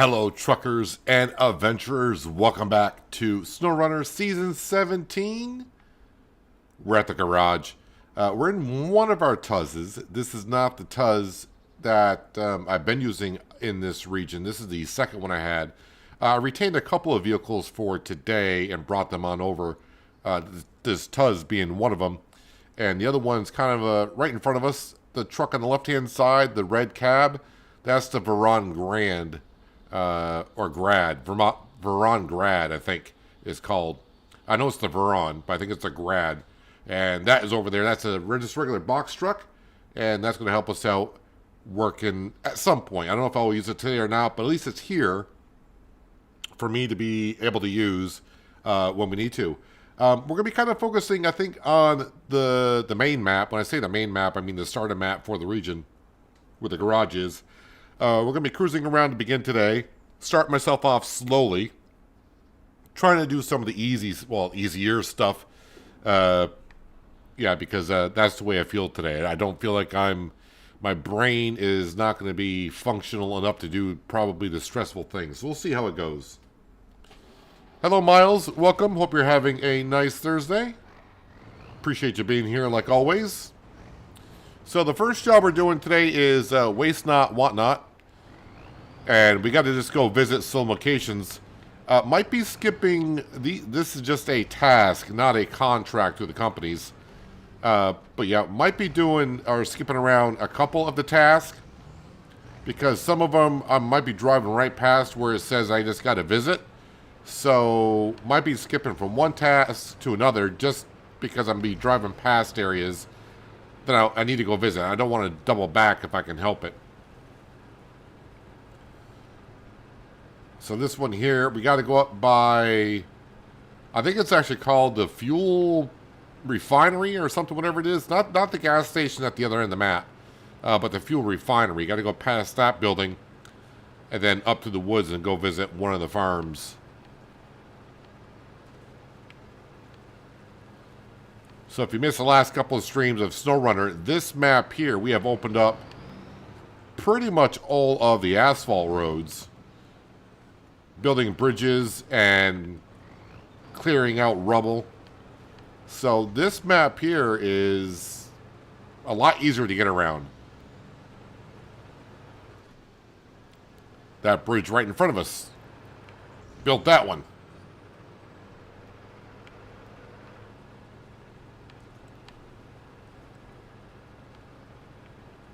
Hello, truckers and adventurers. Welcome back to SnowRunner Season 17. We're at the garage. We're in one of our Tuzzes. This is not the Tuzz that I've been using in this region. This is the second one I had. I retained a couple of vehicles for today and brought them on over. This Tuzz being one of them. And the other one's kind of right in front of us. The truck on the left-hand side, the red cab, that's the Veron Grand. Or Grad, Veron Grad, I think is called. I know it's the Veron, but I think it's a Grad. And that is over there. That's a just regular box truck. And that's going to help us out working at some point. I don't know if I'll use it today or not, but at least it's here for me to be able to use when we need to. We're going to be kind of focusing, I think, on the main map. When I say the main map, I mean the starter map for the region where the garage is. We're going to be cruising around to begin today. Start myself off slowly. Trying to do some of the easier stuff. Because that's the way I feel today. I don't feel like my brain is not going to be functional enough to do probably the stressful things. So we'll see how it goes. Hello, Miles. Welcome. Hope you're having a nice Thursday. Appreciate you being here like always. So the first job we're doing today is Waste Not, Want Not. And we got to just go visit some locations. Might be skipping, this is just a task, not a contract with the companies. But yeah, might be doing or skipping around a couple of the tasks. Because some of them I might be driving right past where it says I just got to visit. So might be skipping from one task to another just because I'm be driving past areas that I need to go visit. I don't want to double back if I can help it. So this one here, we got to go up by, I think it's actually called the fuel refinery or something, whatever it is. Not the gas station at the other end of the map, but the fuel refinery. You got to go past that building and then up to the woods and go visit one of the farms. So if you missed the last couple of streams of SnowRunner, this map here, we have opened up pretty much all of the asphalt roads. Building bridges and clearing out rubble. So this map here is a lot easier to get around. That bridge right in front of us. Built that one.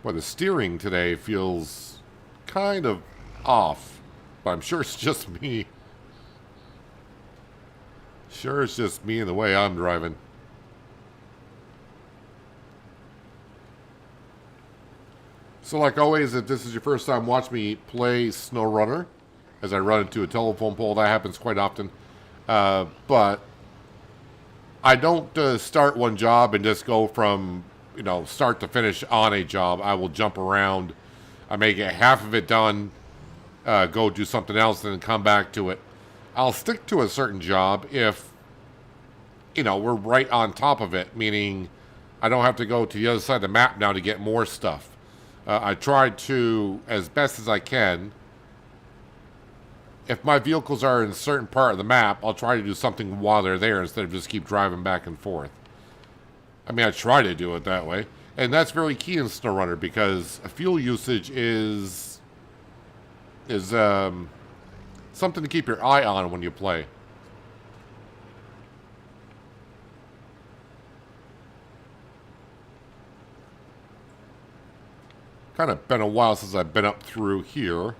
Well, the steering today feels kind of off, but I'm sure it's just me. Sure, it's just me and the way I'm driving. So like always, if this is your first time watching me play SnowRunner, as I run into a telephone pole, that happens quite often. But I don't start one job and just go from start to finish on a job. I will jump around. I may get half of it done, go do something else, and then come back to it. I'll stick to a certain job if, we're right on top of it, meaning I don't have to go to the other side of the map now to get more stuff. I try to, as best as I can, if my vehicles are in a certain part of the map, I'll try to do something while they're there instead of just keep driving back and forth. I mean, I try to do it that way. And that's very key in SnowRunner because fuel usage is something to keep your eye on when you play. Kind of been a while since I've been up through here.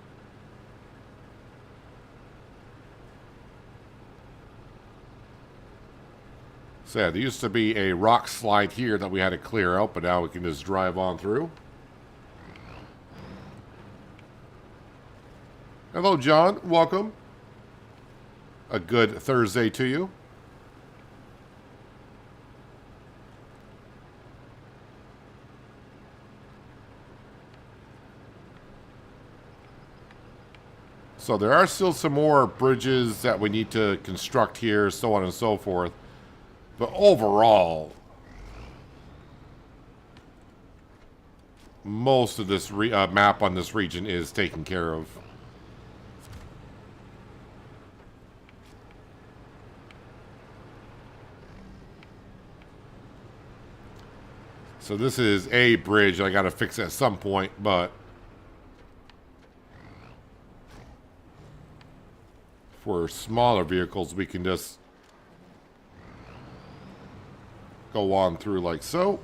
So yeah, there used to be a rock slide here that we had to clear out, but now we can just drive on through. Hello, John. Welcome. A good Thursday to you. So there are still some more bridges that we need to construct here, so on and so forth. But overall, most of this map on this region is taken care of. So this is a bridge I got to fix at some point, but for smaller vehicles, we can just go on through like so.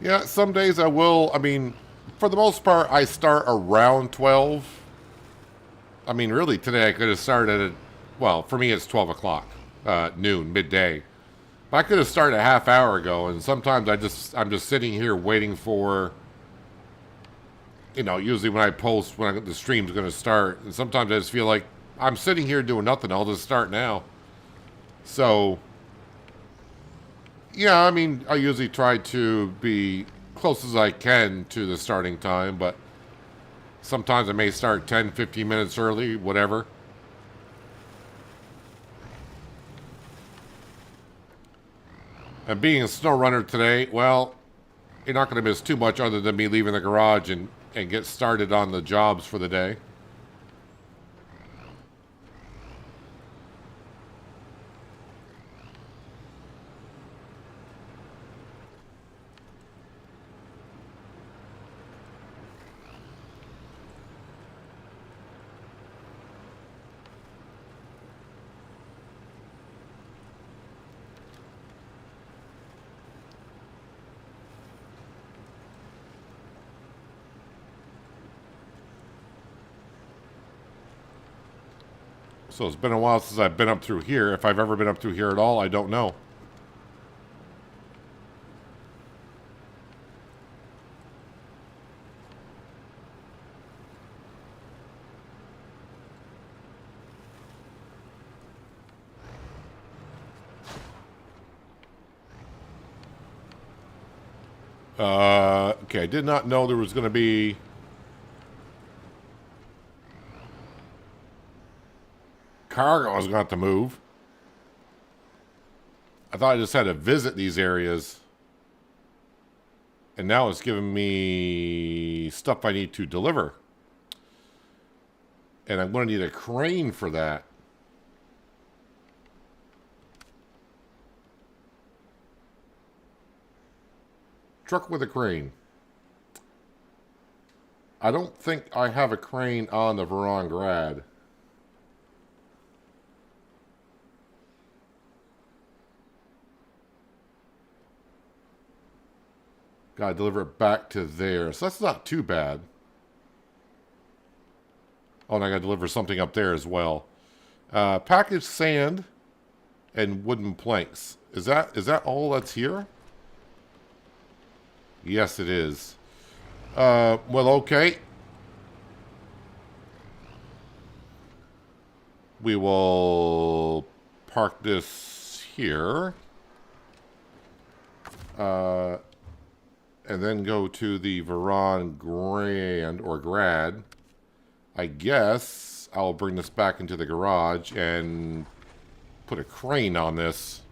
Yeah, some days I will. I mean, for the most part, I start around 12. I mean, really, today I could have started at, well, for me it's 12 o'clock, noon, midday. I could have started a half hour ago, and sometimes I'm just sitting here waiting for, usually when I post when the stream's going to start, and sometimes I just feel like I'm sitting here doing nothing. I'll just start now. So, yeah, I mean, I usually try to be close as I can to the starting time, but sometimes I may start 10, 15 minutes early, whatever. And being a SnowRunner today, well, you're not going to miss too much other than me leaving the garage and get started on the jobs for the day. So it's been a while since I've been up through here. If I've ever been up through here at all, I don't know. Okay, I did not know there was going to be cargo I was going to have to move. I thought I just had to visit these areas. And now it's giving me stuff I need to deliver. And I'm going to need a crane for that. Truck with a crane. I don't think I have a crane on the Veron Grad. Gotta deliver it back to there. So that's not too bad. Oh, and I gotta deliver something up there as well. Packaged sand and wooden planks. Is that all that's here? Yes, it is. Well, okay. We will park this here. And then go to the Veron Grand or Grad. I guess I'll bring this back into the garage and put a crane on this.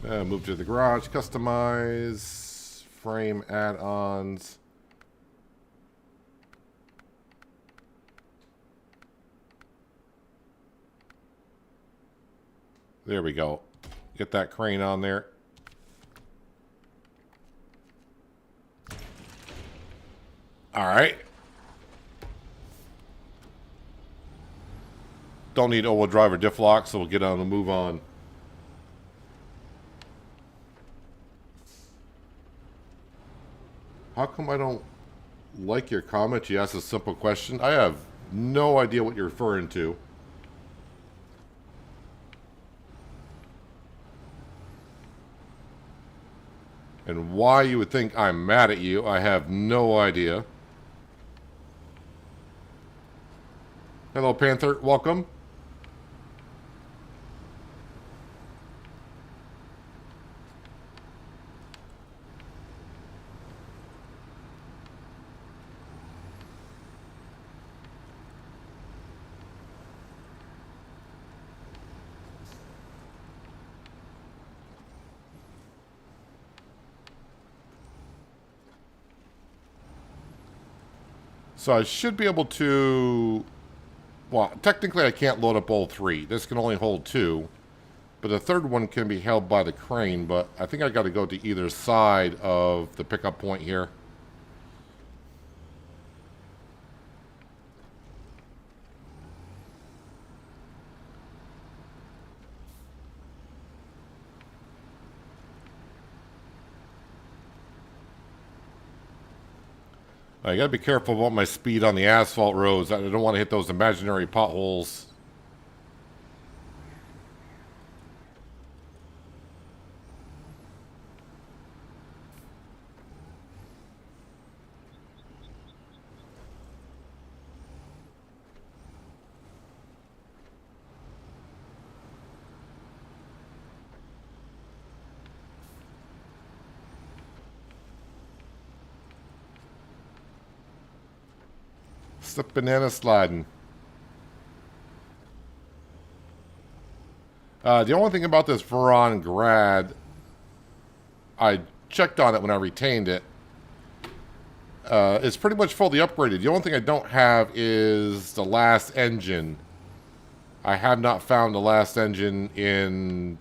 Move to the garage, customize, frame add-ons. There we go. Get that crane on there. All right. Don't need all-wheel drive or diff lock, so we'll get on and move on. How come I don't like your comment? You asked a simple question. I have no idea what you're referring to. And why you would think I'm mad at you, I have no idea. Hello, Panther. Welcome. So I should be able to... Well, technically I can't load up all three. This can only hold two. But the third one can be held by the crane, but I think I got to go to either side of the pickup point here. I gotta be careful about my speed on the asphalt roads. I don't want to hit those imaginary potholes. Slip banana sliding. The only thing about this Veron Grad, I checked on it when I retained it. It's pretty much fully upgraded. The only thing I don't have is the last engine. I have not found the last engine in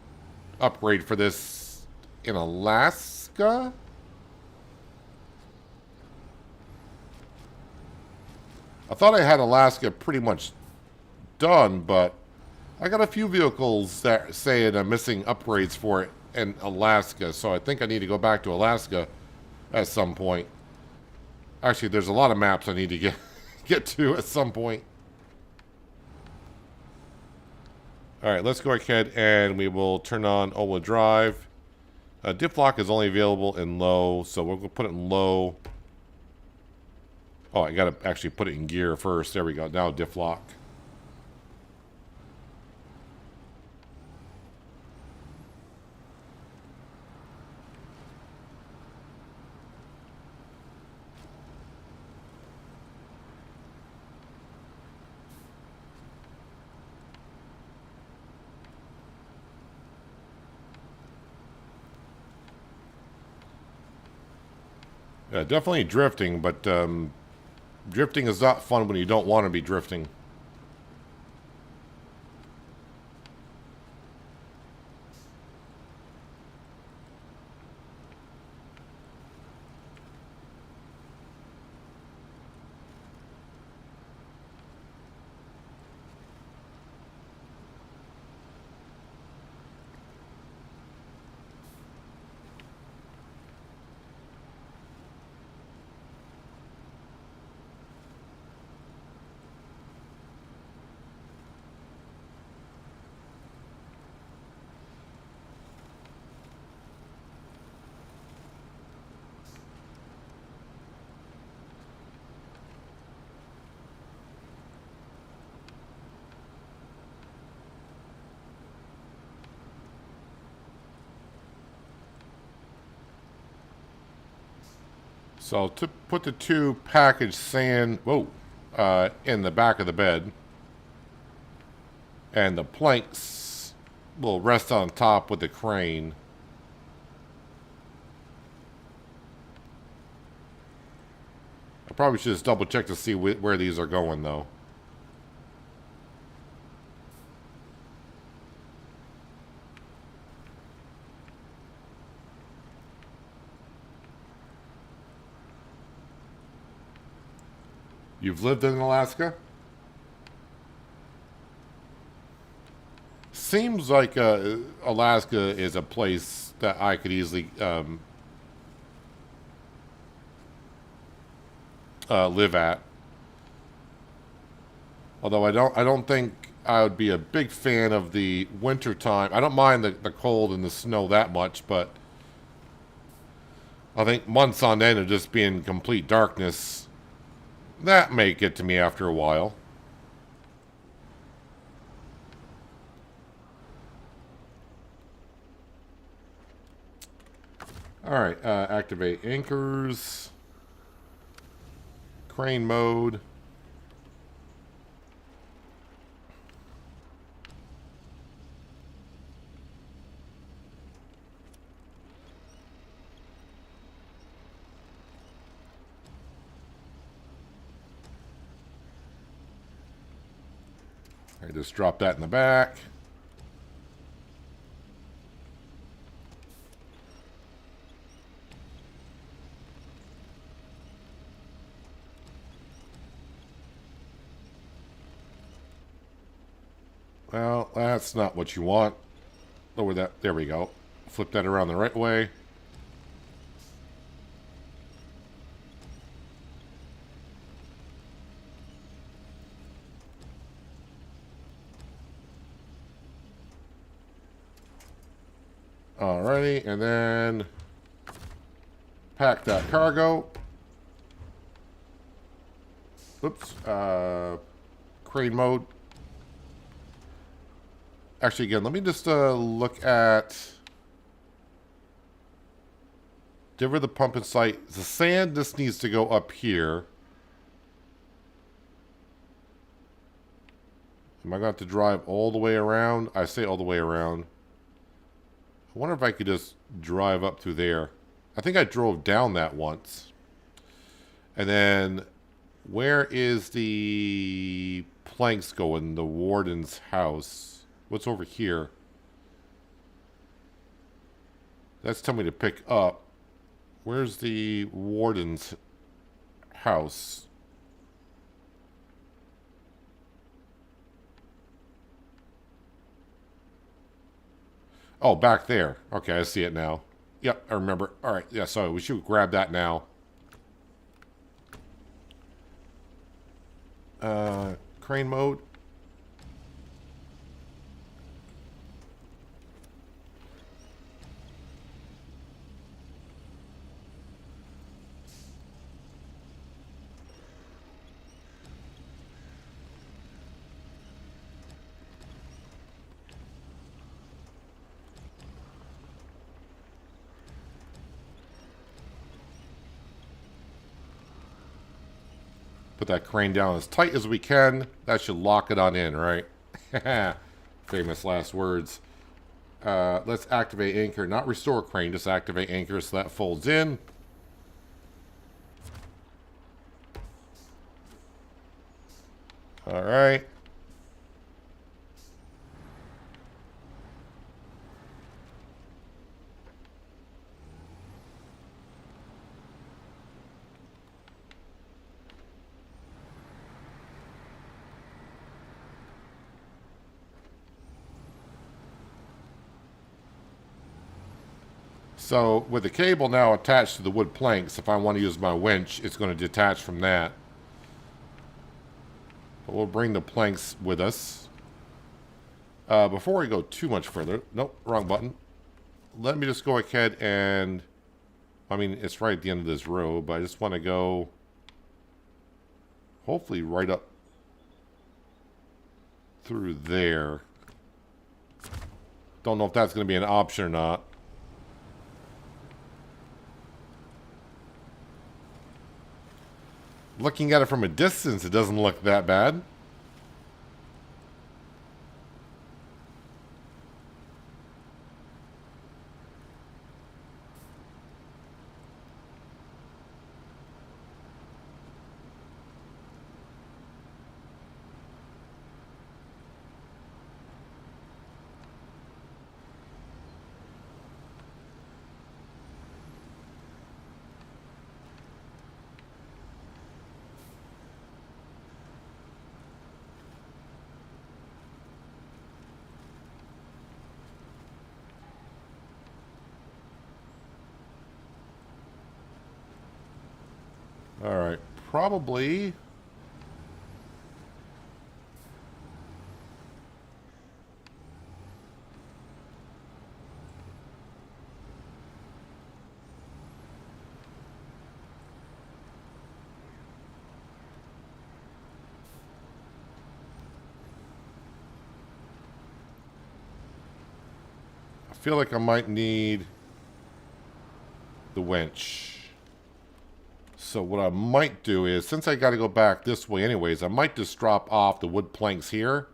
upgrade for this in Alaska. I thought I had Alaska pretty much done, but I got a few vehicles that say I'm missing upgrades for it in Alaska, so I think I need to go back to Alaska at some point. Actually, there's a lot of maps I need to get to at some point. Alright, let's go ahead and we will turn on all-wheel drive. Diff lock is only available in low, so we'll go put it in low. Oh, I gotta actually put it in gear first. There we go. Now diff lock. Definitely drifting, but drifting is not fun when you don't want to be drifting. So to put the two packaged sand, in the back of the bed, and the planks will rest on top with the crane. I probably should just double check to see where these are going, though. You've lived in Alaska? Seems like Alaska is a place that I could easily live at. Although I don't think I would be a big fan of the winter time. I don't mind the cold and the snow that much, but I think months on end of just being complete darkness, that may get to me after a while. Alright, activate anchors. Crane mode. I just drop that in the back. Well, that's not what you want. Lower that. There we go. Flip that around the right way. Alrighty, and then pack that cargo. Oops. Crane mode. Actually, again, let me just look at deliver the pumping site. The sand just needs to go up here. Am I going to have to drive all the way around? I say all the way around. I wonder if I could just drive up through there. I think I drove down that once. And then, where is the planks going? The warden's house. What's over here? That's telling me to pick up. Where's the warden's house? Oh, back there. Okay, I see it now. Yep, I remember. All right, yeah, so we should grab that now. Crane mode. Put that crane down as tight as we can. That should lock it on in, right? Famous last words. Let's activate anchor. Not restore crane, just activate anchor so that folds in. All right. So with the cable now attached to the wood planks, if I want to use my winch, it's going to detach from that. But we'll bring the planks with us. Before we go too much further, nope, wrong button. Let me just go ahead and, I mean, it's right at the end of this row, but I just want to go, hopefully right up through there. Don't know if that's going to be an option or not. Looking at it from a distance, it doesn't look that bad. All right, probably. I feel like I might need the winch. So what I might do is, since I got to go back this way anyways, I might just drop off the wood planks here.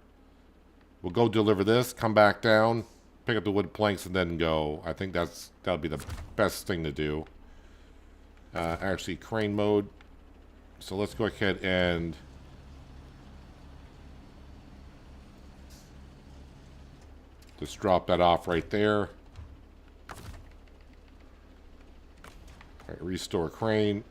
We'll go deliver this, come back down, pick up the wood planks, and then go. I think that'll be the best thing to do. Actually, crane mode. So let's go ahead and Just drop that off right there. All right, restore crane.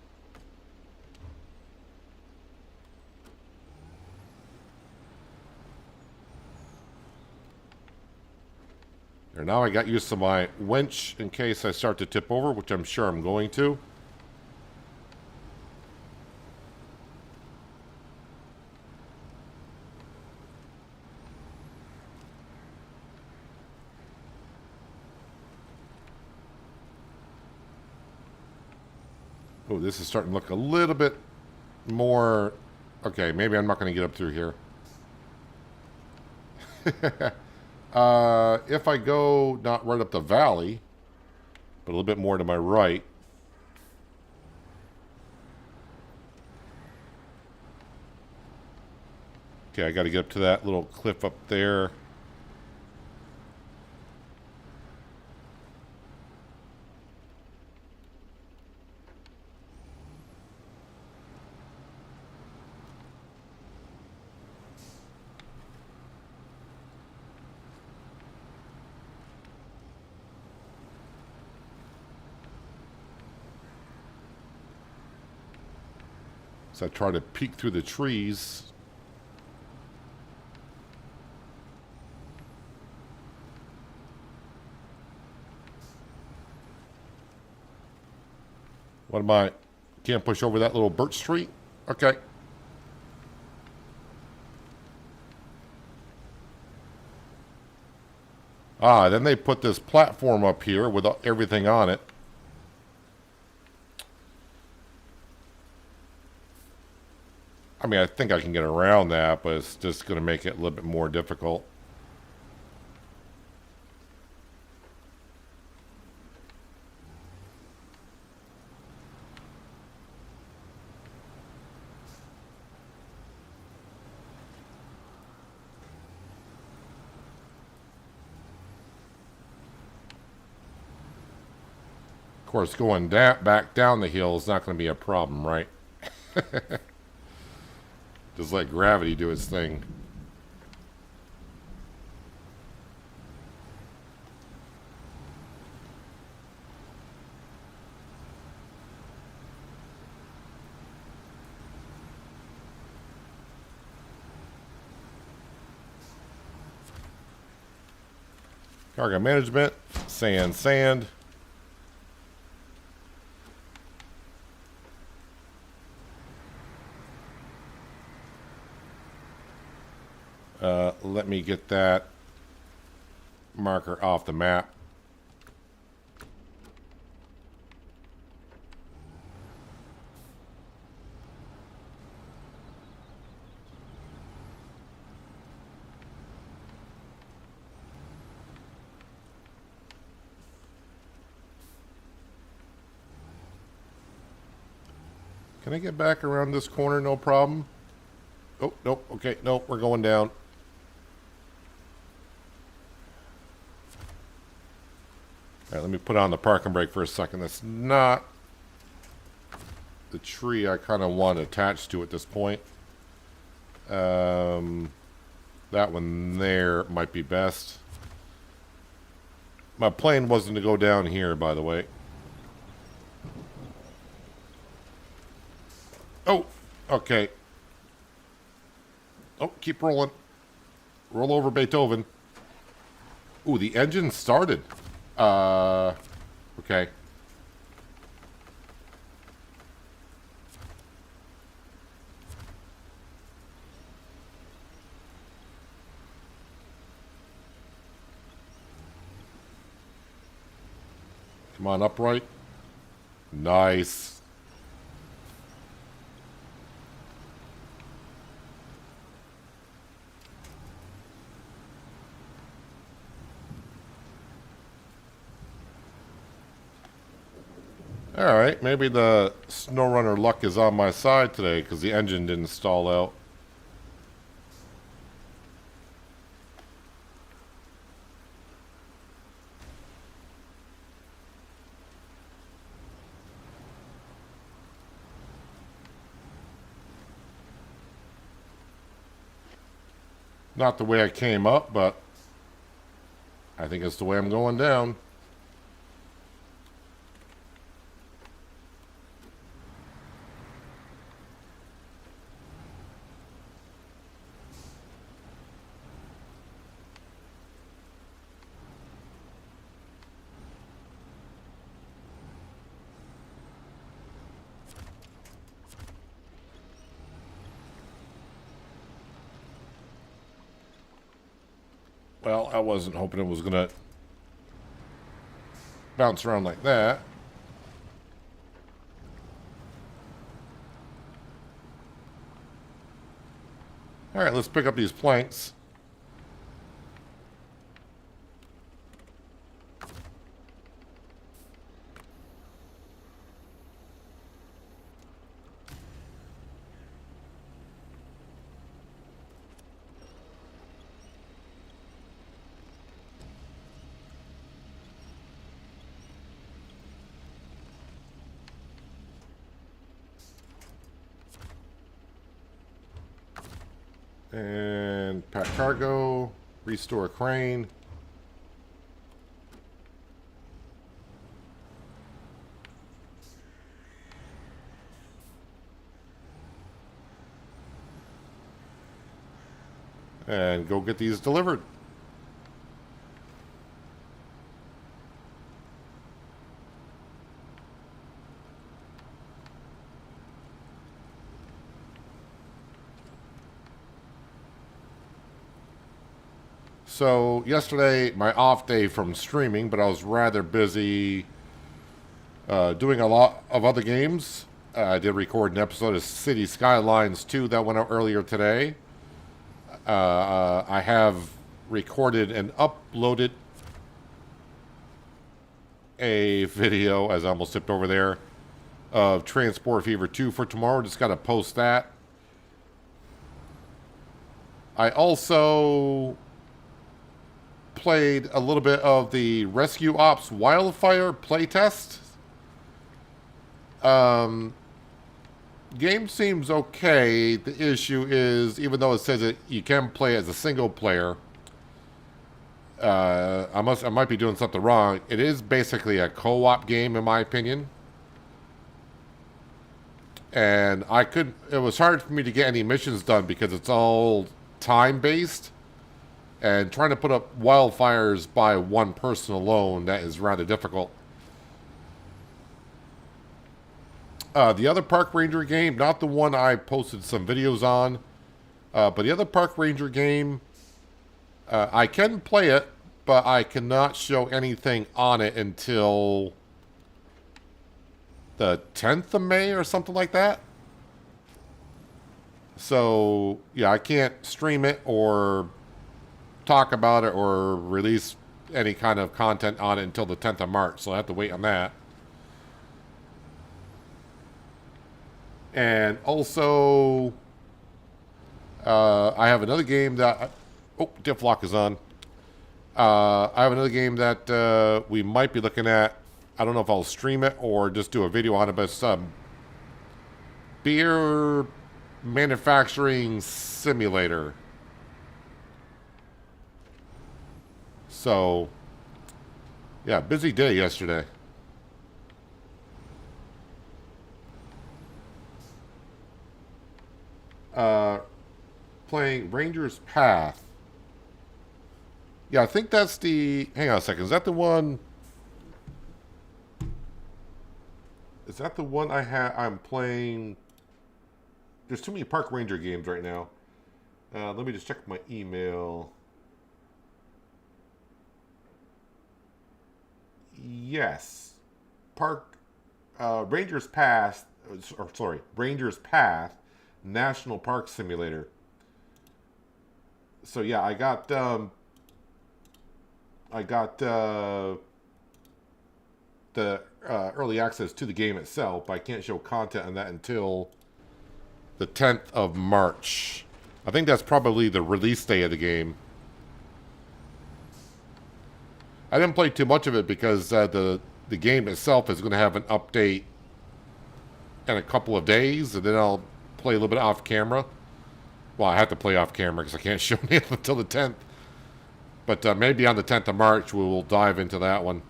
There, now I got used to my winch in case I start to tip over, which I'm sure I'm going to. Oh, this is starting to look a little bit more... Okay, maybe I'm not going to get up through here. If I go not right up the valley, but a little bit more to my right. Okay, I got to get up to that little cliff up there. So I try to peek through the trees. What am I? Can't push over that little birch tree? Okay. Ah, then they put this platform up here with everything on it. I mean, I think I can get around that, but it's just going to make it a little bit more difficult. Of course, going back down the hill is not going to be a problem, right? Just let gravity do its thing. Cargo management, sand. Let me get that marker off the map. Can I get back around this corner? No problem. Oh, nope. Okay, nope. We're going down. All right, let me put on the parking brake for a second. That's not the tree I kind of want attached to at this point. That one there might be best. My plan wasn't to go down here, by the way. Oh, okay. Oh, keep rolling. Roll over, Beethoven. Ooh, the engine started. Okay. Come on, upright. Nice. Alright, maybe the SnowRunner luck is on my side today because the engine didn't stall out. Not the way I came up, but I think it's the way I'm going down. Well, I wasn't hoping it was going to bounce around like that. All right, let's pick up these planks. And pack cargo, restore crane. And go get these delivered. So yesterday, my off day from streaming, but I was rather busy doing a lot of other games. I did record an episode of City Skylines 2 that went out earlier today. I have recorded and uploaded a video, as I almost tipped over there, of Transport Fever 2 for tomorrow. Just got to post that. I also played a little bit of the Rescue Ops Wildfire playtest. Game seems okay. The issue is, even though it says that you can play as a single player, I might be doing something wrong. It is basically a co-op game, in my opinion. And it was hard for me to get any missions done because it's all time-based. And trying to put up wildfires by one person alone, that is rather difficult. The other Park Ranger game, not the one I posted some videos on, but the other Park Ranger game, I can play it, but I cannot show anything on it until the 10th of May or something like that. So, yeah, I can't stream it or talk about it or release any kind of content on it until the 10th of March, so I have to wait on that. And also, I have another game that... Oh, diff lock is on. I have another game that we might be looking at. I don't know if I'll stream it or just do a video on it, but it's beer manufacturing simulator. So, yeah, busy day yesterday. Playing Ranger's Path. Yeah, I think that's the... Hang on a second. Is that the one... Is that the one I'm playing... There's too many Park Ranger games right now. Let me just check my email. Yes. Ranger's Path... Ranger's Path National Park Simulator. So yeah, I got the early access to the game itself, but I can't show content on that until the 10th of March. I think that's probably the release day of the game. I didn't play too much of it because the game itself is going to have an update in a couple of days, and then I'll play a little bit off camera. Well, I have to play off camera because I can't show anything until the 10th. But maybe on the 10th of March we will dive into that one.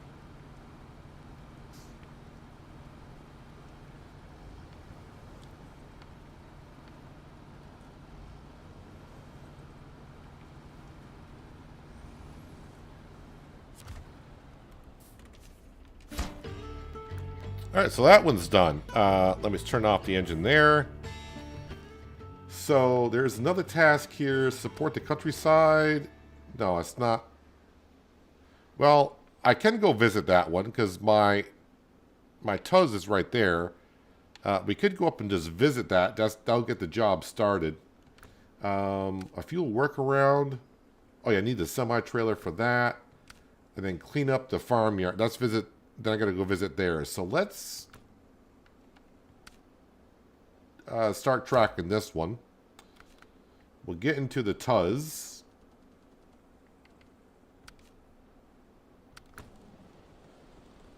Alright, so that one's done. Let me turn off the engine there. So there's another task here. Support the countryside. No, it's not. Well, I can go visit that one because my Tuz is right there. We could go up and just visit that. That'll get the job started. A fuel workaround. Oh yeah, I need the semi-trailer for that. And then clean up the farmyard. Let's visit. Then I gotta go visit there. So let's start tracking this one. We'll get into the Tuz.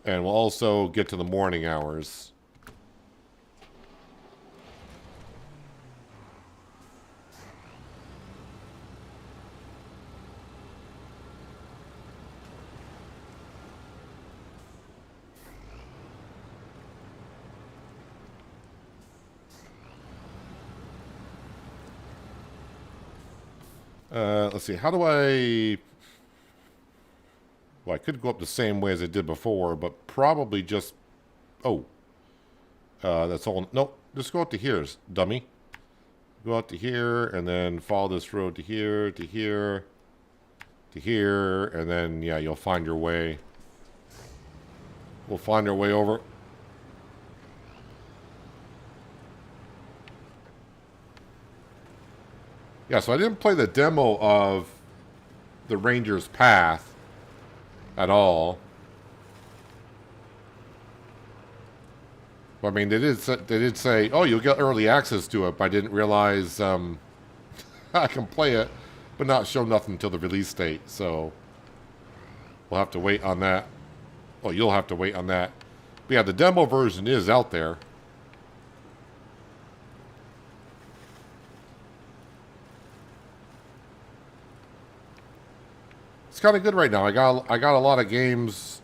And we'll also get to the morning hours. Let's see. How do I... Well, I could go up the same way as I did before, but probably just... Oh. That's all... Nope. Just go out to here, dummy. Go out to here, and then follow this road to here, to here, to here, and then, yeah, you'll find your way. We'll find our way over. Yeah, so I didn't play the demo of the Ranger's Path at all. I mean, they did say, oh, you'll get early access to it, but I didn't realize I can play it, but not show nothing until the release date. So we'll have to wait on that. Well, you'll have to wait on that. But yeah, the demo version is out there. It's kind of good right now. I got a lot of games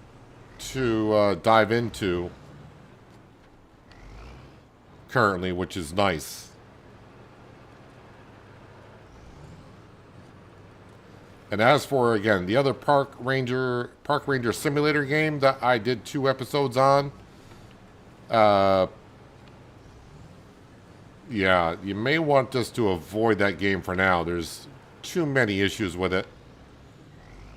to dive into currently, which is nice. And as for, again, the other Park Ranger Simulator game that I did 2 episodes on, yeah, you may want just to avoid that game for now. There's too many issues with it.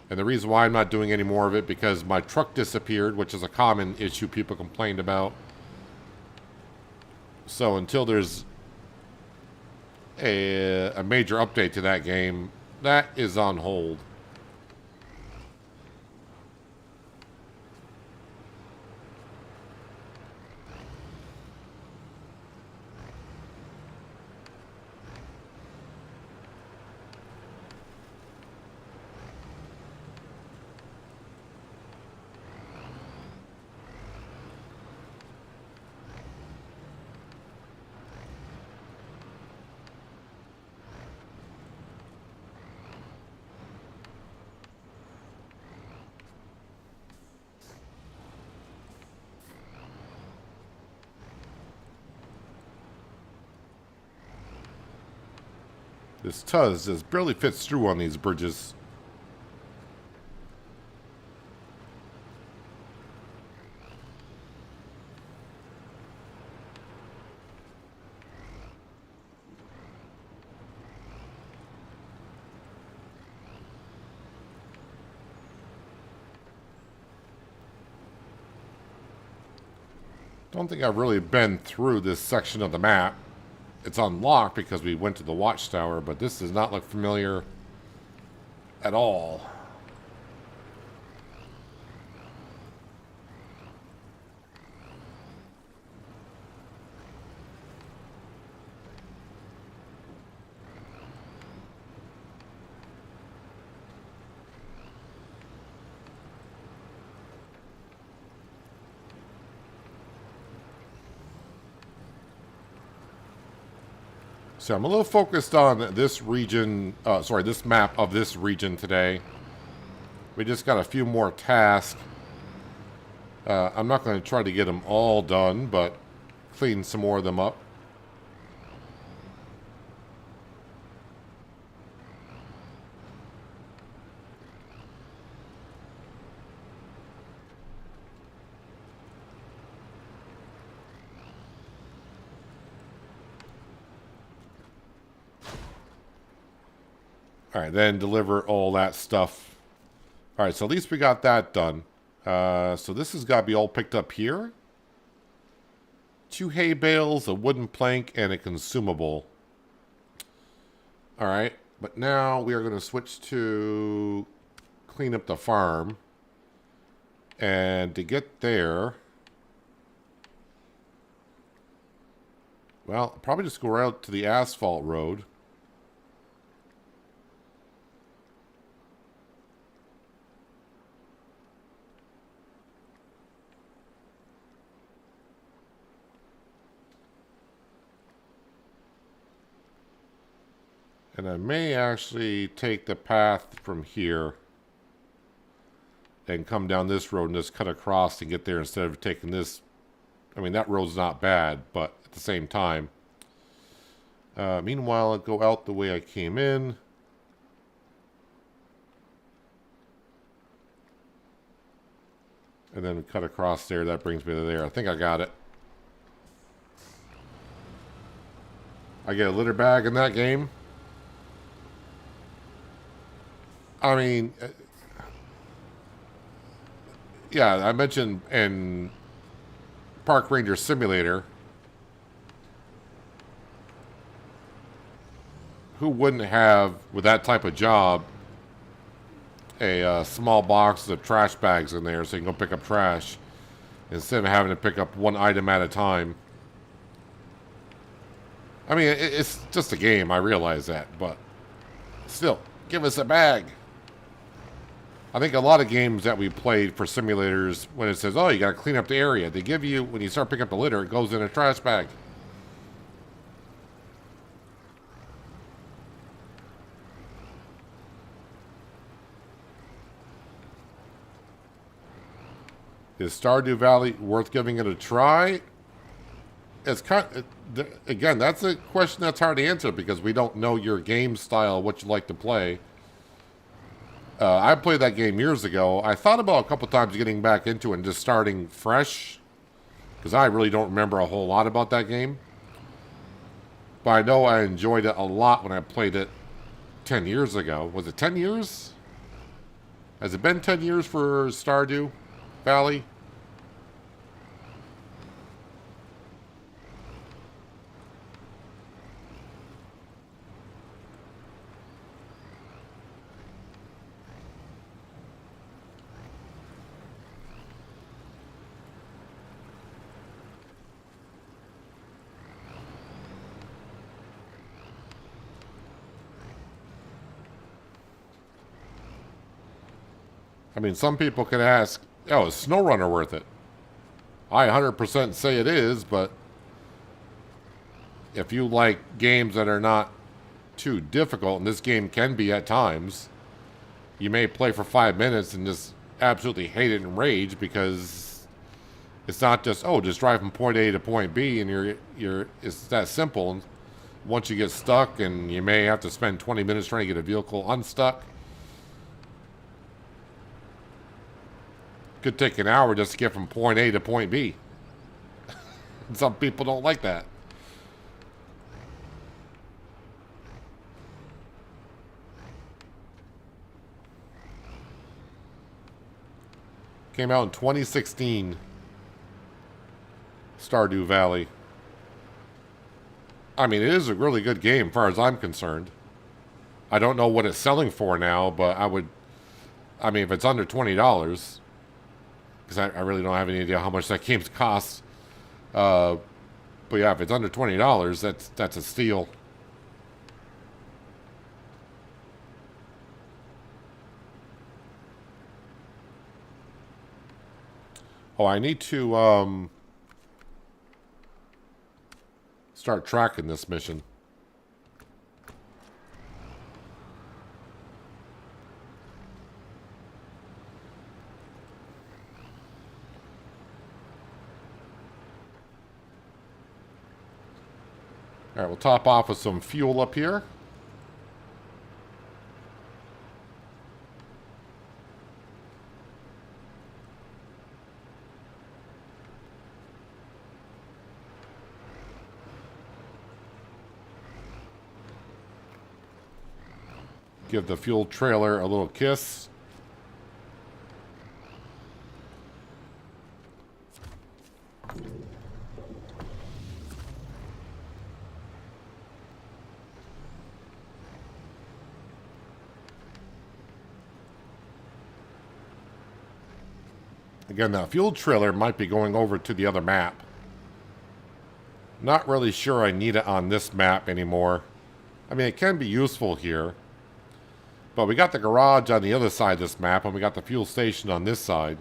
And the reason why I'm not doing any more of it, because my truck disappeared, which is a common issue people complained about. So until there's a major update to that game, that is on hold. This Tuz just barely fits through on these bridges. Don't think I've really been through this section of the map. It's unlocked because we went to the watchtower, but this does not look familiar at all. So I'm a little focused on this region, this map of this region today. We just got a few more tasks. I'm not going to try to get them all done, but clean some more of them up. All right, then deliver all that stuff. All right, so at least we got that done. So this has got to be all picked up here. 2 hay bales, a wooden plank, and a consumable. All right, but now we are going to switch to clean up the farm. And to get there, well, probably just go out to the asphalt road. And I may actually take the path from here and come down this road and just cut across to get there instead of taking this. I mean, that road's not bad, but at the same time. Meanwhile, I'll go out the way I came in. And then cut across there. That brings me to there. I think I got it. I get a litter bag in that game. I mean, yeah, I mentioned in Park Ranger Simulator, who wouldn't have, with that type of job, a small box of trash bags in there so you can go pick up trash instead of having to pick up one item at a time. I mean, it's just a game, I realize that, but still, give us a bag. I think a lot of games that we played for simulators, when it says, oh, you got to clean up the area, they give you, when you start picking up the litter, it goes in a trash bag. Is Stardew Valley worth giving it a try? It's kind of, again, that's a question that's hard to answer because we don't know your game style, what you like to play. I played that game years ago. I thought about a couple times getting back into it and just starting fresh because I really don't remember a whole lot about that game. But I know I enjoyed it a lot when I played it 10 years ago. Was it 10 years? Has it been 10 years for Stardew Valley? I mean, some people could ask, oh, is SnowRunner worth it? I 100% say it is, but if you like games that are not too difficult, and this game can be at times, you may play for 5 minutes and just absolutely hate it and rage because it's not just, oh, just drive from point A to point B and it's that simple. And once you get stuck, and you may have to spend 20 minutes trying to get a vehicle unstuck, could take an hour just to get from point A to point B. Some people don't like that. Came out in 2016. Stardew Valley. I mean, it is a really good game as far as I'm concerned. I don't know what it's selling for now, but I mean, if it's under $20, because I really don't have any idea how much that game costs. But yeah, if it's under $20, that's a steal. Oh, I need to start tracking this mission. All right, we'll top off with some fuel up here. Give the fuel trailer a little kiss. Again, that fuel trailer might be going over to the other map. Not really sure I need it on this map anymore. I mean, it can be useful here. But we got the garage on the other side of this map, and we got the fuel station on this side.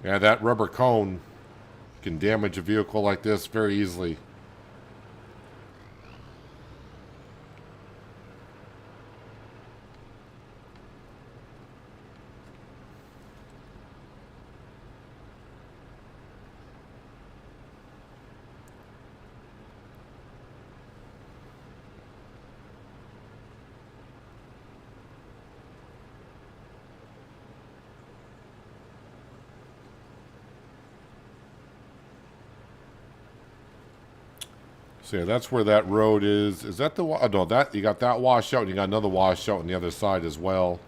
Yeah, that rubber cone can damage a vehicle like this very easily. So yeah, that's where that road is. Is that the oh, no? That you got that washout, and you got another washout on the other side as well.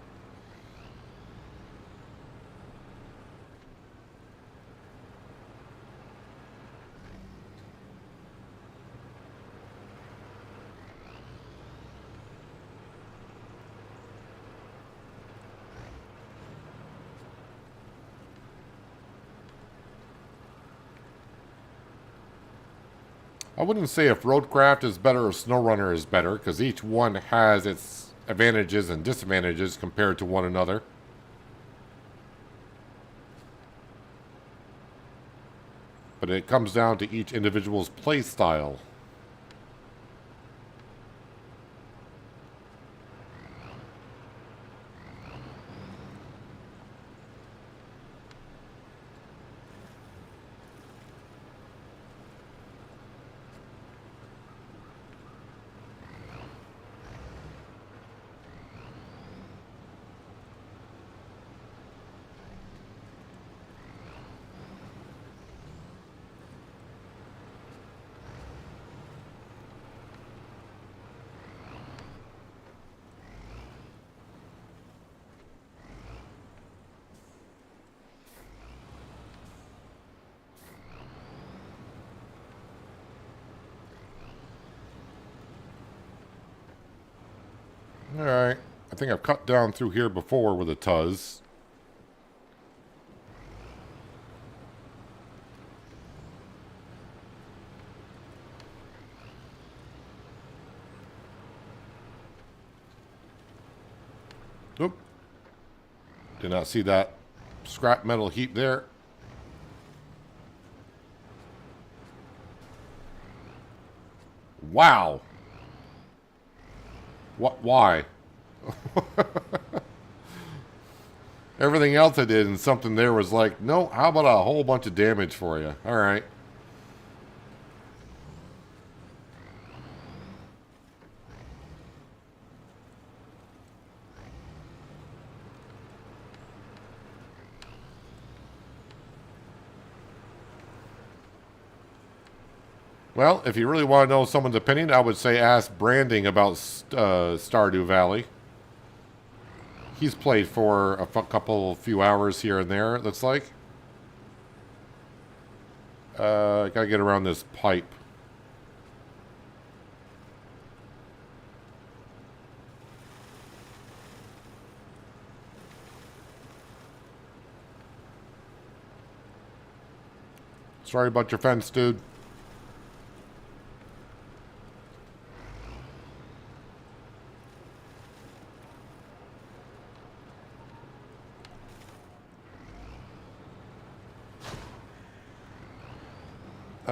I wouldn't say if Roadcraft is better or SnowRunner is better, because each one has its advantages and disadvantages compared to one another. But it comes down to each individual's play style. Alright. I think I've cut down through here before with a Tuz. Oop. Did not see that scrap metal heap there. Wow. What? Why? Everything else I did and something there was like, no, how about a whole bunch of damage for you? All right. Well, if you really want to know someone's opinion, I would say ask Branding about Stardew Valley. He's played for a few hours here and there, it looks like. Gotta get around this pipe. Sorry about your fence, dude.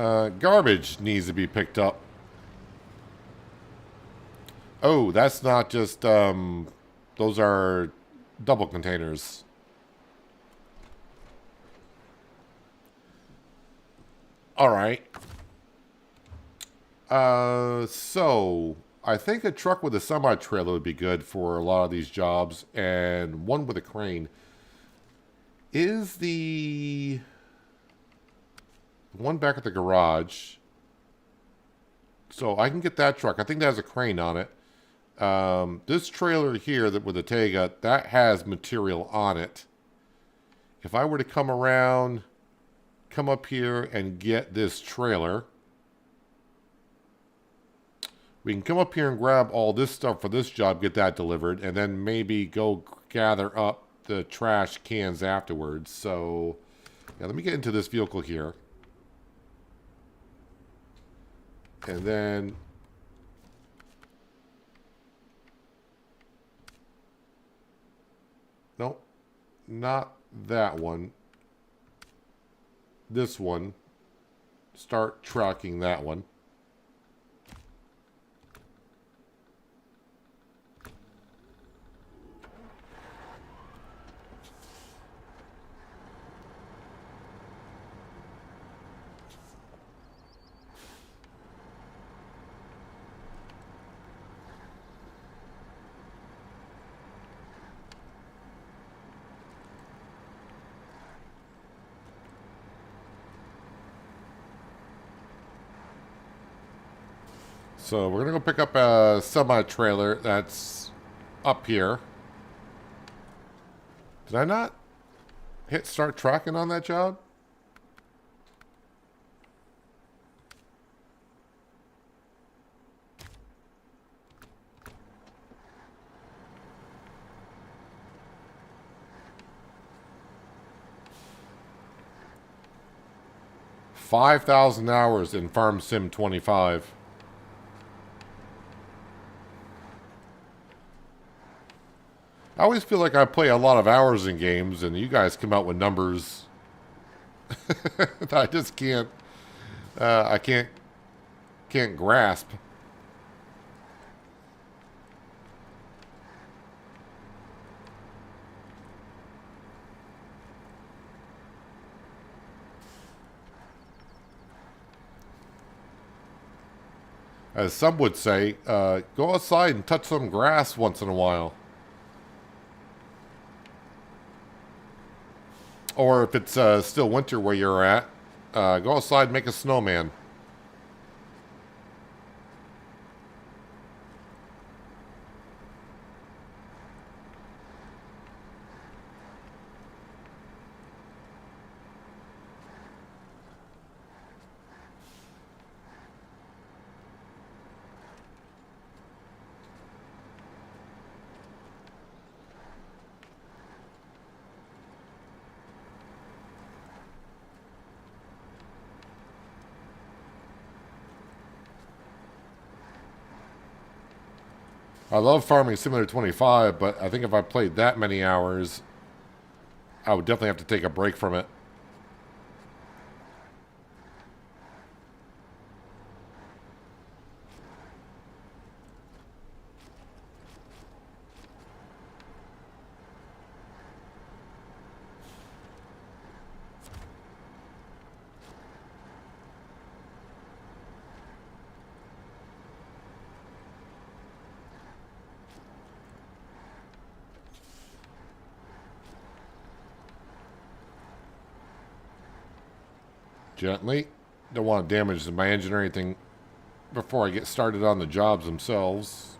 Garbage needs to be picked up. Oh, that's not just, those are double containers. All right. So I think a truck with a semi-trailer would be good for a lot of these jobs, and one with a crane. Is the one back at the garage? So I can get that truck. I think that has a crane on it. This trailer here that with the Tega, that has material on it. If I were to come around, come up here and get this trailer, we can come up here and grab all this stuff for this job, get that delivered, and then maybe go gather up the trash cans afterwards. So, yeah, let me get into this vehicle here. And then nope, not that one. This one. Start tracking that one. So we're going to go pick up a semi-trailer that's up here. Did I not hit start tracking on that job? $5,000 in Farm Sim 25. I always feel like I play a lot of hours in games, and you guys come out with numbers that I just can't. I can't grasp. As some would say, go outside and touch some grass once in a while. Or if it's still winter where you're at, go outside and make a snowman. I love Farming Simulator 25, but I think if I played that many hours, I would definitely have to take a break from it. Gently. Don't want to damage my engine or anything before I get started on the jobs themselves.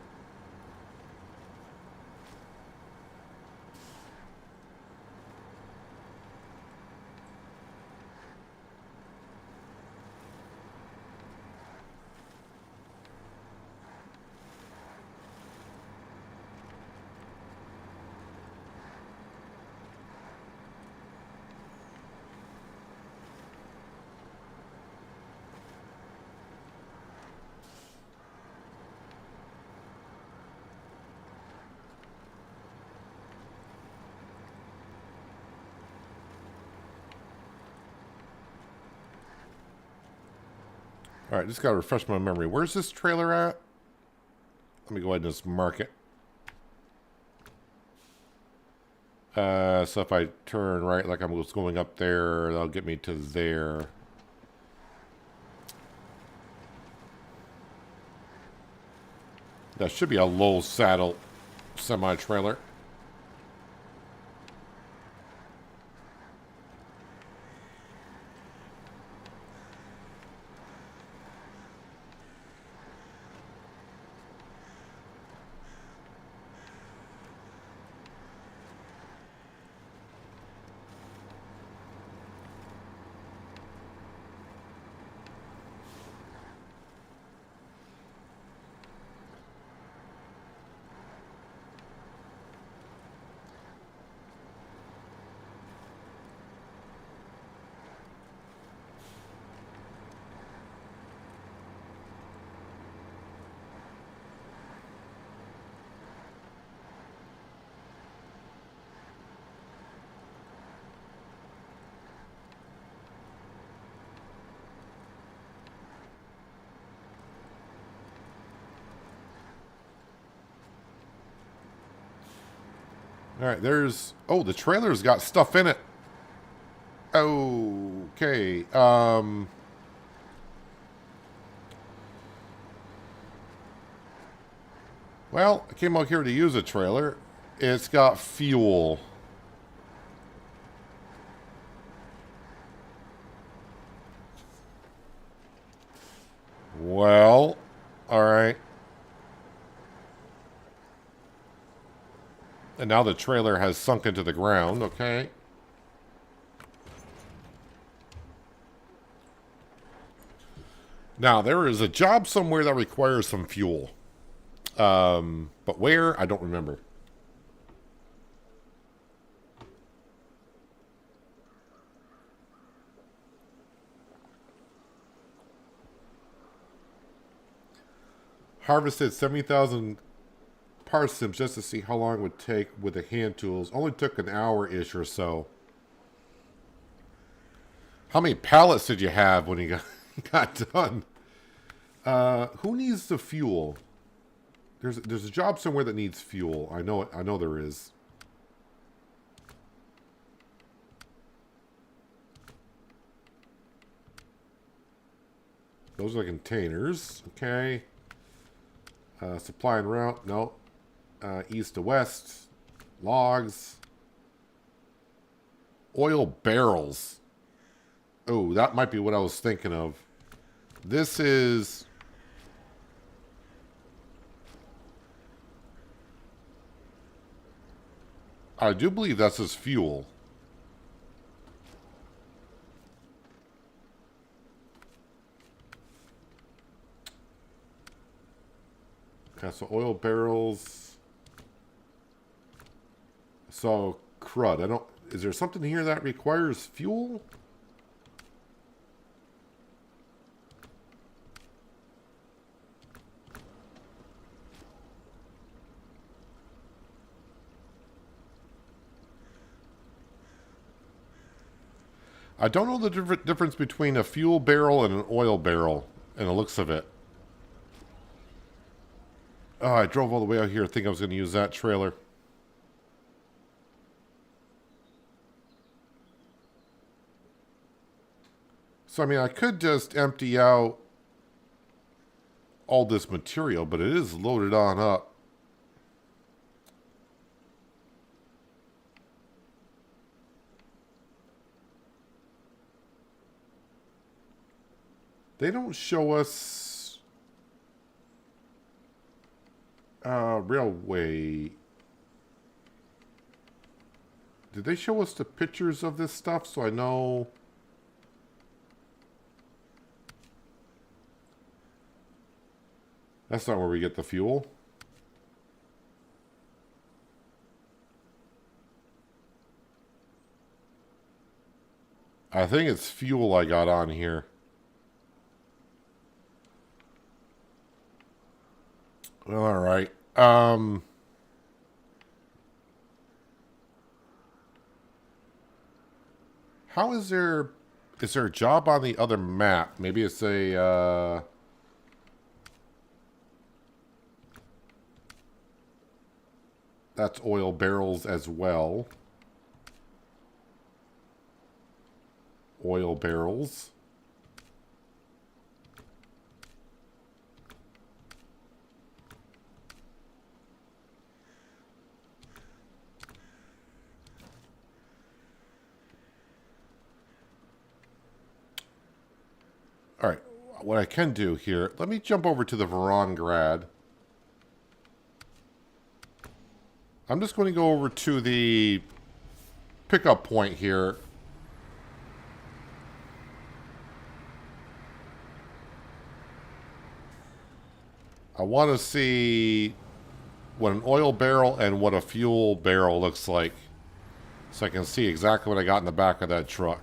All right, just got to refresh my memory. Where's this trailer at? Let me go ahead and just mark it. So if I turn right like I'm just going up there, that'll get me to there. That should be a low saddle semi-trailer. All right, there's... Oh, the trailer's got stuff in it. Okay. Well, I came out here to use a trailer. It's got fuel. Well, all right. And now the trailer has sunk into the ground, okay. Now, there is a job somewhere that requires some fuel. But where? I don't remember. Harvested 70,000 parsnips just to see how long it would take with the hand tools. Only took an hour-ish or so. How many pallets did you have when you got done? Who needs the fuel? There's a job somewhere that needs fuel. I know it. I know there is. Those are the containers. Okay. Supply and route. No. East to west. Logs. Oil barrels. Oh, that might be what I was thinking of. This is... I do believe that's his fuel. Okay, so oil barrels. So crud. I don't... Is there something here that requires fuel? I don't know the difference between a fuel barrel and an oil barrel, and the looks of it. Oh, I drove all the way out here. I think I was going to use that trailer. So, I mean, I could just empty out all this material, but it is loaded on up. They don't show us railway. Did they show us the pictures of this stuff so I know? That's not where we get the fuel. I think it's fuel I got on here. Well, all right. How is there Is there a job on the other map? Maybe it's a, that's oil barrels as well. Oil barrels. All right, what I can do here, let me jump over to the Grad. I'm just going to go over to the pickup point here. I want to see what an oil barrel and what a fuel barrel looks like, so I can see exactly what I got in the back of that truck.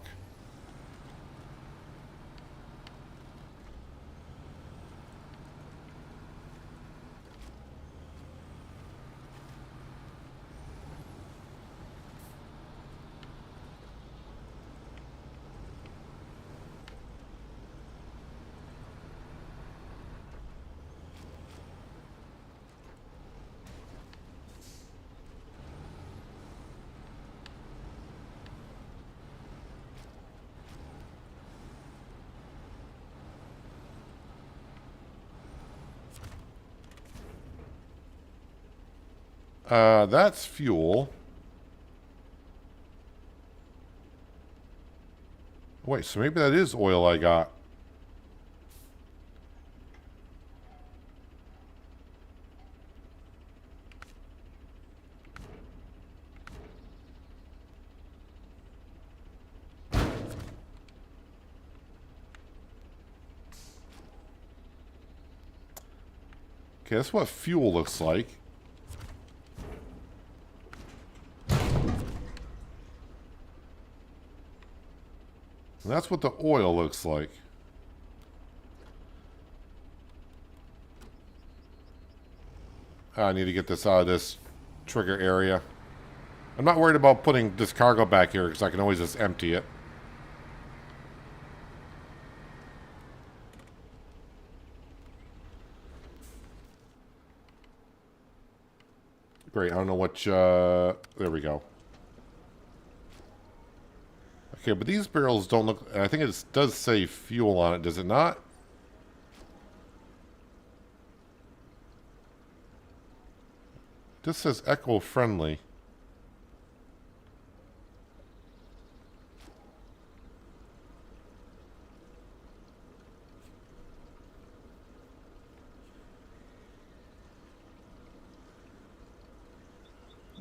That's fuel. Wait, so maybe that is oil I got. Okay, that's what fuel looks like. And that's what the oil looks like. I need to get this out of this trigger area. I'm not worried about putting this cargo back here because I can always just empty it. Great, I don't know which, there we go. Okay, but these barrels don't look, I think it does say fuel on it, does it not? This says eco-friendly.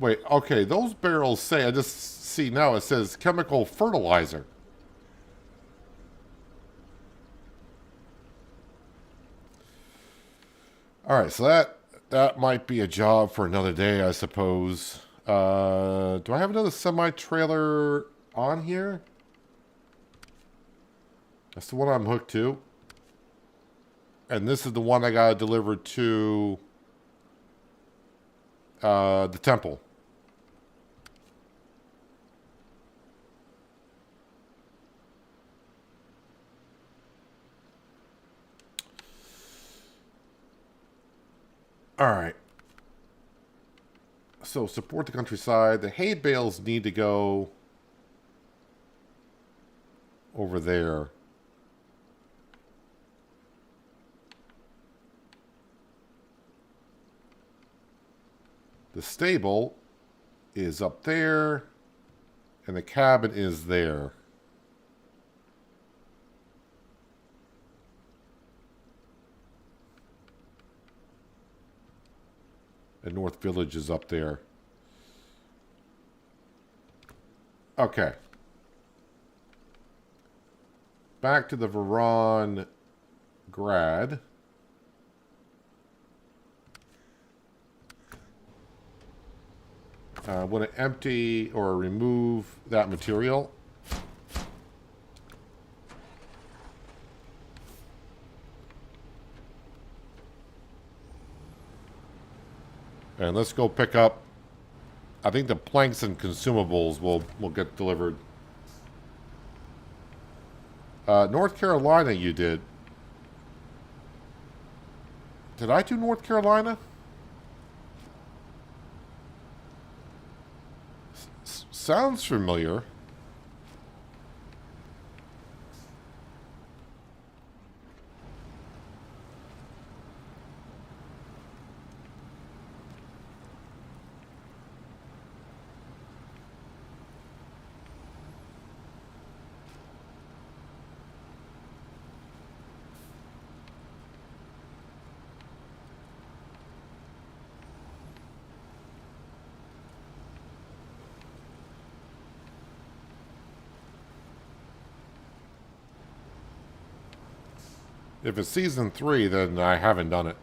Wait, okay, those barrels say, I just see now it says chemical fertilizer. All right, so that might be a job for another day, I suppose. Do I have another semi-trailer on here? That's the one I'm hooked to. And this is the one I got delivered to the temple. All right. So support the countryside. The hay bales need to go over there. The stable is up there, and the cabin is there. And North Village is up there. Okay. Back to the Grad. I'm going to empty or remove that material. And let's go pick up, I think the planks and consumables will get delivered. North Carolina you did. Did I do North Carolina? Sounds familiar. If it's season 3, then I haven't done it.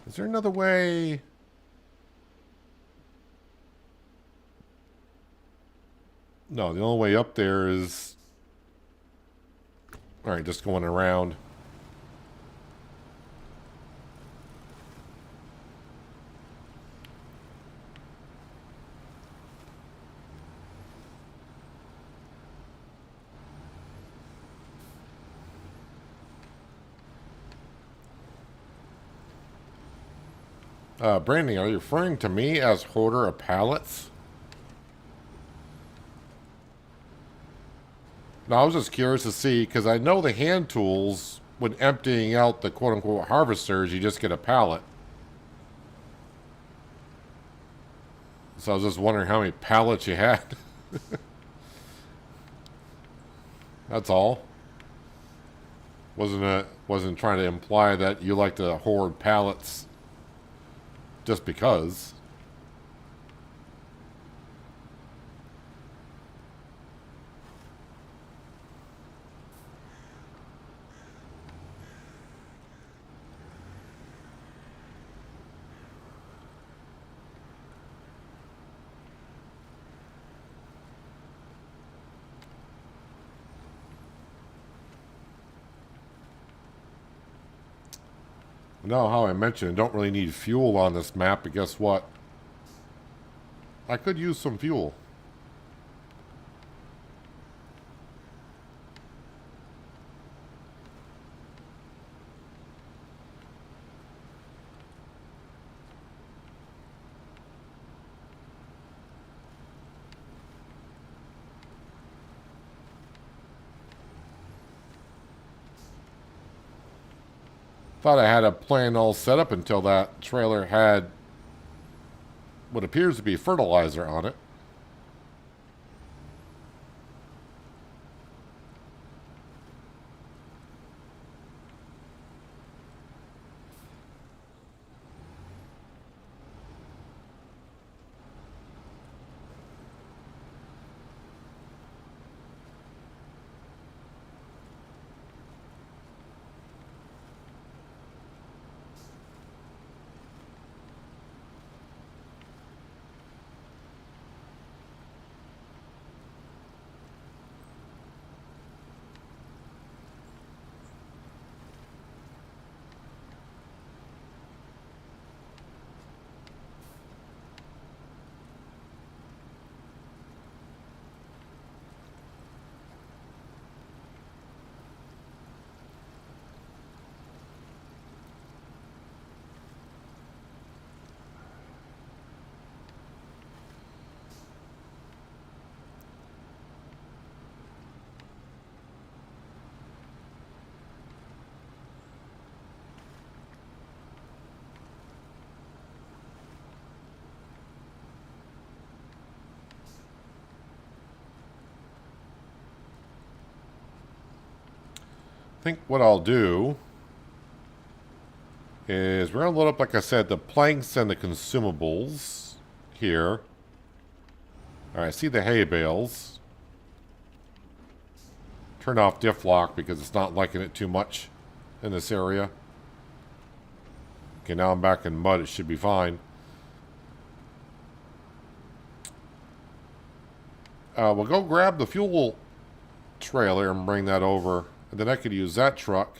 Is there another way? No, the only way up there is... Alright, just going around. Branding, are you referring to me as hoarder of pallets? No, I was just curious to see, because I know the hand tools, when emptying out the quote-unquote harvesters, you just get a pallet. So I was just wondering how many pallets you had. That's all. Wasn't trying to imply that you like to hoard pallets just because. No, how I mentioned, I don't really need fuel on this map, but guess what? I could use some fuel. Thought I had a plan all set up until that trailer had what appears to be fertilizer on it. I think what I'll do is we're going to load up, like I said, the planks and the consumables here. Alright, I see the hay bales. Turn off diff lock because it's not liking it too much in this area. Okay, now I'm back in mud. It should be fine. We'll go grab the fuel trailer and bring that over. And then I could use that truck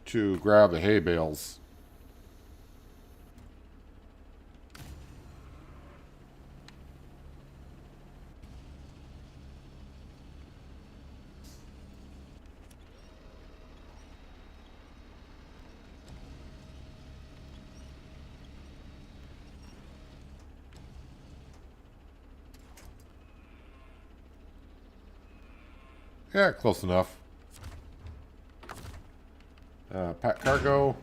to grab the hay bales. Yeah, close enough. Pack cargo.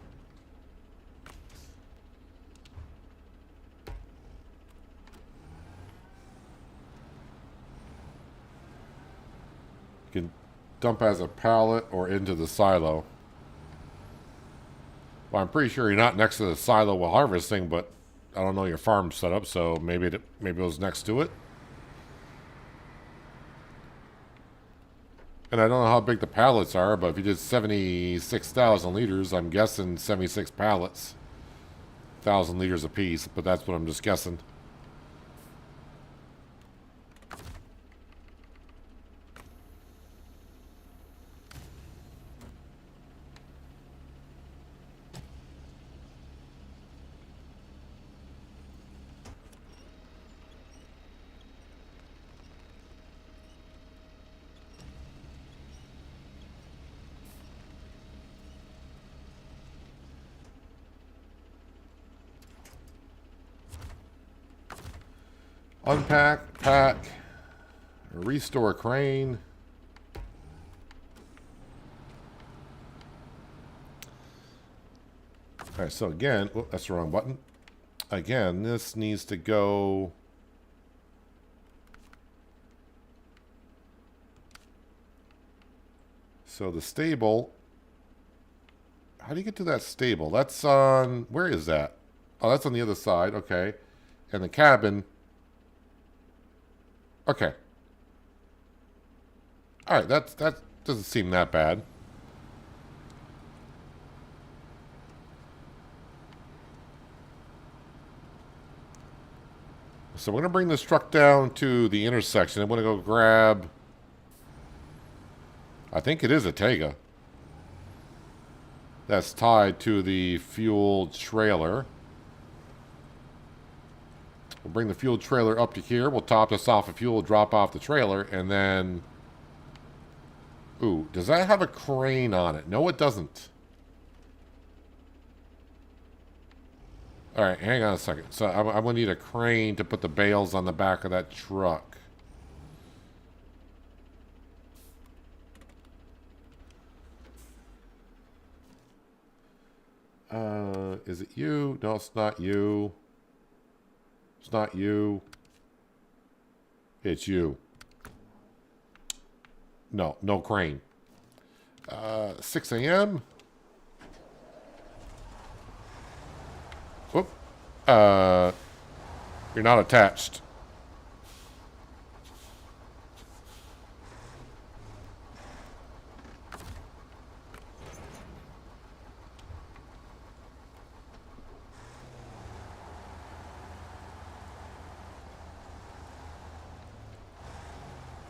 You can dump as a pallet or into the silo. Well, I'm pretty sure you're not next to the silo while harvesting, but I don't know your farm setup, so maybe it was next to it. And I don't know how big the pallets are, but if you did 76,000 liters, I'm guessing 76 pallets. 1,000 liters apiece, but that's what I'm just guessing. Unpack, pack, restore crane. All right, so again, oh, that's the wrong button. Again, this needs to go. So the stable. How do you get to that stable? That's on, where is that? Oh, that's on the other side, okay. And the cabin. Okay. All right, that doesn't seem that bad. So we're going to bring this truck down to the intersection. I'm going to go grab, I think it is a Tega. That's tied to the fuel trailer. We'll bring the fuel trailer up to here. We'll top this off of fuel, drop off the trailer, and then... Ooh, does that have a crane on it? No, it doesn't. All right, hang on a second. So I'm going to need a crane to put the bales on the back of that truck. Is it you? No, it's not you. It's not you. It's you. No, no crane. 6 a.m. Whoop. You're not attached.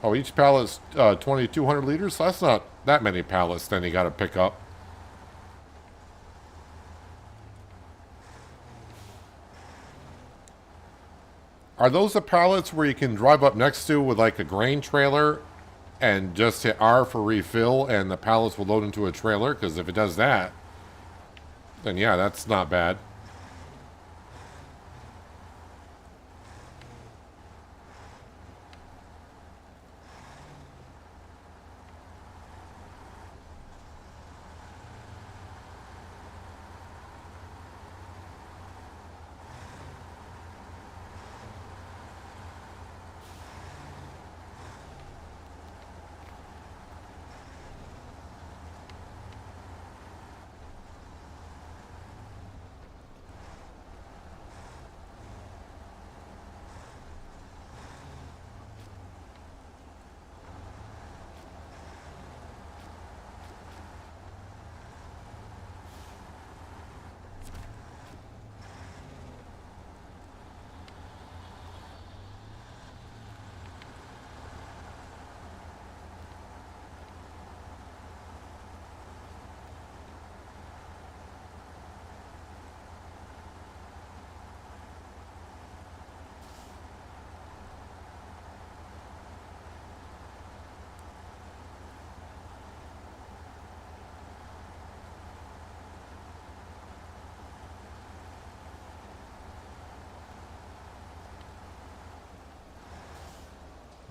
Oh, each pallet's 2,200 liters? So that's not that many pallets then you got to pick up. Are those the pallets where you can drive up next to with like a grain trailer and just hit R for refill and the pallets will load into a trailer? Because if it does that, then yeah, that's not bad.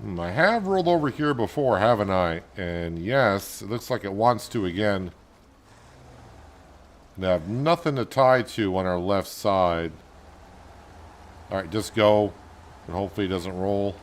I have rolled over here before, haven't I? And yes, it looks like it wants to again. And I have nothing to tie to on our left side. Alright, just go. And hopefully it doesn't roll.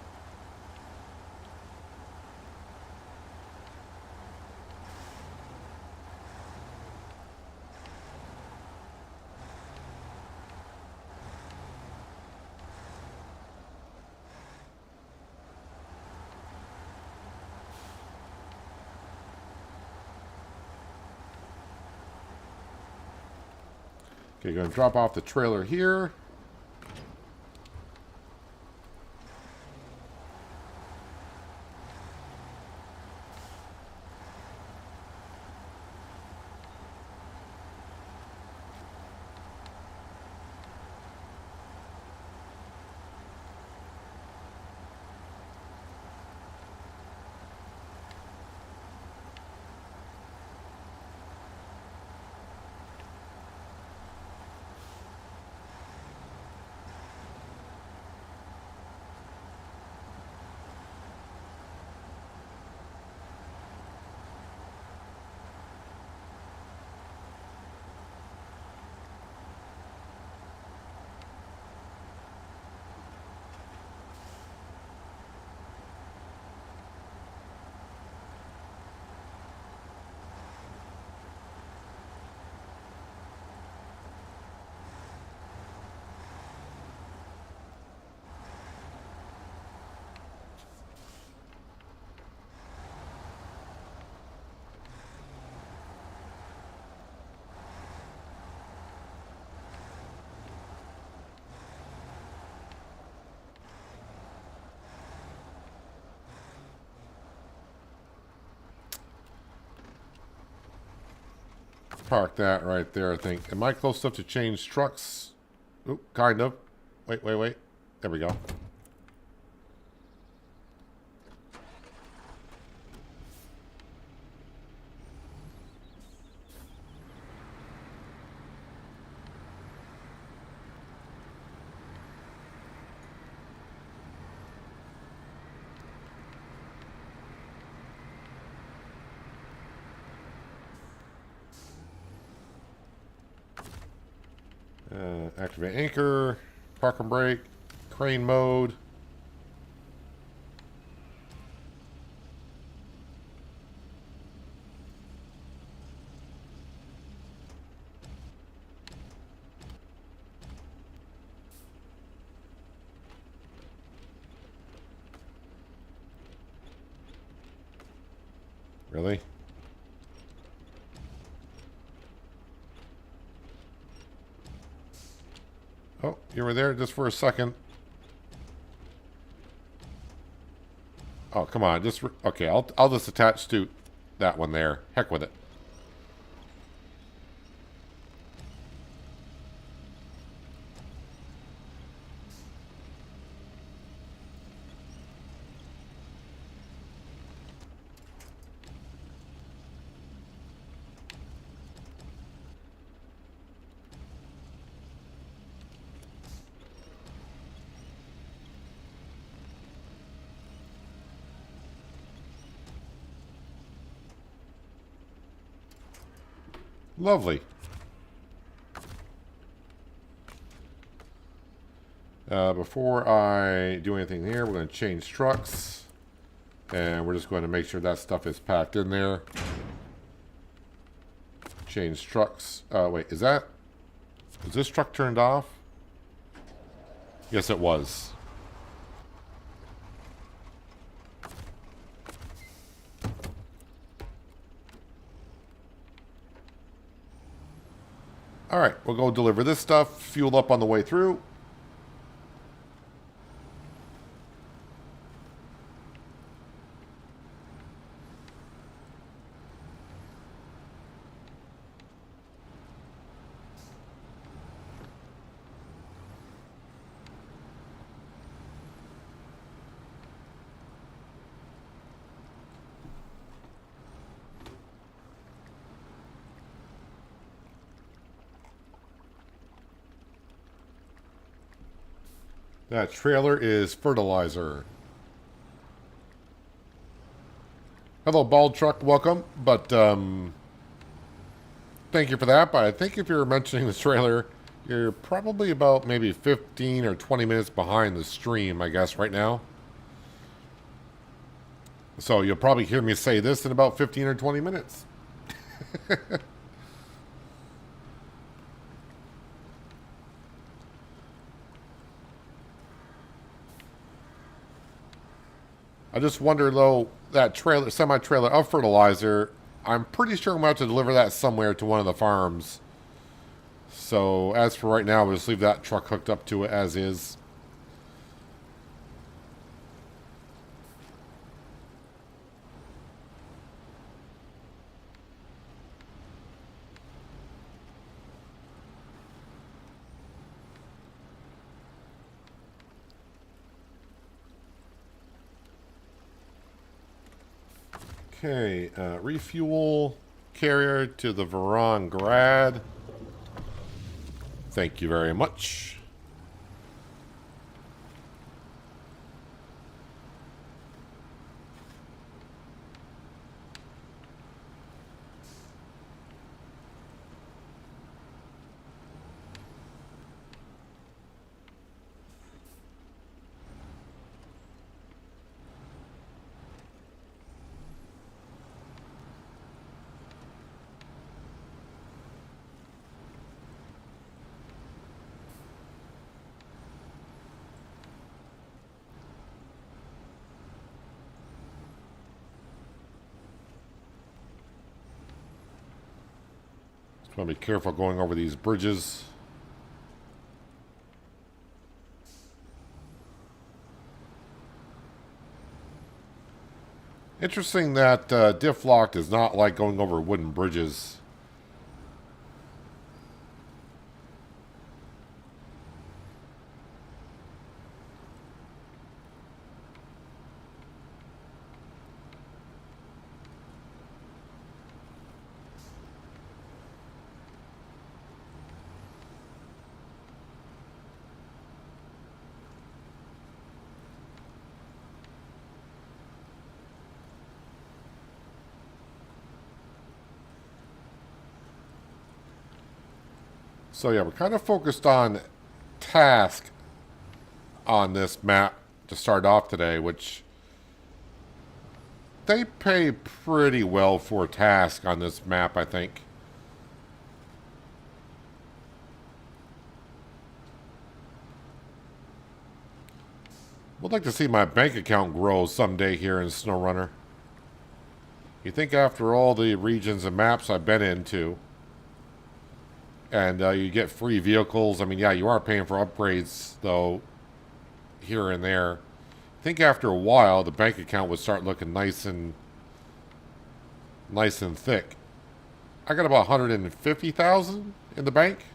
Okay, going to drop off the trailer here. Park that right there, I think. Am I close enough to change trucks? Oop, kind of. Wait. There we go. Activate anchor, park and brake, crane mode. Really? Oh, you were there just for a second. Oh, come on. Okay, I'll just attach to that one there. Heck with it. Lovely. Before I do anything here, we're going to change trucks. And we're just going to make sure that stuff is packed in there. Change trucks. Wait, is this truck turned off? Yes, it was. All right, we'll go deliver this stuff. Fuel up on the way through. That trailer is fertilizer. Hello, Bald Truck. Welcome. But thank you for that. But I think if you're mentioning the trailer, you're probably about maybe 15 or 20 minutes behind the stream, I guess, right now. So you'll probably hear me say this in about 15 or 20 minutes. I just wonder, though, that trailer, semi-trailer of fertilizer, I'm pretty sure I'm going to have to deliver that somewhere to one of the farms. So as for right now, we'll just leave that truck hooked up to it as is. Okay, refuel carrier to the Veron Grad. Thank you very much. Just want to be careful going over these bridges. Interesting that diff lock does not like going over wooden bridges. So yeah, we're kind of focused on task on this map to start off today, which they pay pretty well for task on this map, I think. Would like to see my bank account grow someday here in SnowRunner. You think after all the regions and maps I've been into, and you get free vehicles. I mean, yeah, you are paying for upgrades, though, here and there. I think after a while, the bank account would start looking nice and thick. I got about 150,000 in the bank.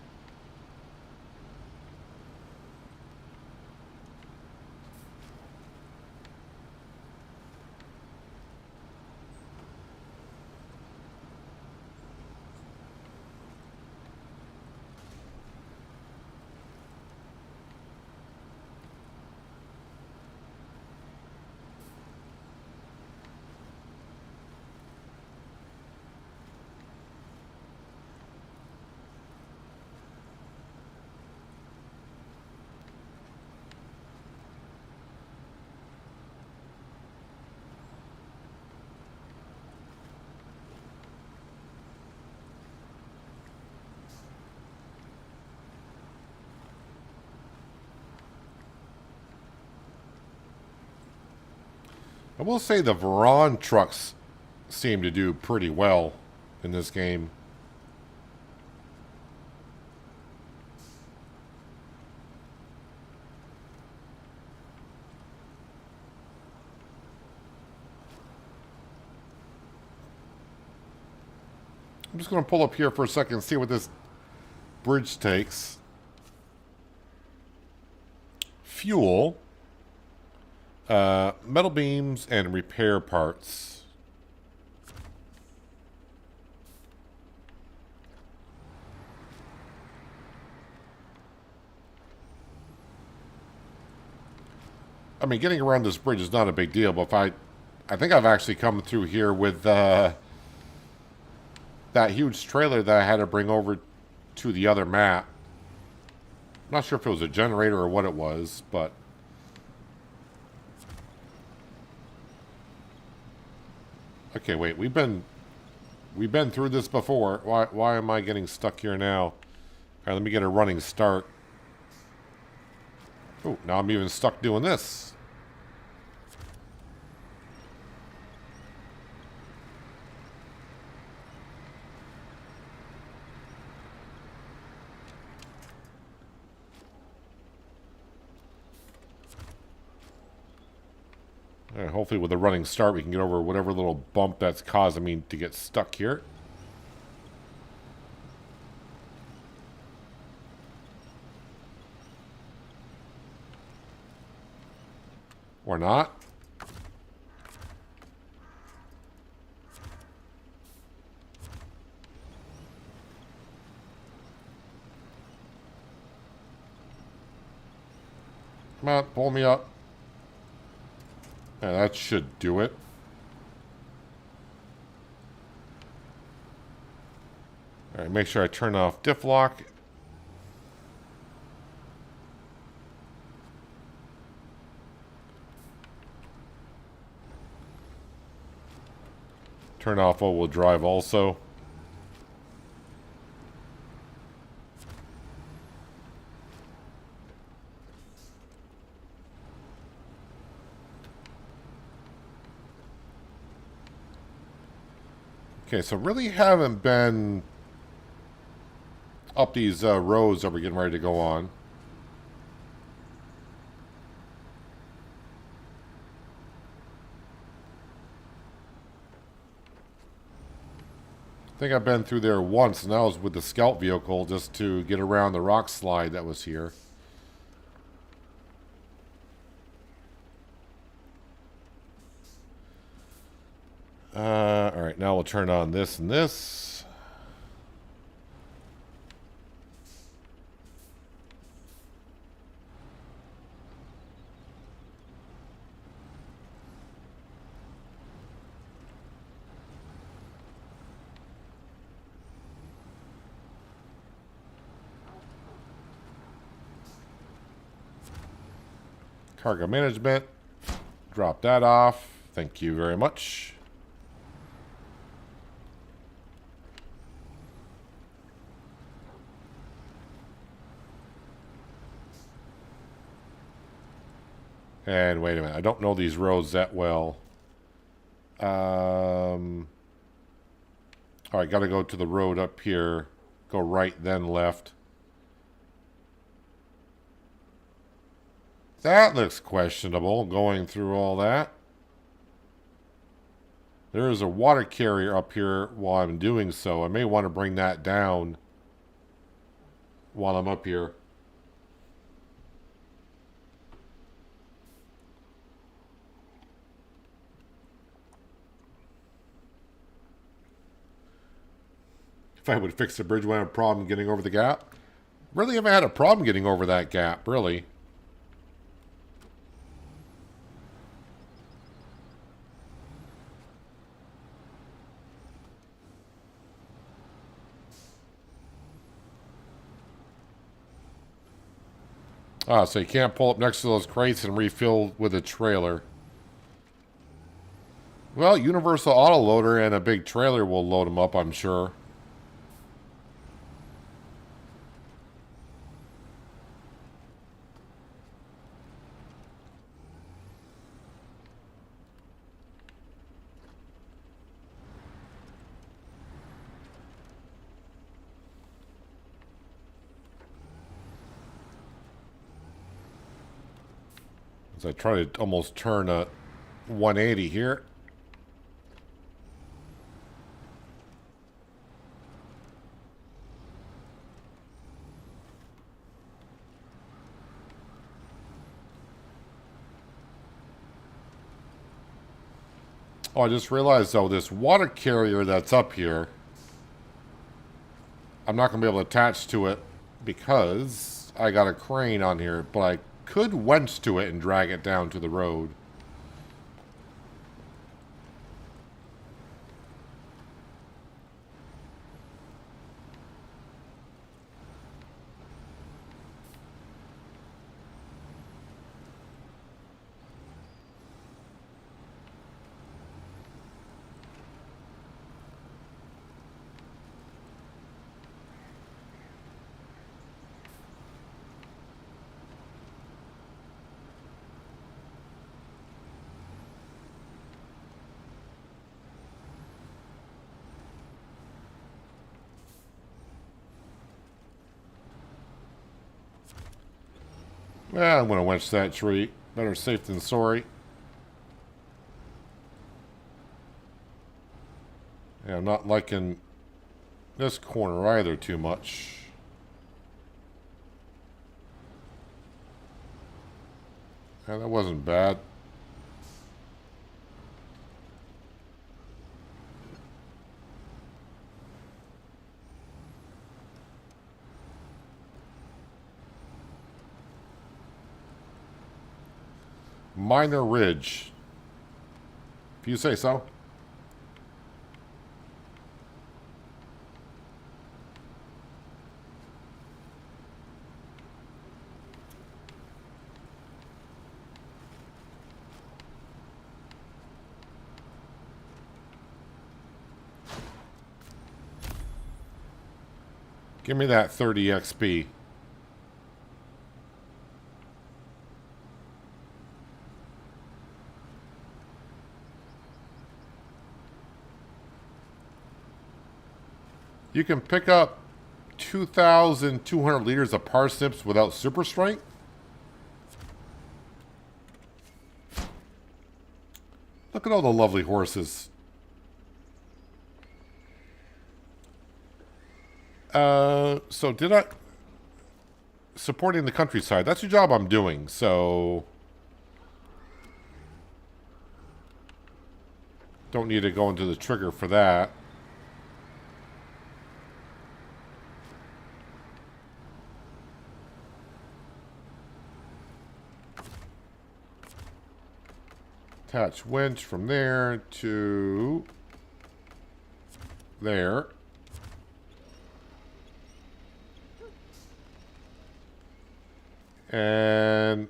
I will say the Veron trucks seem to do pretty well in this game. I'm just going to pull up here for a second and see what this bridge takes. Fuel. Metal beams and repair parts. I mean, getting around this bridge is not a big deal, but if I I think I've actually come through here with that huge trailer that I had to bring over to the other map. I'm not sure if it was a generator or what it was, but... Okay, wait, we've been through this before. Why am I getting stuck here now? All right, let me get a running start. Oh, now I'm even stuck doing this. All right, hopefully with a running start we can get over whatever little bump that's causing me to get stuck here. Or not. Come on, pull me up. Yeah, that should do it. Alright, make sure I turn off diff lock. Turn off all-wheel drive also. Okay, so really haven't been up these roads that we're getting ready to go on. I think I've been through there once, and that was with the scout vehicle just to get around the rock slide that was here. Alright, now we'll turn on this and this. Cargo management. Drop that off. Thank you very much. And wait a minute, I don't know these roads that well. Alright, gotta go to the road up here. Go right, then left. That looks questionable, going through all that. There is a water carrier up here while I'm doing so. I may want to bring that down while I'm up here. If I would fix the bridge when I had a problem getting over the gap. Really haven't had a problem getting over that gap, really. Ah, so you can't pull up next to those crates and refill with a trailer. Well, universal autoloader and a big trailer will load them up, I'm sure. As I try to almost turn a 180 here. Oh, I just realized, though, this water carrier that's up here, I'm not going to be able to attach to it because I got a crane on here, but I could winch to it and drag it down to the road. Well, I'm going to winch that tree. Better safe than sorry. Yeah, I'm not liking this corner either too much. Yeah, that wasn't bad. Minor ridge. If you say so. Give me that 30 XP. You can pick up 2,200 liters of parsnips without super strength. Look at all the lovely horses. So did I... Supporting the countryside. That's the job I'm doing, so... Don't need to go into the trigger for that. Attach winch from there to... there. And...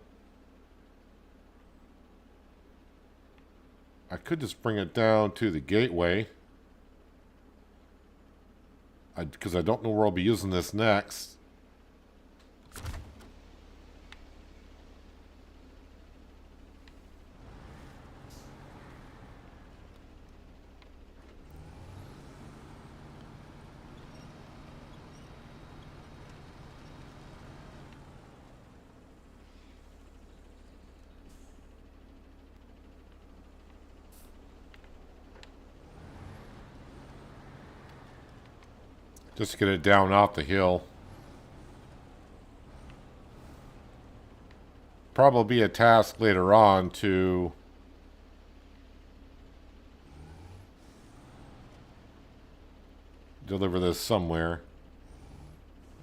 I could just bring it down to the gateway. Because I don't know where I'll be using this next. Just to get it down off the hill. Probably be a task later on to deliver this somewhere.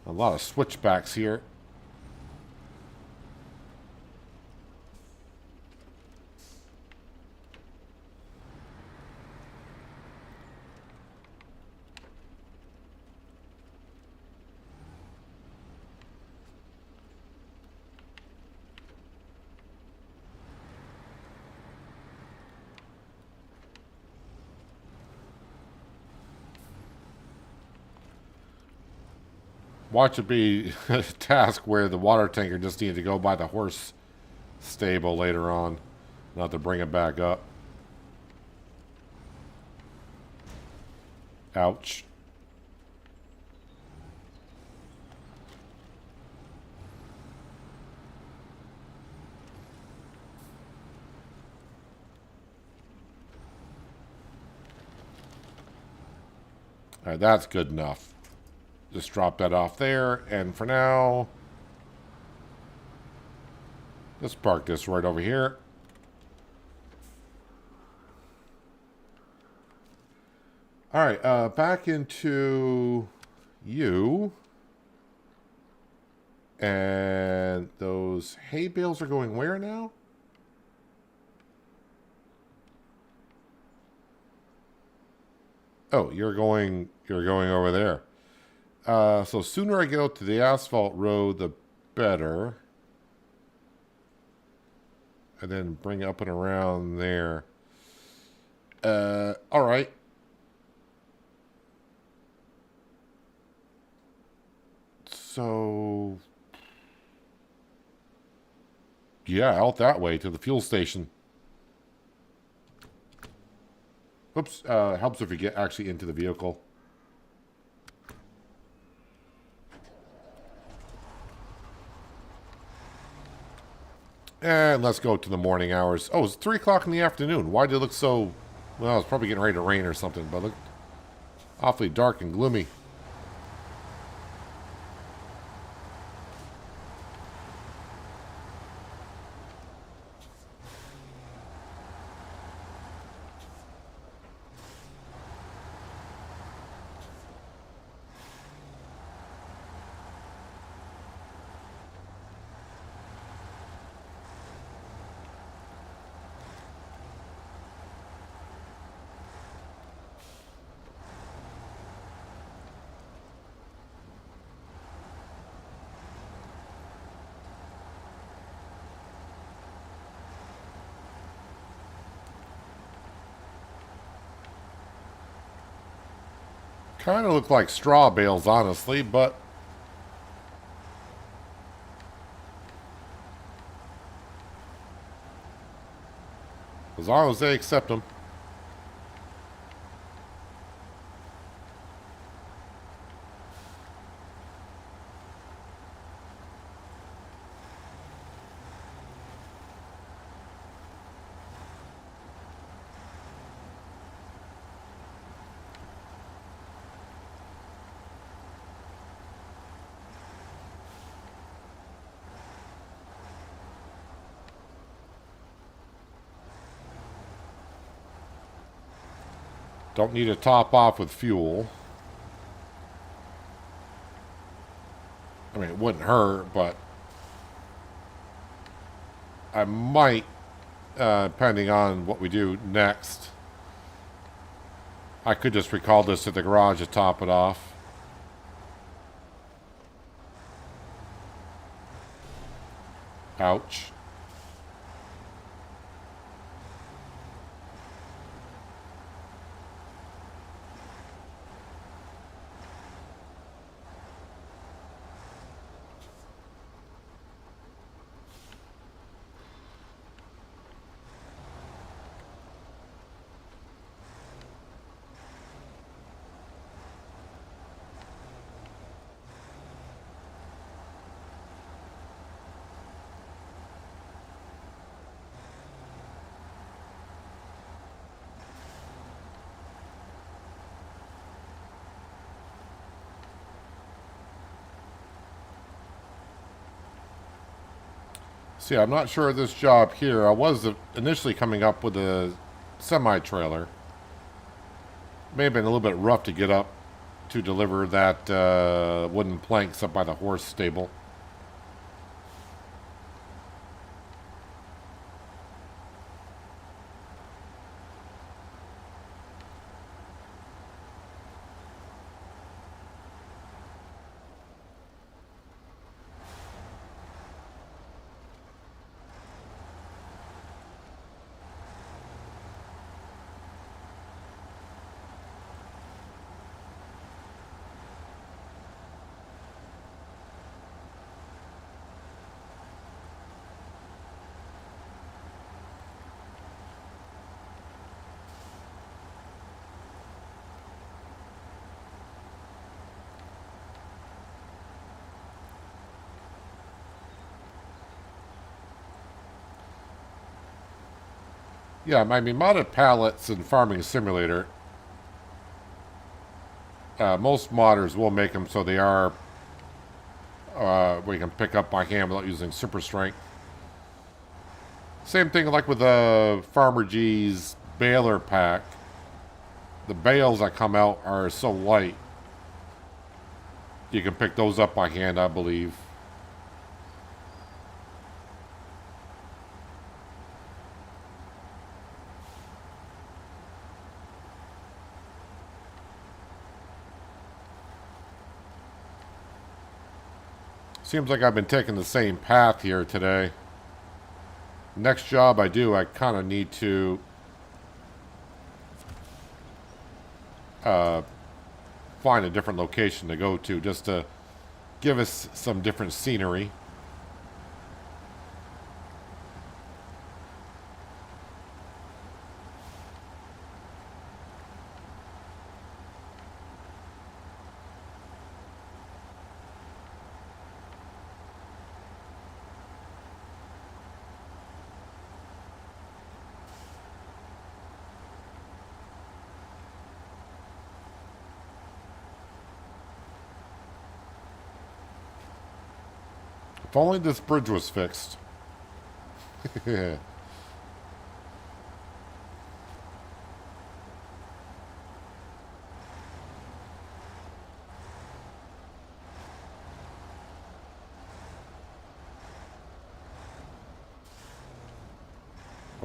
A lot of switchbacks here. Watch it be a task where the water tanker just needed to go by the horse stable later on. Not to bring it back up. Ouch. Alright, that's good enough. Just drop that off there, and for now, let's park this right over here. All right, back into you. And those hay bales are going where now? Oh, you're going over there. So sooner I get out to the asphalt road, the better. And then bring it up and around there. All right. So, yeah, out that way to the fuel station. Oops, helps if you get actually into the vehicle. And let's go to the morning hours. Oh, it's 3 o'clock in the afternoon. Why did it look so... Well, it's probably getting ready to rain or something, but look awfully dark and gloomy. Kind of look like straw bales, honestly, but as long as they accept them. Don't need to top off with fuel. I mean, it wouldn't hurt, but I might, depending on what we do next. I could just recall this at the garage to top it off. Ouch. See, I'm not sure of this job here. I was initially coming up with a semi-trailer. May have been a little bit rough to get up to deliver that wooden planks up by the horse stable. Yeah, I mean, modded pallets in Farming Simulator, most modders will make them so they are, we can pick up by hand without using super strength. Same thing like with the Farmer G's baler pack. The bales that come out are so light, you can pick those up by hand, I believe. Seems like I've been taking the same path here today. Next job I do, I kind of need to find a different location to go to just to give us some different scenery. If only this bridge was fixed. Well,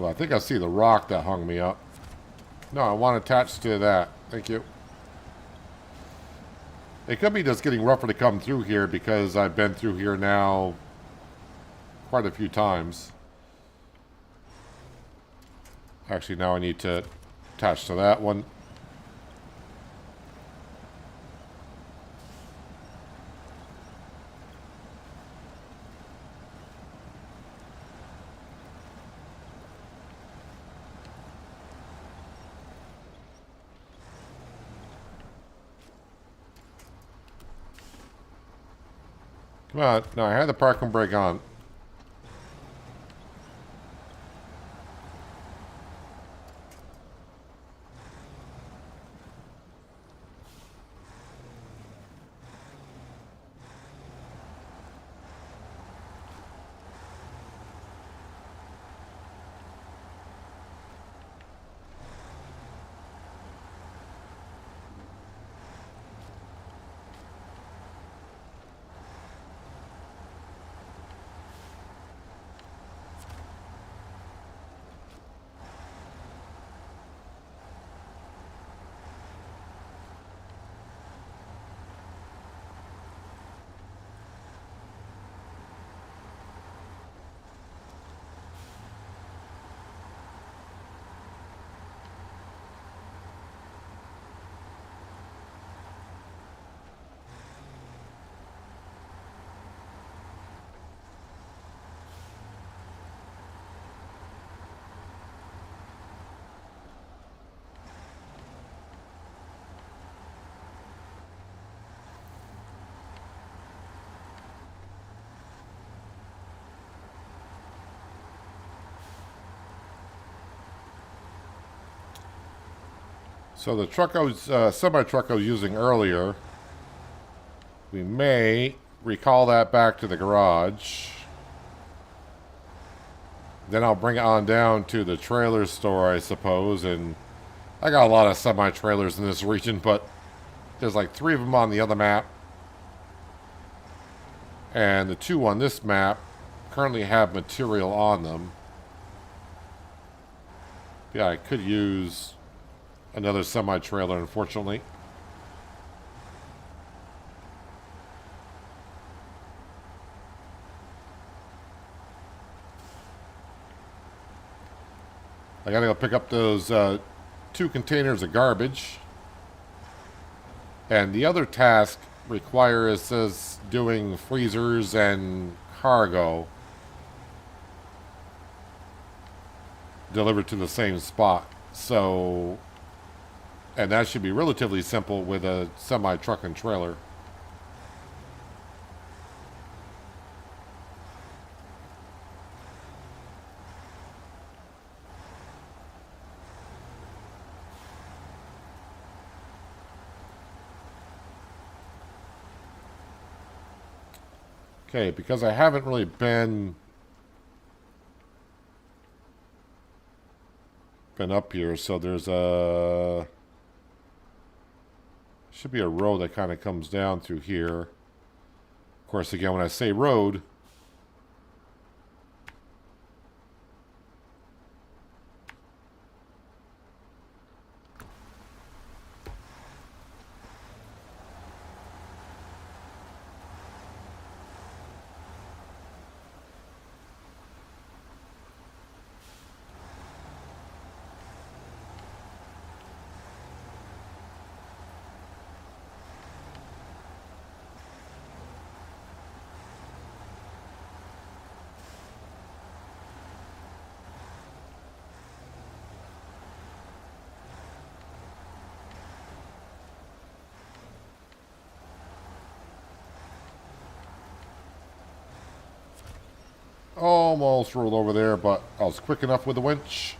I think I see the rock that hung me up. No, I want attached to that. Thank you. It could be just getting rougher to come through here because I've been through here now quite a few times. Actually, now I need to attach to that one. Come on. No, I had the parking brake on. So the truck I was, semi-truck I was using earlier, we may recall that back to the garage. Then I'll bring it on down to the trailer store, I suppose. And I got a lot of semi-trailers in this region, but there's like 3 of them on the other map. And the 2 on this map currently have material on them. Yeah, I could use another semi-trailer, unfortunately. I gotta go pick up those 2 containers of garbage. And the other task requires us doing freezers and cargo delivered to the same spot. So, and that should be relatively simple with a semi-truck and trailer. Okay, because I haven't really been up here, so there's a should be a road that kind of comes down through here. Of course, again, when I say road, almost rolled over there, but I was quick enough with the winch.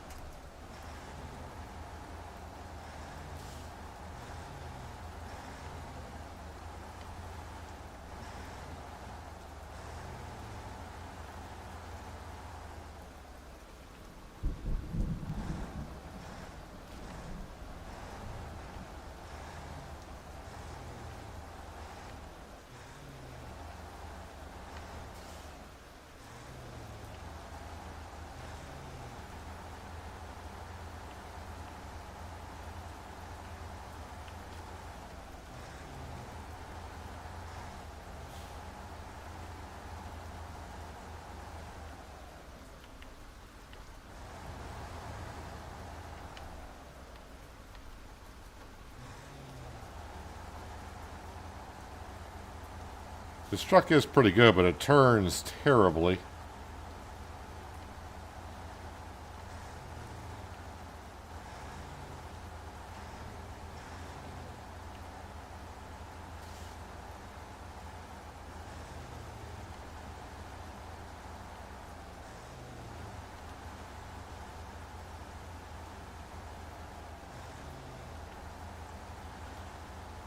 This truck is pretty good, but it turns terribly.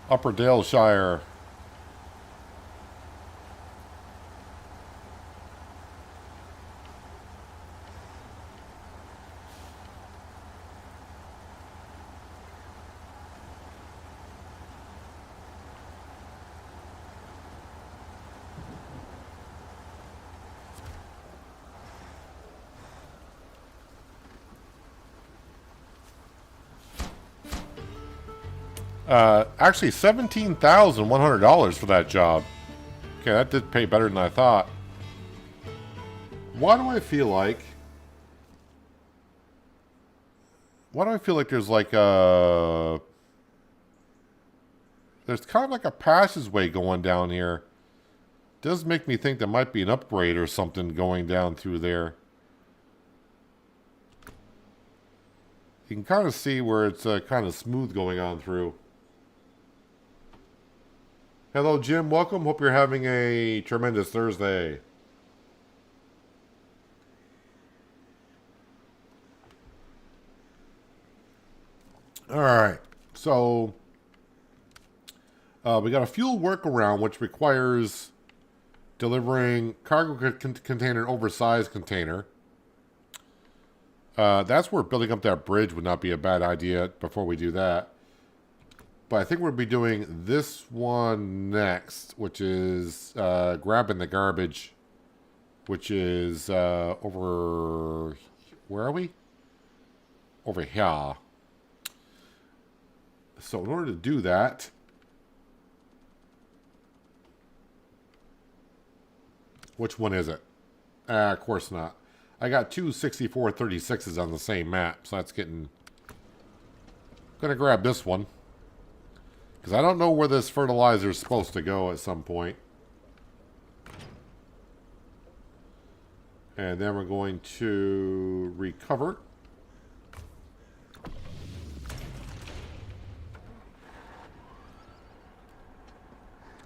Upper Daleshire. Actually, $17,100 for that job. Okay, that did pay better than I thought. Why do I feel like? Why do I feel like there's like a? There's kind of like a passageway going down here. Does make me think there might be an upgrade or something going down through there. You can kind of see where it's kind of smooth going on through. Hello, Jim. Welcome. Hope you're having a tremendous Thursday. All right. So we got a fuel workaround, which requires delivering cargo container and oversized container. That's where building up that bridge would not be a bad idea before we do that. But I think we'll be doing this one next, which is grabbing the garbage, which is over... Where are we? Over here. So in order to do that... Which one is it? Of course not. I got two 6436s on the same map, so that's getting... I'm going to grab this one. Because I don't know where this fertilizer is supposed to go at some point. And then we're going to recover.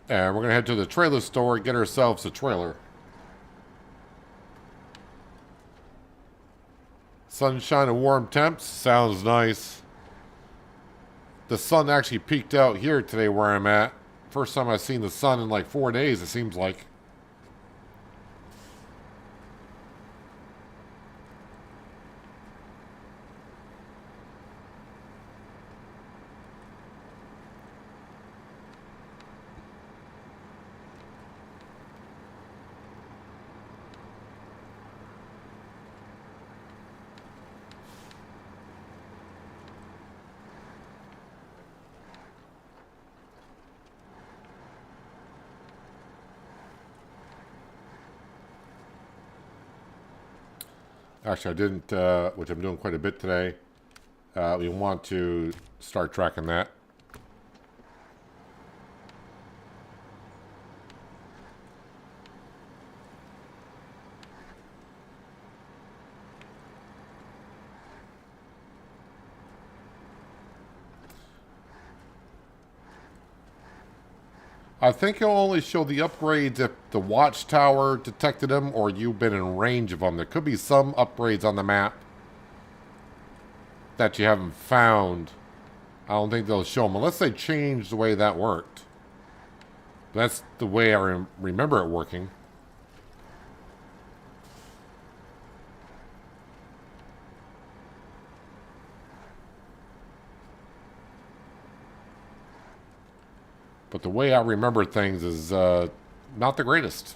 And we're going to head to the trailer store and get ourselves a trailer. Sunshine and warm temps. Sounds nice. The sun actually peaked out here today where I'm at. First time I've seen the sun in like 4 days, it seems like. Actually, I didn't, which I'm doing quite a bit today. We want to start tracking that. I think it'll only show the upgrades if the watchtower detected them or you've been in range of them. There could be some upgrades on the map that you haven't found. I don't think they'll show them unless they change the way that worked. That's the way I remember it working. But the way I remember things is not the greatest.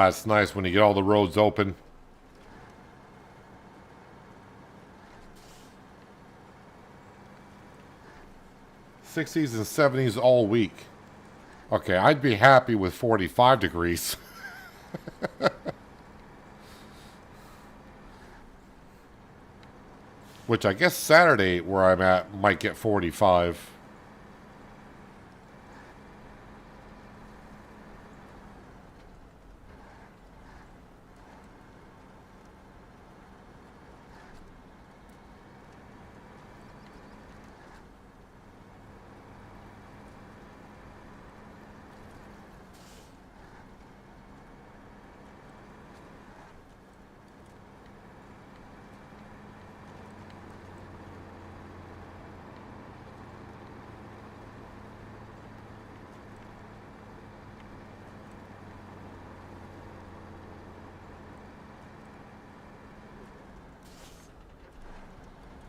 It's nice when you get all the roads open. '60s and '70s all week. Okay, I'd be happy with 45 degrees. Which I guess Saturday, where I'm at, might get 45.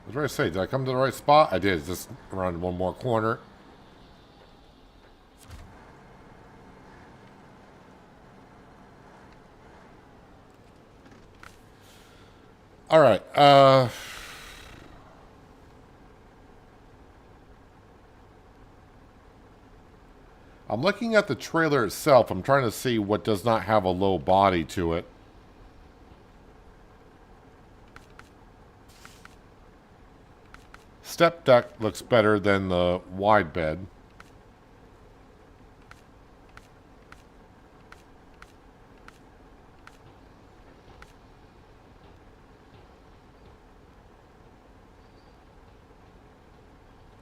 What did I say? Did I come to the right spot? I did. Just around one more corner. All right. I'm looking at the trailer itself. I'm trying to see what does not have a low body to it. Step deck looks better than the wide bed.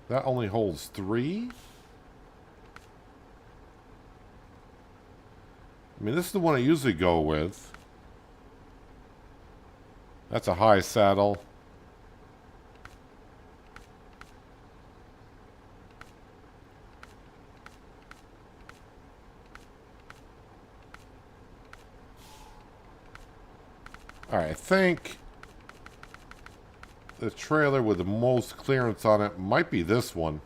That only holds 3. I mean, this is the one I usually go with. That's a high saddle. All right, I think the trailer with the most clearance on it might be this one.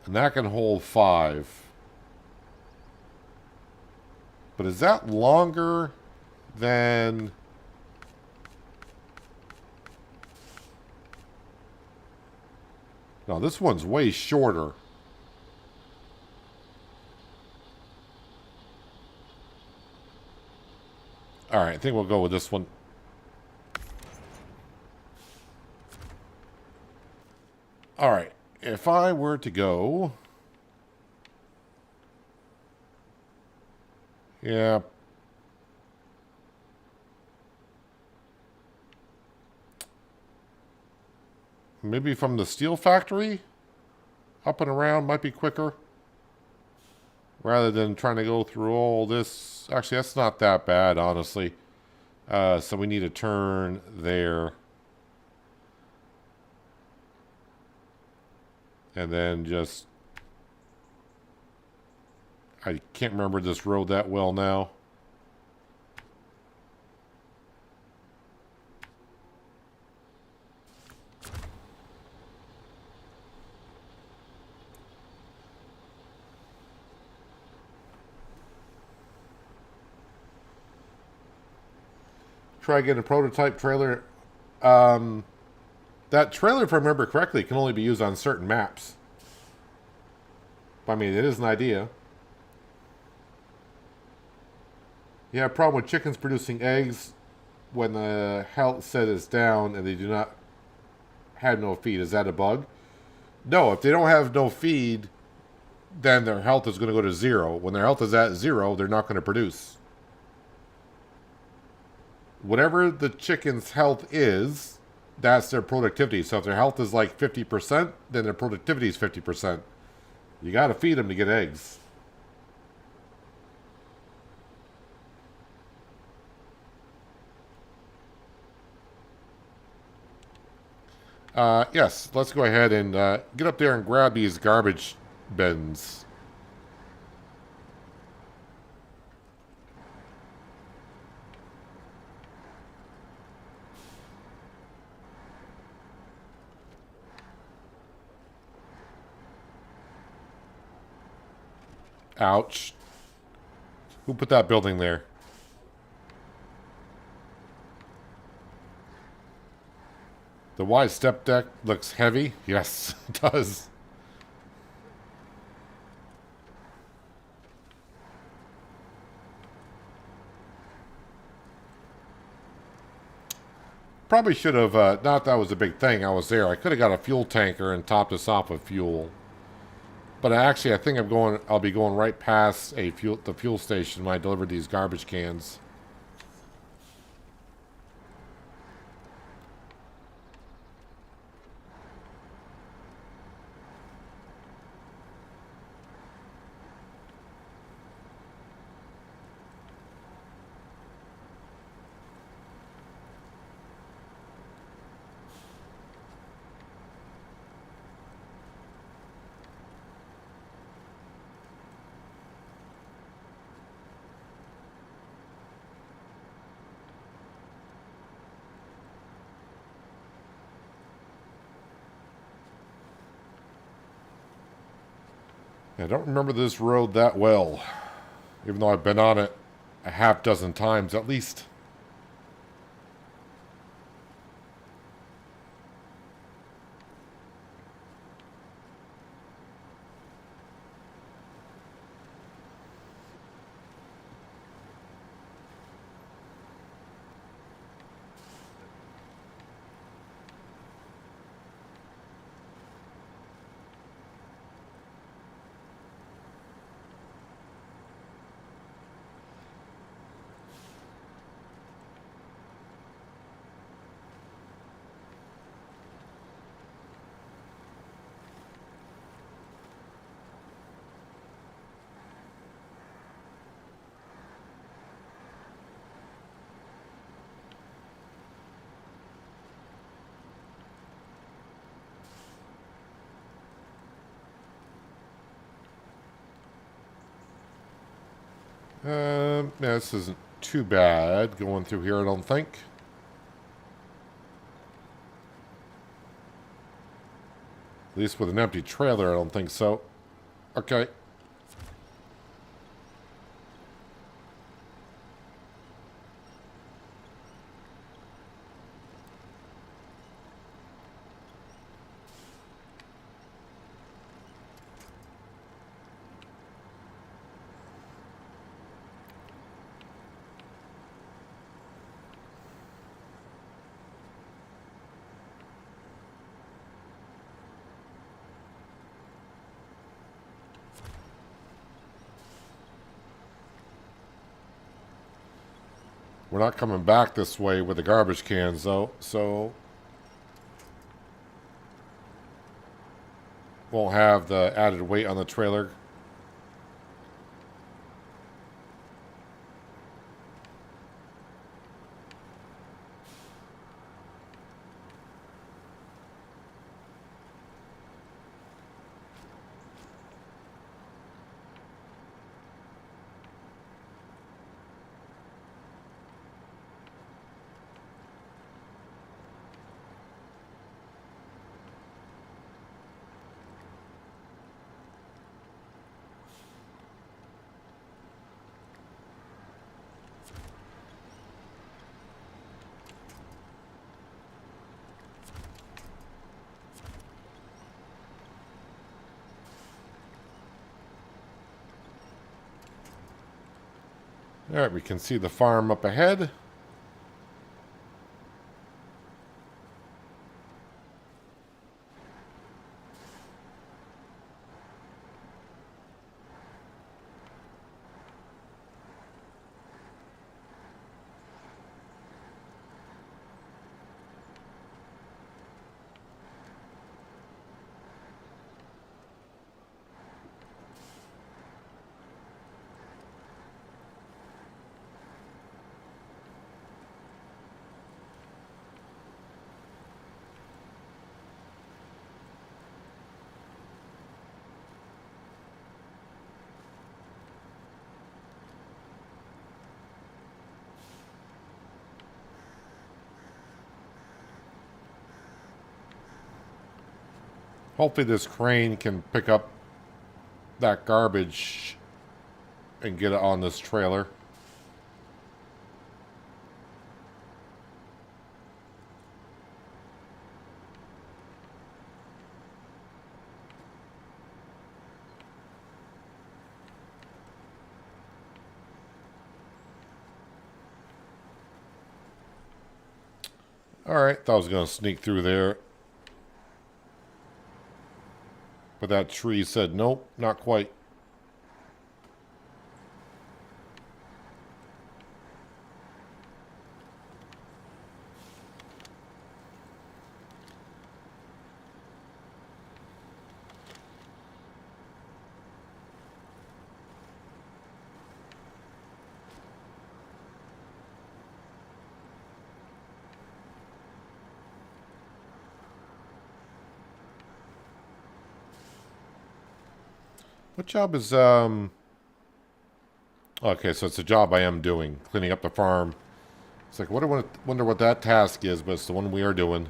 And that can hold 5. But is that longer than... No, this one's way shorter. All right, I think we'll go with this one. All right, if I were to go... Yeah. Maybe from the steel factory? Up and around might be quicker. Rather than trying to go through all this. Actually, that's not that bad, honestly. So we need to turn there. And then just... I can't remember this road that well now. Try getting a prototype trailer. That trailer, if I remember correctly, can only be used on certain maps. I mean, it is an idea. Yeah, problem with chickens producing eggs when the health set is down and they do not have no feed. Is that a bug? No, if they don't have no feed, then their health is going to go to 0. When their health is at 0, they're not going to produce. Whatever the chicken's health is, that's their productivity. So if their health is like 50%, then their productivity is 50%. You got to feed them to get eggs. Yes, let's go ahead and get up there and grab these garbage bins. Ouch. Who put that building there? The wide step deck looks heavy. Yes, it does. Probably should have, not that was a big thing. I was there. I could have got a fuel tanker and topped us off with fuel. But actually, I think I'll be going right past the fuel station when I deliver these garbage cans. I don't remember this road that well, even though I've been on it a half dozen times at least. Yeah, this isn't too bad going through here, I don't think. At least with an empty trailer, I don't think so. Okay. We're not coming back this way with the garbage cans, though, so won't have the added weight on the trailer. Alright, we can see the farm up ahead. Hopefully this crane can pick up that garbage and get it on this trailer. Alright, thought I was going to sneak through there. But that tree said, nope, not quite. What job is, okay, so it's a job I am doing, cleaning up the farm. It's like, wonder what that task is, but it's the one we are doing.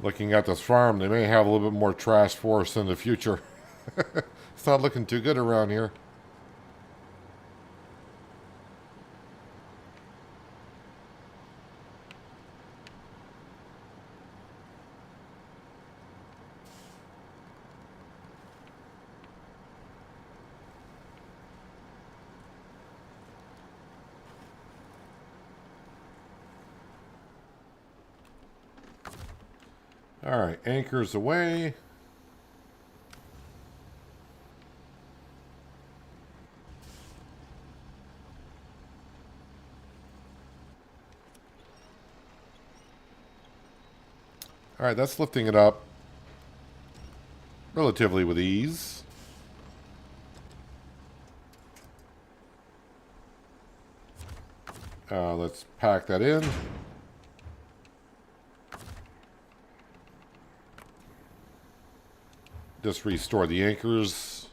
Looking at this farm, they may have a little bit more trash for us in the future. It's not looking too good around here. Alright, anchors away. Alright, that's lifting it up relatively with ease. Let's pack that in. Just restore the anchors.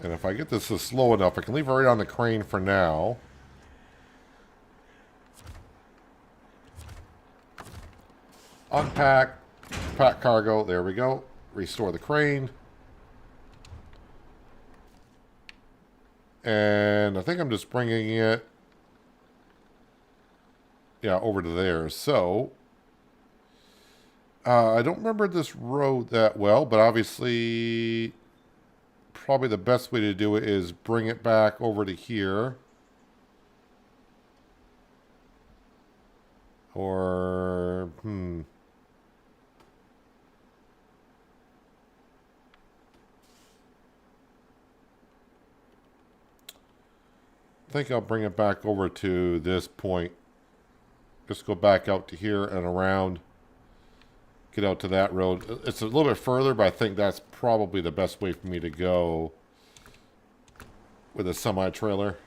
And if I get this slow enough, I can leave it right on the crane for now. Unpack, pack cargo, there we go. Restore the crane. And I think I'm just bringing it, yeah, over to there. So, I don't remember this road that well, but obviously probably the best way to do it is bring it back over to here. Or, I think I'll bring it back over to this point. Just go back out to here and around. Get out to that road. It's a little bit further, but I think that's probably the best way for me to go with a semi-trailer.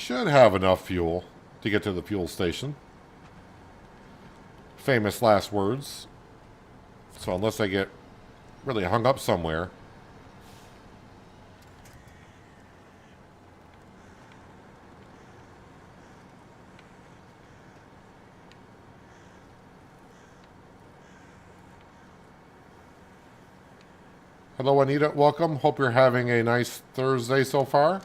should have enough fuel to get to the fuel station. Famous last words. So unless I get really hung up somewhere. Hello, Anita. Welcome. Hope you're having a nice Thursday so far.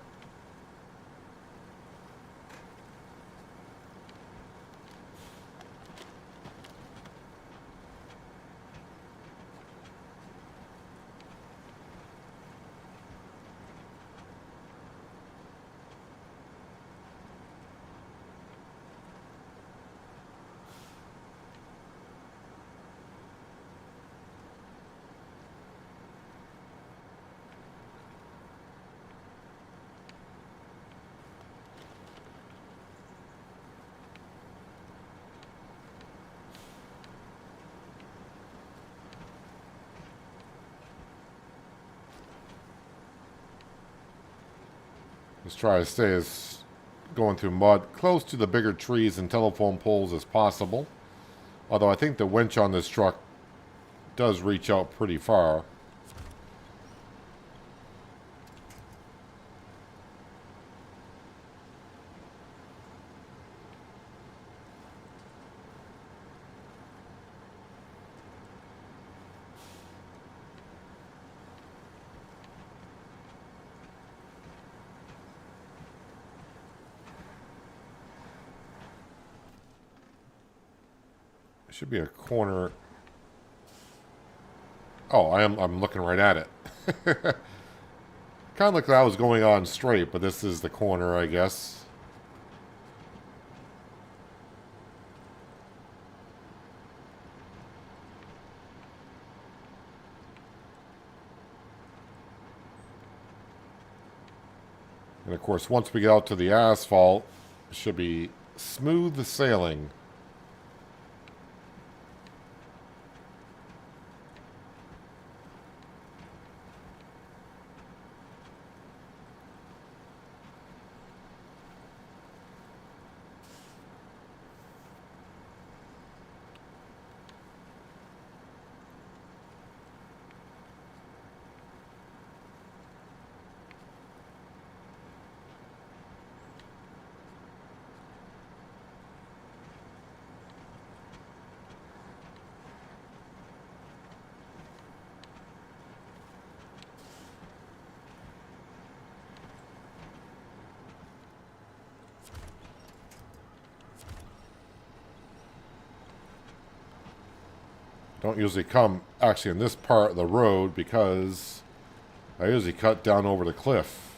Let's try to stay as going through mud close to the bigger trees and telephone poles as possible. Although I think the winch on this truck does reach out pretty far. Should be a corner. Oh, I'm looking right at it. Kind of looked like I was going on straight, but this is the corner, I guess. And of course, once we get out to the asphalt, it should be smooth sailing. Don't usually come actually in this part of the road because I usually cut down over the cliff.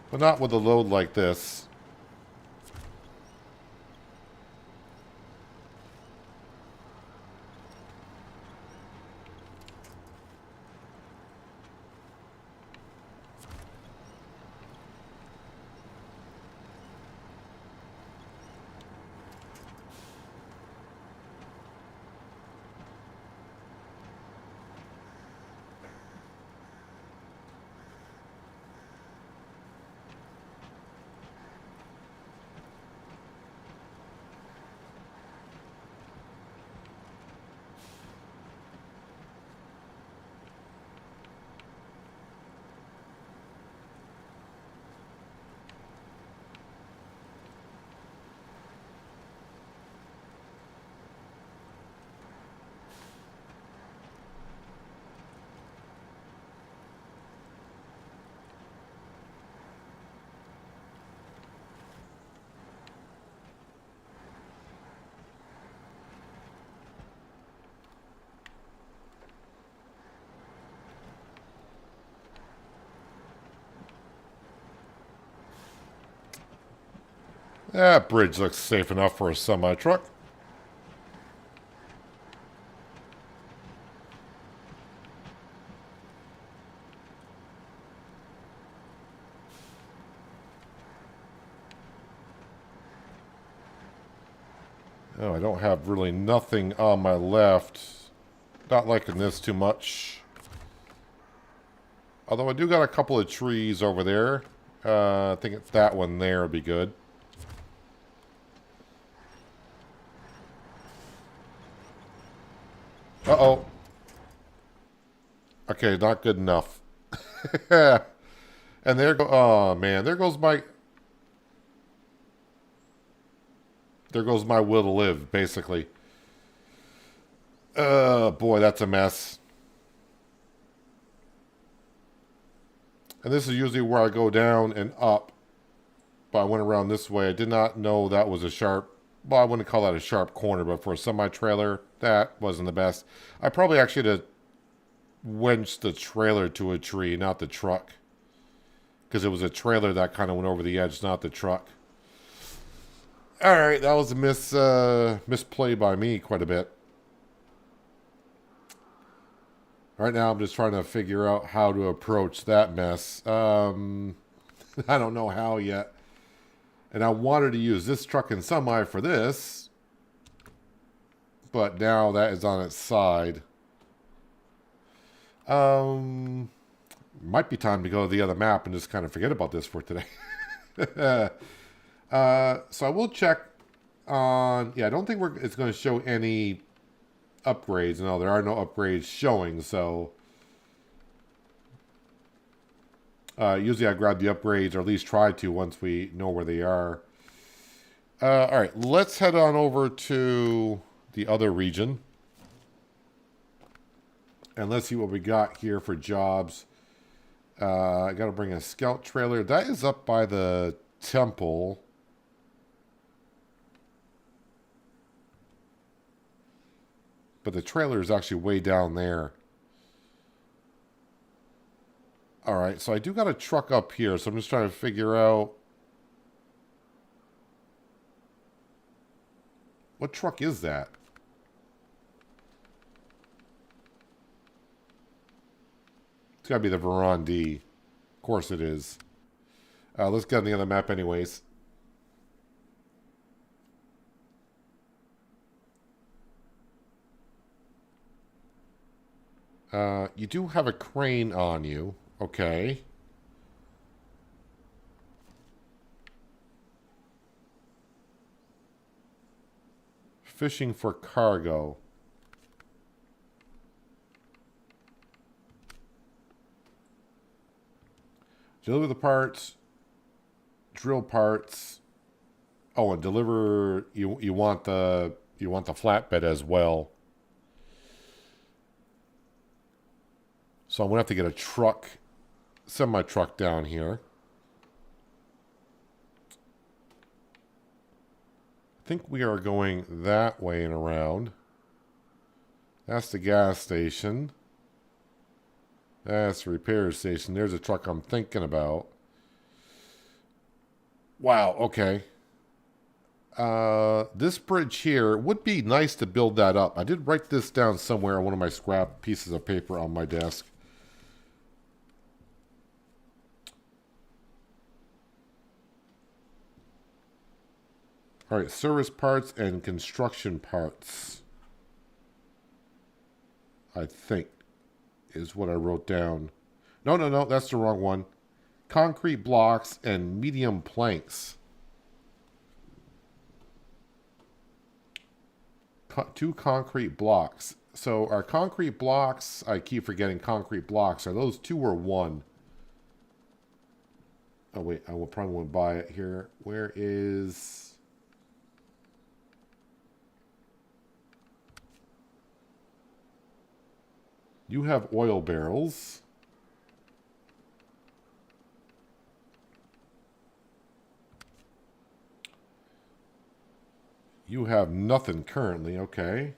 But not with a load like this. That bridge looks safe enough for a semi-truck. Oh, I don't have really nothing on my left. Not liking this too much. Although I do got a couple of trees over there. I think it's that one there would be good. Uh-oh. Okay, not good enough. And there go. Oh man, there goes my will to live. Basically. Boy, that's a mess. And this is usually where I go down and up. But I went around this way. I did not know that was a sharp. Well, I wouldn't call that a sharp corner, but for a semi-trailer, that wasn't the best. I probably actually had to winch the trailer to a tree, not the truck. Because it was a trailer that kind of went over the edge, not the truck. All right, that was a misplay by me quite a bit. Right now, I'm just trying to figure out how to approach that mess. I don't know how yet. And I wanted to use this truck and semi for this. But now that is on its side. Might be time to go to the other map and just kind of forget about this for today. So I will check on... Yeah, I don't think it's going to show any upgrades. No, there are no upgrades showing, so... usually I grab the upgrades, or at least try to once we know where they are. Alright, let's head on over to the other region. And let's see what we got here for jobs. I got to bring a scout trailer. That is up by the temple. But the trailer is actually way down there. Alright, so I do got a truck up here. So I'm just trying to figure out... What truck is that? It's got to be the Veron D. Of course it is. Let's get on the other map anyways. You do have a crane on you. Okay. Fishing for cargo. Deliver the parts. Drill parts. Oh, and deliver. You want the flatbed as well. So I'm gonna have to get a truck, semi-truck down here. I think we are going that way and around. That's the gas station. That's the repair station. There's a truck I'm thinking about. Wow, okay. This bridge here, would be nice to build that up. I did write this down somewhere on one of my scrap pieces of paper on my desk. All right, service parts and construction parts, I think, is what I wrote down. No, that's the wrong one. Concrete blocks and medium planks. Two concrete blocks. So our concrete blocks, I keep forgetting concrete blocks. Are those two or one? Oh, wait, I will probably want to buy it here. Where is... You have oil barrels. You have nothing currently, okay.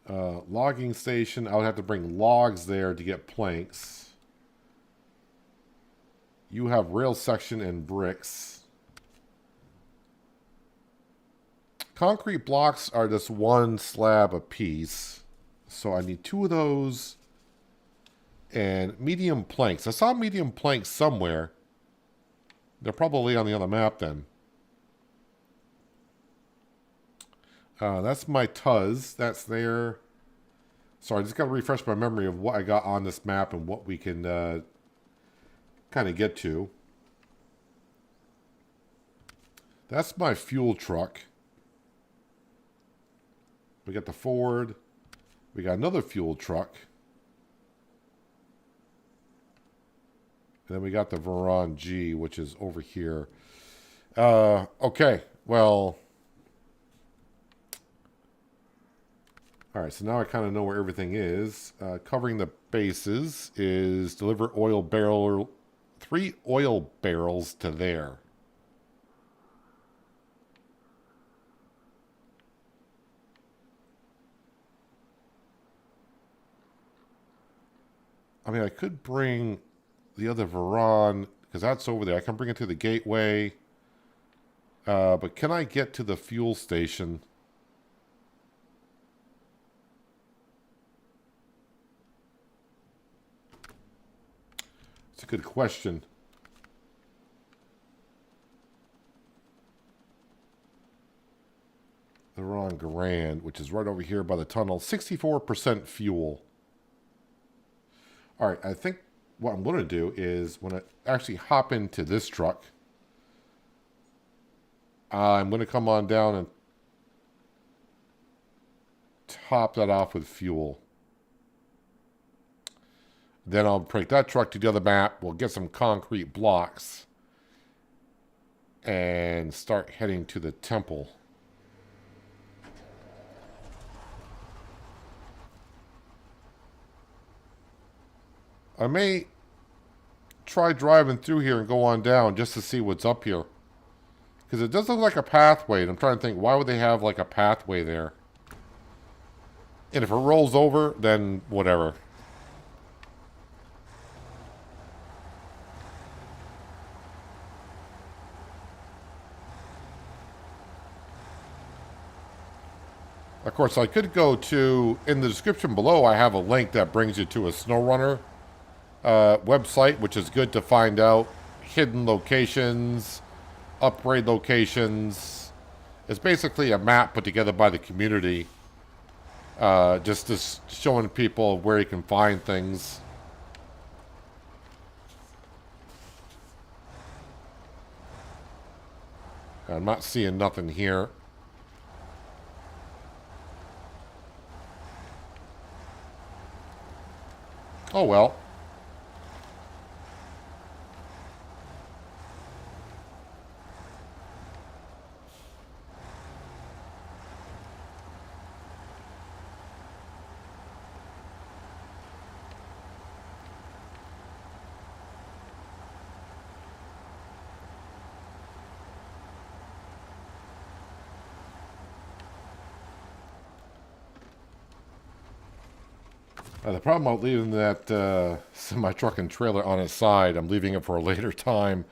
Logging station, I would have to bring logs there to get planks. You have rail section and bricks. Concrete blocks are just one slab a piece. So I need two of those. And medium planks. I saw medium planks somewhere. They're probably on the other map then. That's my Tuz. That's there. Sorry, I just got to refresh my memory of what I got on this map and what we can kind of get to. That's my fuel truck. We got the Ford. We got another fuel truck. And then we got the Veron G, which is over here. Okay, well. All right, so now I kind of know where everything is. Covering the bases is deliver 3 oil barrels to there. I mean, I could bring the other Veron, because that's over there. I can bring it to the gateway. But can I get to the fuel station? It's a good question. The Veron Grand, which is right over here by the tunnel. 64% fuel. All right, I think what I'm going to do is when I actually hop into this truck, I'm going to come on down and top that off with fuel. Then I'll break that truck to the other map. We'll get some concrete blocks and start heading to the temple. I may try driving through here and go on down just to see what's up here. Because it does look like a pathway. And I'm trying to think, why would they have like a pathway there? And if it rolls over, then whatever. Of course, I could go to, in the description below, I have a link that brings you to a SnowRunner website, which is good to find out hidden locations, upgrade locations. It's basically a map put together by the community, just showing people where you can find things. I'm not seeing nothing here. Oh well. The problem about leaving that semi-truck and trailer on its side, I'm leaving it for a later time.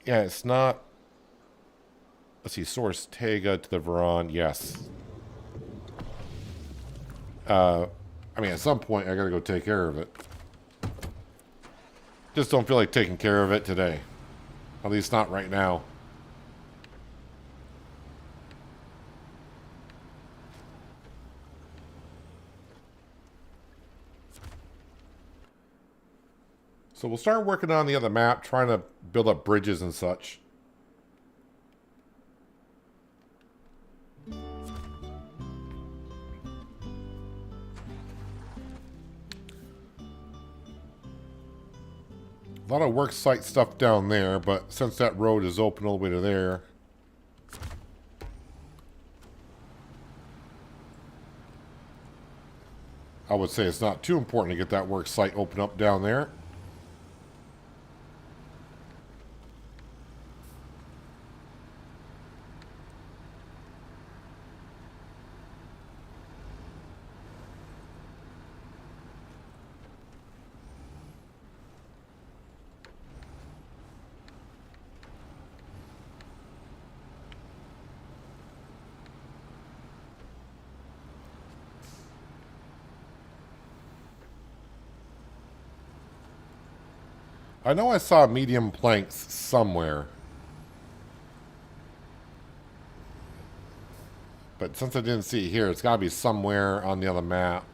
Yeah, it's not... Let's see, source Tega to the Veron, yes. I mean, at some point, I gotta go take care of it. Just don't feel like taking care of it today. At least not right now. So we'll start working on the other map, trying to build up bridges and such. A lot of Worksite stuff down there, but since that road is open all the way to there, I would say it's not too important to get that Worksite open up down there. I know I saw medium planks somewhere. But since I didn't see it here, it's got to be somewhere on the other map.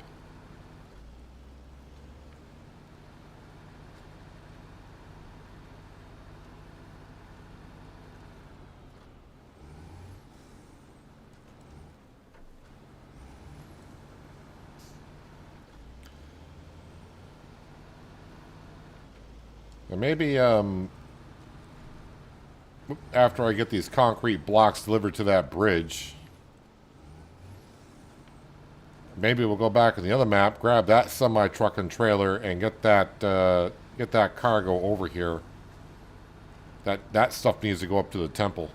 And maybe after I get these concrete blocks delivered to that bridge, maybe we'll go back on the other map, grab that semi-truck and trailer, and get that cargo over here. That stuff needs to go up to the temple.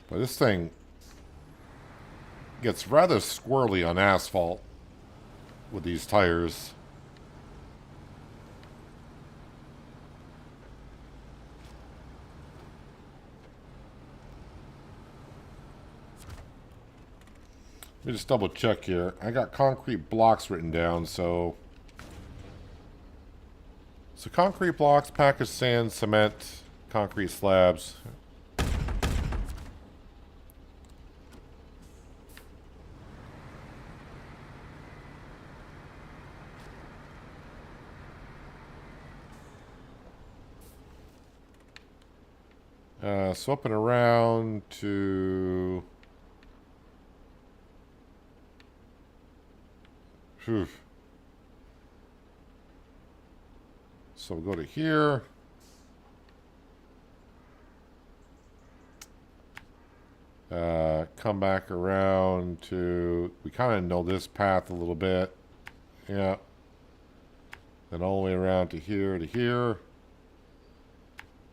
But this thing gets rather squirrely on asphalt with these tires. Let me just double check here. I got concrete blocks written down, so concrete blocks, packaged sand, cement, concrete slabs. Swapping around to... Whew. So we'll go to here. Come back around to... We kind of know this path a little bit. Yeah. Then all the way around to here to here.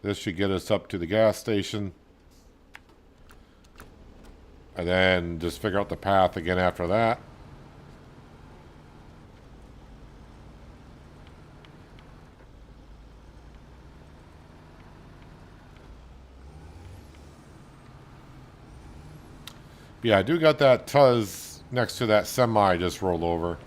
This should get us up to the gas station. And then just figure out the path again after that. Yeah, I do got that Tuz next to that semi I just rolled over.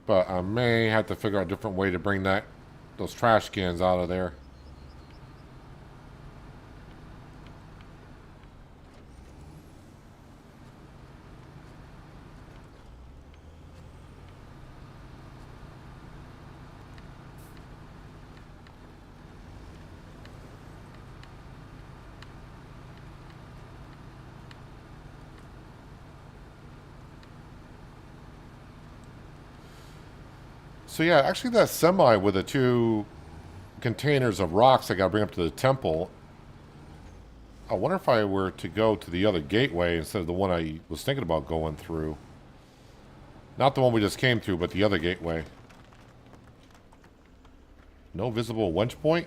But I may have to figure out a different way to bring those trash cans out of there. So yeah, actually that semi with the 2 containers of rocks I got to bring up to the temple. I wonder if I were to go to the other gateway instead of the one I was thinking about going through. Not the one we just came through, but the other gateway. No visible winch point?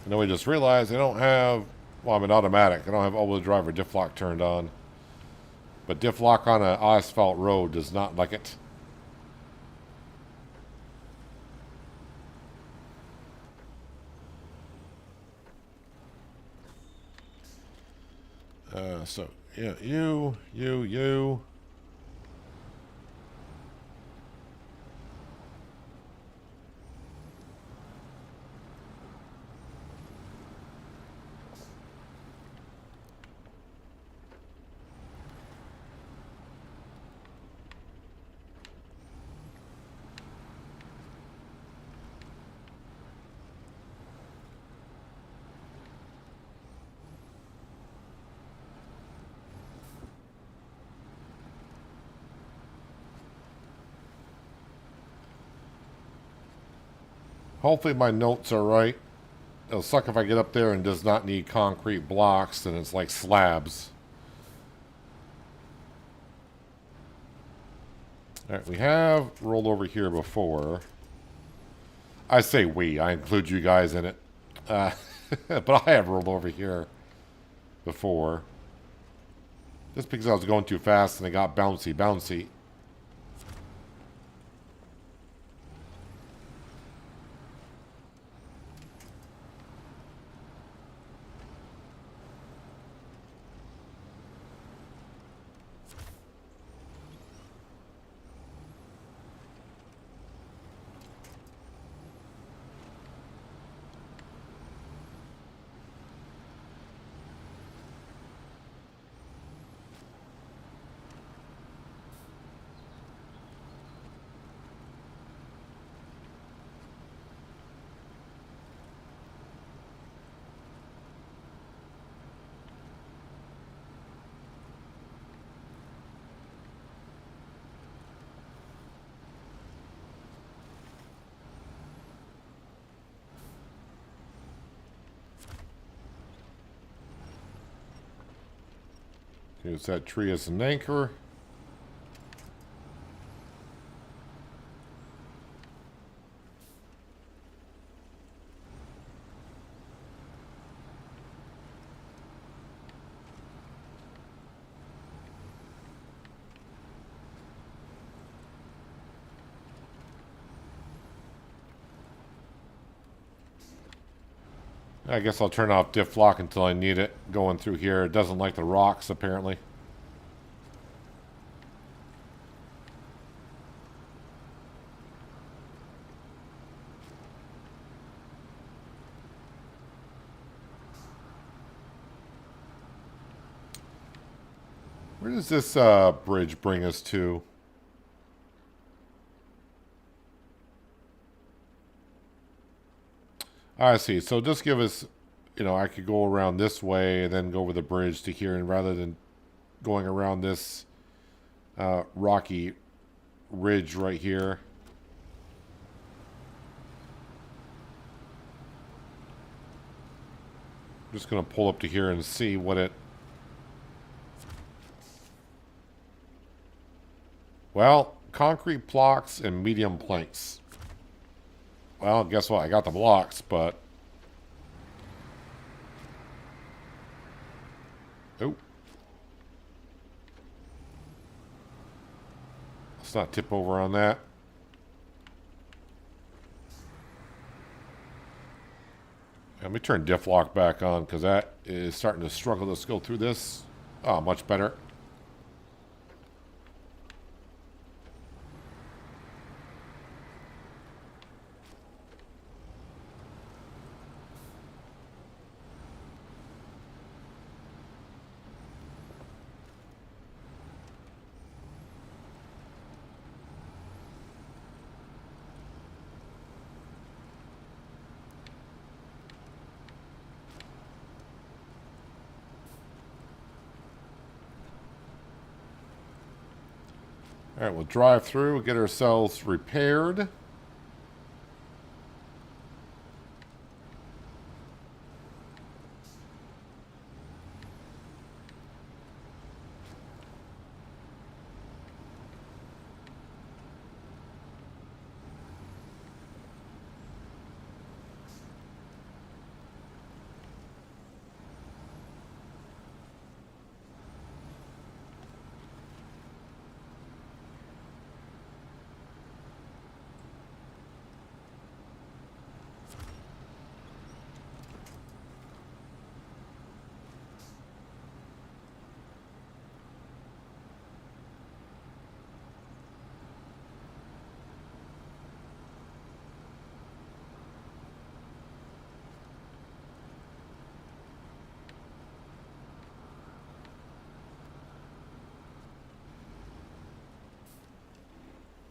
And then we just realized I don't have... Well, I'm an automatic. I don't have all-wheel drive or diff lock turned on. But diff lock on an asphalt road does not like it. So, yeah, you. Hopefully my notes are right. It'll suck if I get up there and does not need concrete blocks and it's like slabs. Alright, we have rolled over here before. I say we, I include you guys in it. But I have rolled over here before. Just because I was going too fast and it got bouncy. Use that tree as an anchor. I guess I'll turn off diff lock until I need it going through here. It doesn't like the rocks, apparently. Where does this bridge bring us to? I see. So just give us, I could go around this way and then go over the bridge to here, and rather than going around this rocky ridge right here. I'm just going to pull up to here and see what it... Well, concrete blocks and medium planks. Well, guess what? I got the blocks, but... Oh. Let's not tip over on that. Let me turn diff lock back on, because that is starting to struggle to go through this. Oh, much better. All right, we'll drive through, get ourselves repaired.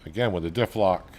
Again, with the diff lock.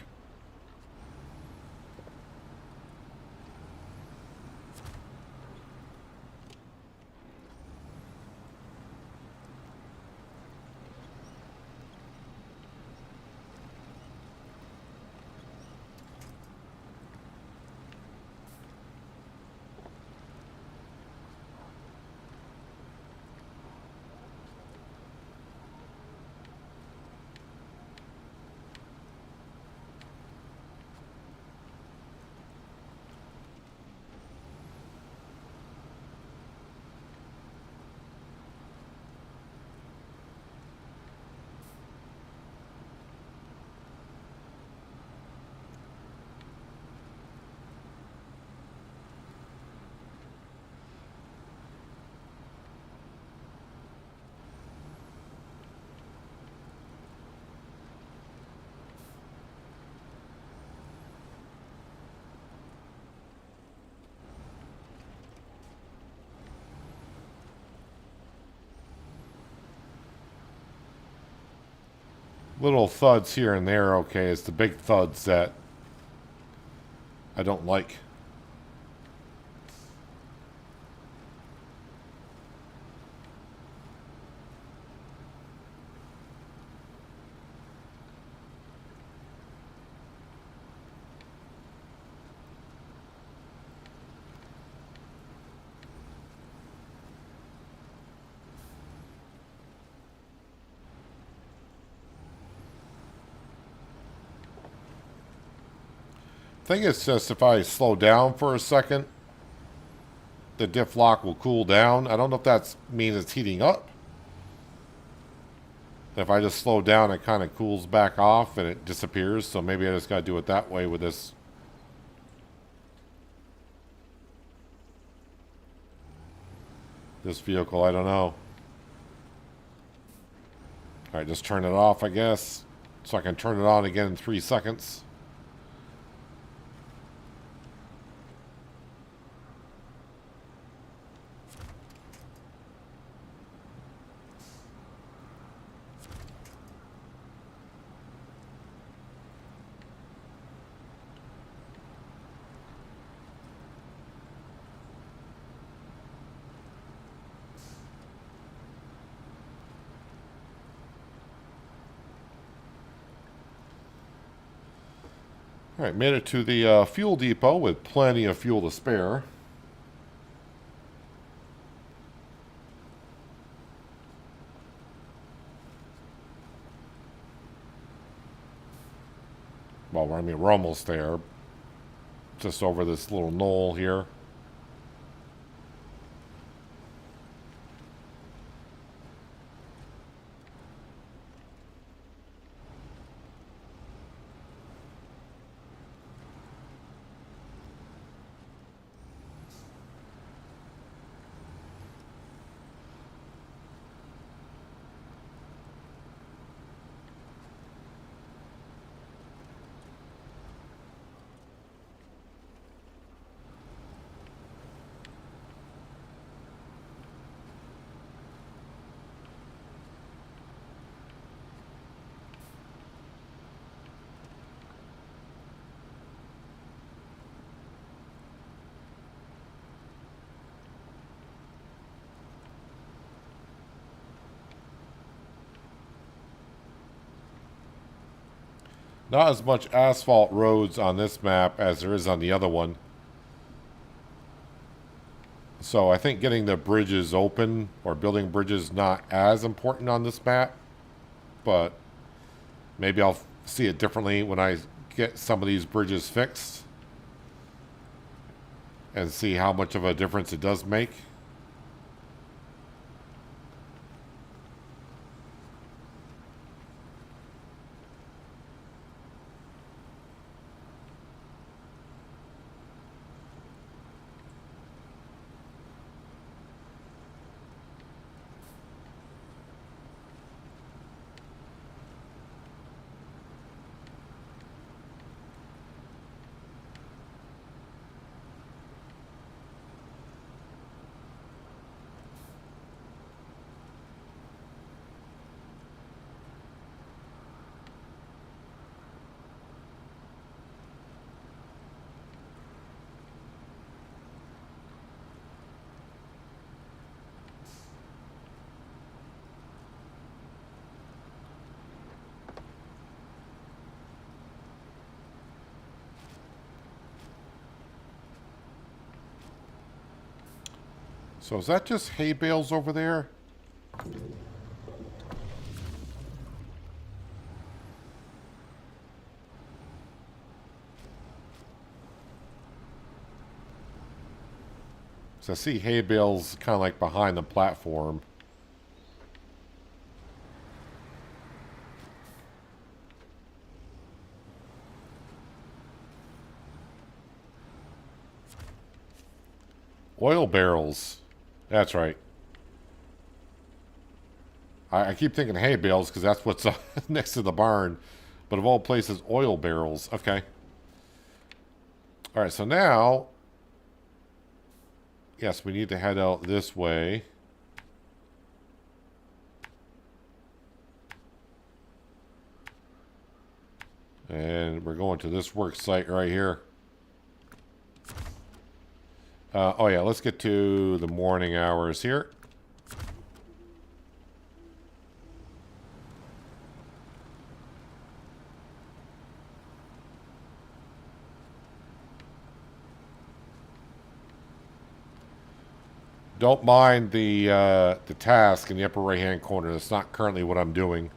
Little thuds here and there, okay. It's the big thuds that I don't like. Thing is just if I slow down for a second, the diff lock will cool down. I don't know if that means it's heating up. If I just slow down, it kind of cools back off and it disappears. So maybe I just got to do it that way with this. This vehicle, I don't know. All right, just turn it off, I guess. So I can turn it on again in 3 seconds. All right, made it to the fuel depot with plenty of fuel to spare. Well, I mean, we're almost there. Just over this little knoll here. Not as much asphalt roads on this map as there is on the other one. So I think getting the bridges open or building bridges not as important on this map. But maybe I'll see it differently when I get some of these bridges fixed. And see how much of a difference it does make. So is that just hay bales over there? So I see hay bales kind of like behind the platform. Oil barrels. That's right. I keep thinking hay bales because that's what's next to the barn. But of all places, oil barrels. Okay. All right, so now, yes, we need to head out this way. And we're going to this work site right here. Oh yeah, let's get to the morning hours here. Don't mind the task in the upper right hand corner. That's not currently what I'm doing.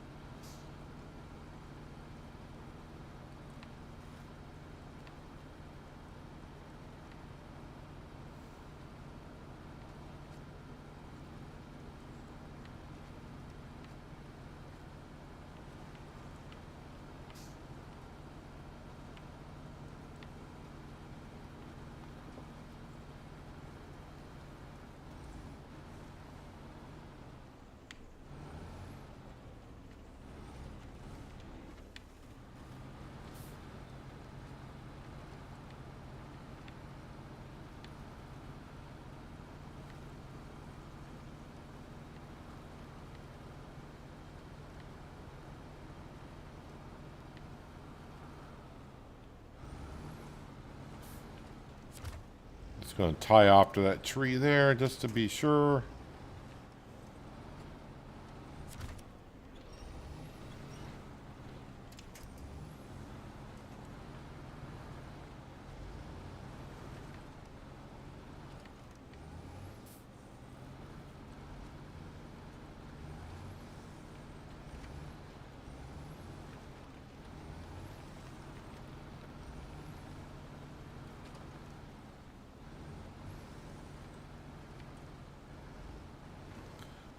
Just going to tie off to that tree there just to be sure.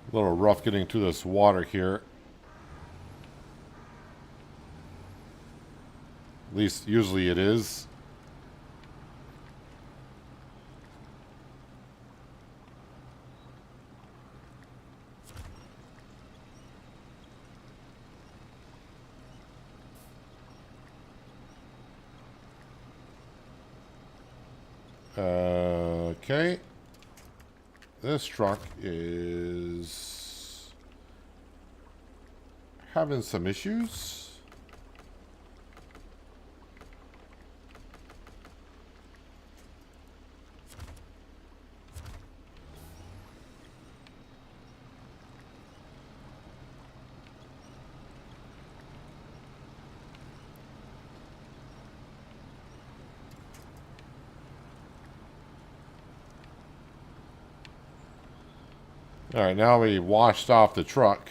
A little rough getting to this water here. At least usually it is. Okay. This truck is having some issues. All right, now we washed off the truck.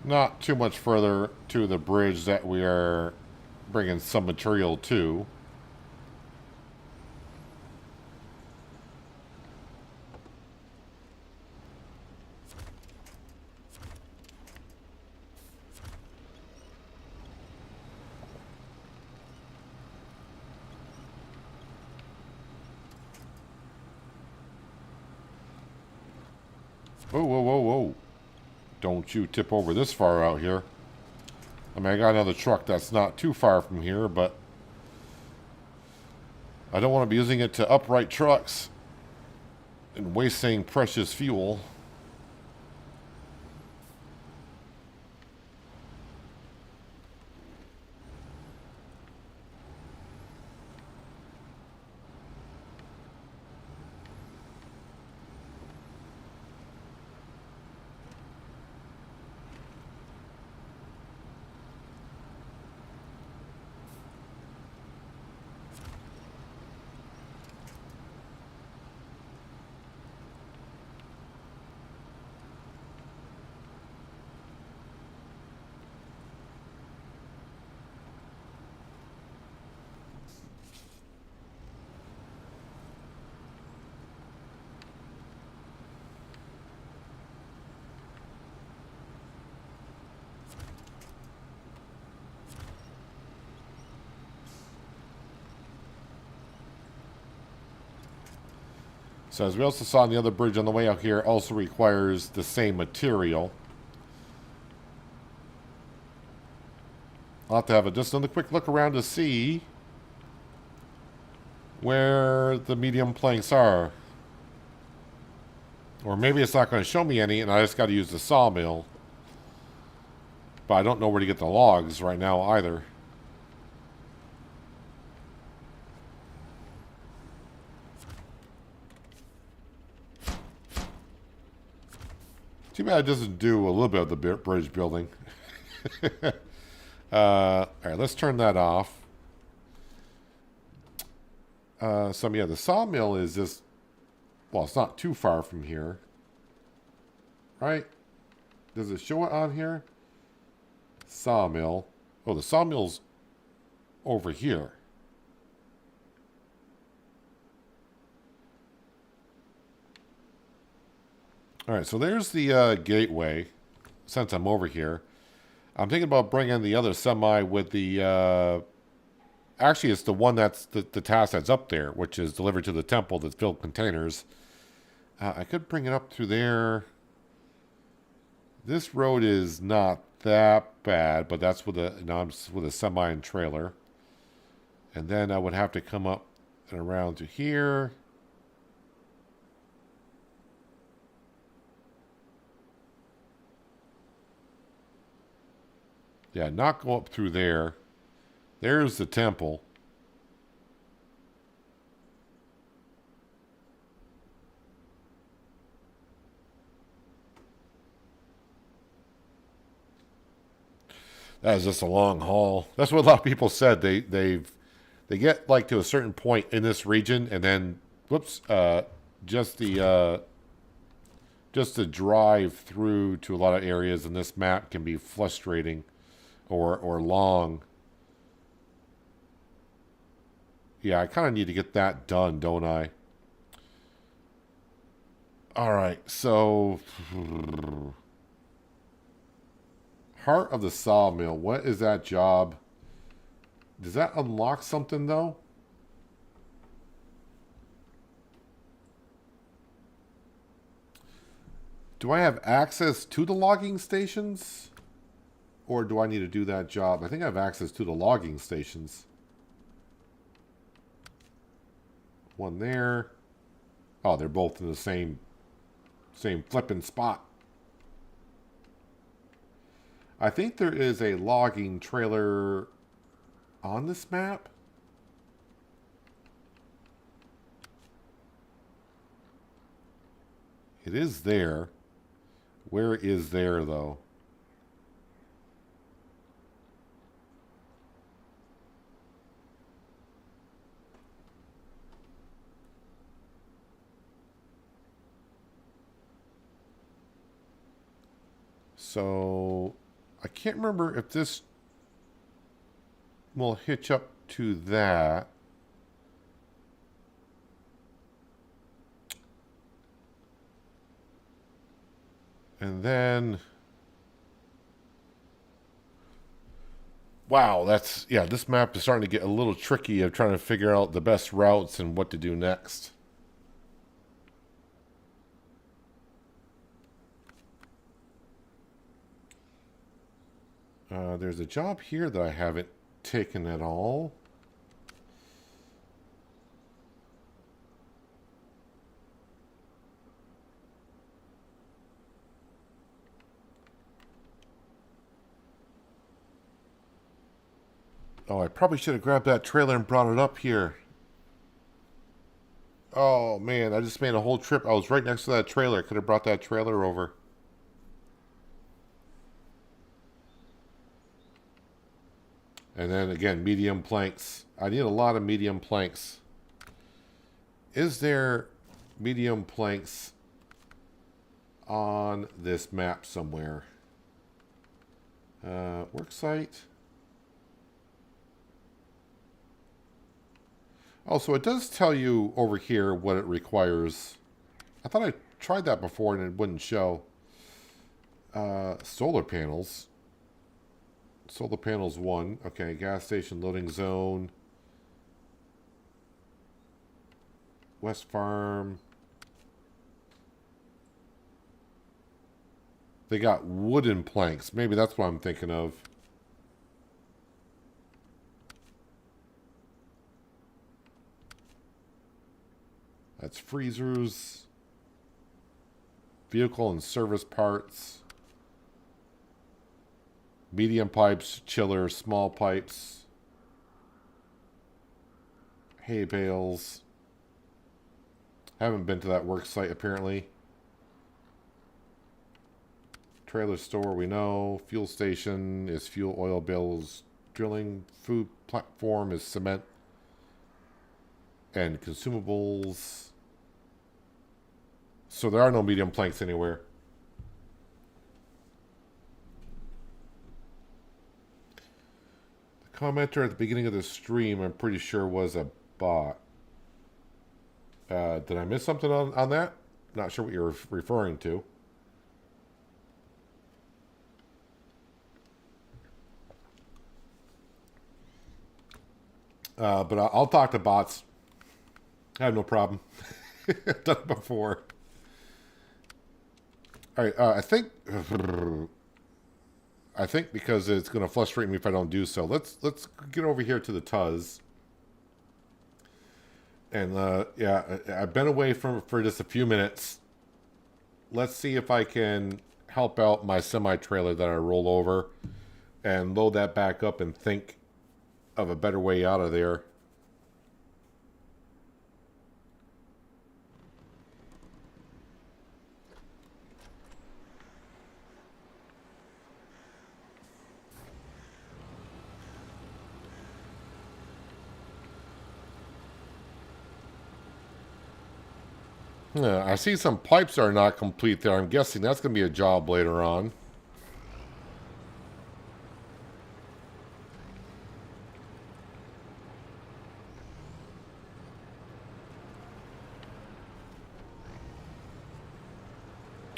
Not too much further to the bridge that we are bringing some material to. Whoa, whoa, whoa, whoa. Don't you tip over this far out here. I mean, I got another truck that's not too far from here, but I don't want to be using it to upright trucks. and wasting precious fuel. So as we also saw on the other bridge on the way out here, also requires the same material. I'll have to have just another quick look around to see where the medium planks are. Or maybe it's not going to show me any and I just got to use the sawmill. But I don't know where to get the logs right now either. Too bad it doesn't do a little bit of the bridge building. All right, let's turn that off. Yeah, the sawmill is just, well, it's not too far from here. Right? Does it show it on here? Sawmill. Oh, the sawmill's over here. All right, so there's the gateway, since I'm over here. I'm thinking about bringing the other semi with the... actually, it's the one that's the task that's up there, which is delivered to the temple that's filled containers. I could bring it up through there. This road is not that bad, but that's with a, with a semi and trailer. And then I would have to come up and around to here. Yeah, not go up through there. There's the temple. That is just a long haul. That's what a lot of people said. They get like to a certain point in this region, and then whoops, just the drive through to a lot of areas in this map can be frustrating, or long. Yeah, I kind of need to get that done, don't I? All right, so Heart of the Sawmill. What is that job? Does that unlock something, though? Do I have access to the logging stations? Or do I need to do that job? I think I have access to the logging stations. One there. Oh, they're both in the same flipping spot. I think there is a logging trailer on this map. It is there. Where is there, though? So I can't remember if this will hitch up to that. And then, wow, that's, yeah, this map is starting to get a little tricky of trying to figure out the best routes and what to do next. There's a job here that I haven't taken at all. Oh, I probably should have grabbed that trailer and brought it up here. Oh, man, I just made a whole trip. I was right next to that trailer. I could have brought that trailer over. And then, again, medium planks. I need a lot of medium planks. Is there medium planks on this map somewhere? Worksite. Oh, so it does tell you over here what it requires. I thought I tried that before and it wouldn't show. Solar panels. Solar panels 1. Okay, gas station loading zone. West Farm. They got wooden planks. Maybe that's what I'm thinking of. That's freezers. Vehicle and service parts. Medium pipes, chillers, small pipes. Hay bales. Haven't been to that work site apparently. Trailer store, we know. Fuel station is fuel, oil bills, drilling. Food platform is cement and consumables. So there are no medium planks anywhere. The commenter at the beginning of the stream, I'm pretty sure, was a bot. Did I miss something on that? Not sure what you're referring to. But I'll talk to bots. I have no problem. I've done it before. All right, I think because it's going to frustrate me if I don't do so. Let's get over here to the Tuz. And yeah, I've been away for just a few minutes. Let's see if I can help out my semi-trailer that I rolled over and load that back up and think of a better way out of there. Yeah, I see some pipes are not complete there. I'm guessing that's going to be a job later on.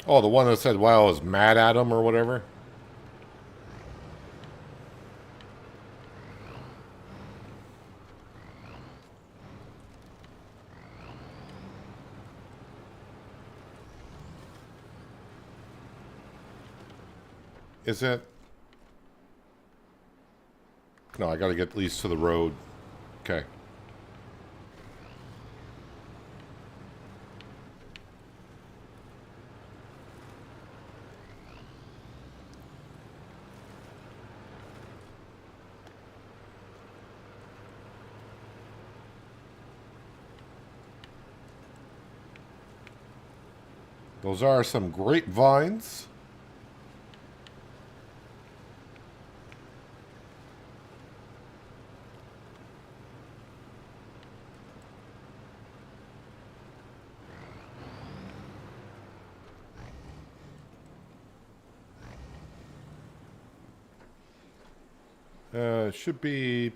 Oh, the one that said, wow, I was mad at him or whatever? Is it? No, I got to get at least to the road. Okay. Those are some grapevines. Should be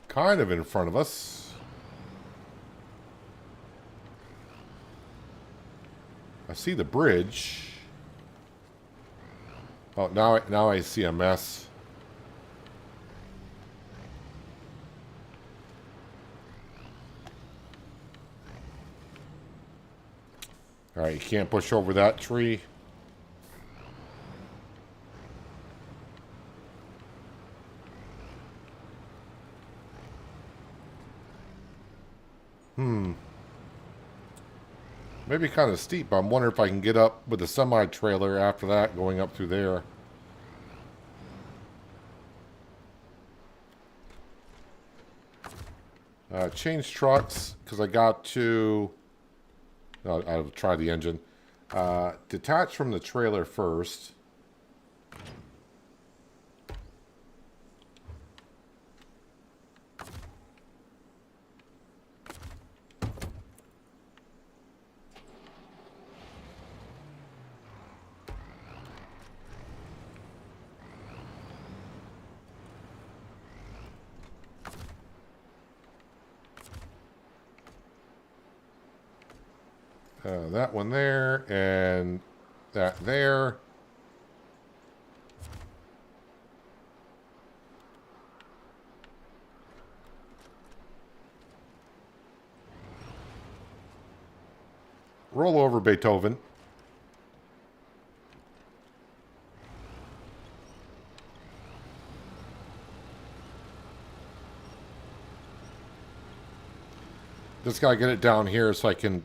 kind of in front of us. I see the bridge. Oh, now I see a mess. All right, you can't push over that tree. Maybe kind of steep, but I'm wondering if I can get up with a semi-trailer after that, going up through there. Change trucks, because I got to... I'll try the engine. Detach from the trailer first. That one there, and that there. Roll over, Beethoven. Just gotta get it down here so I can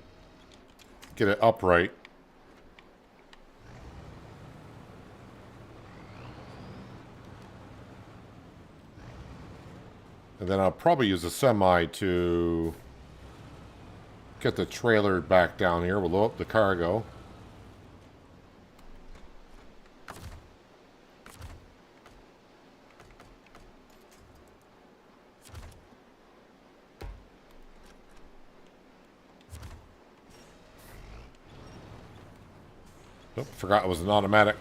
get it upright. And then I'll probably use a semi to get the trailer back down here. We'll load up the cargo. Oh, forgot it was an automatic.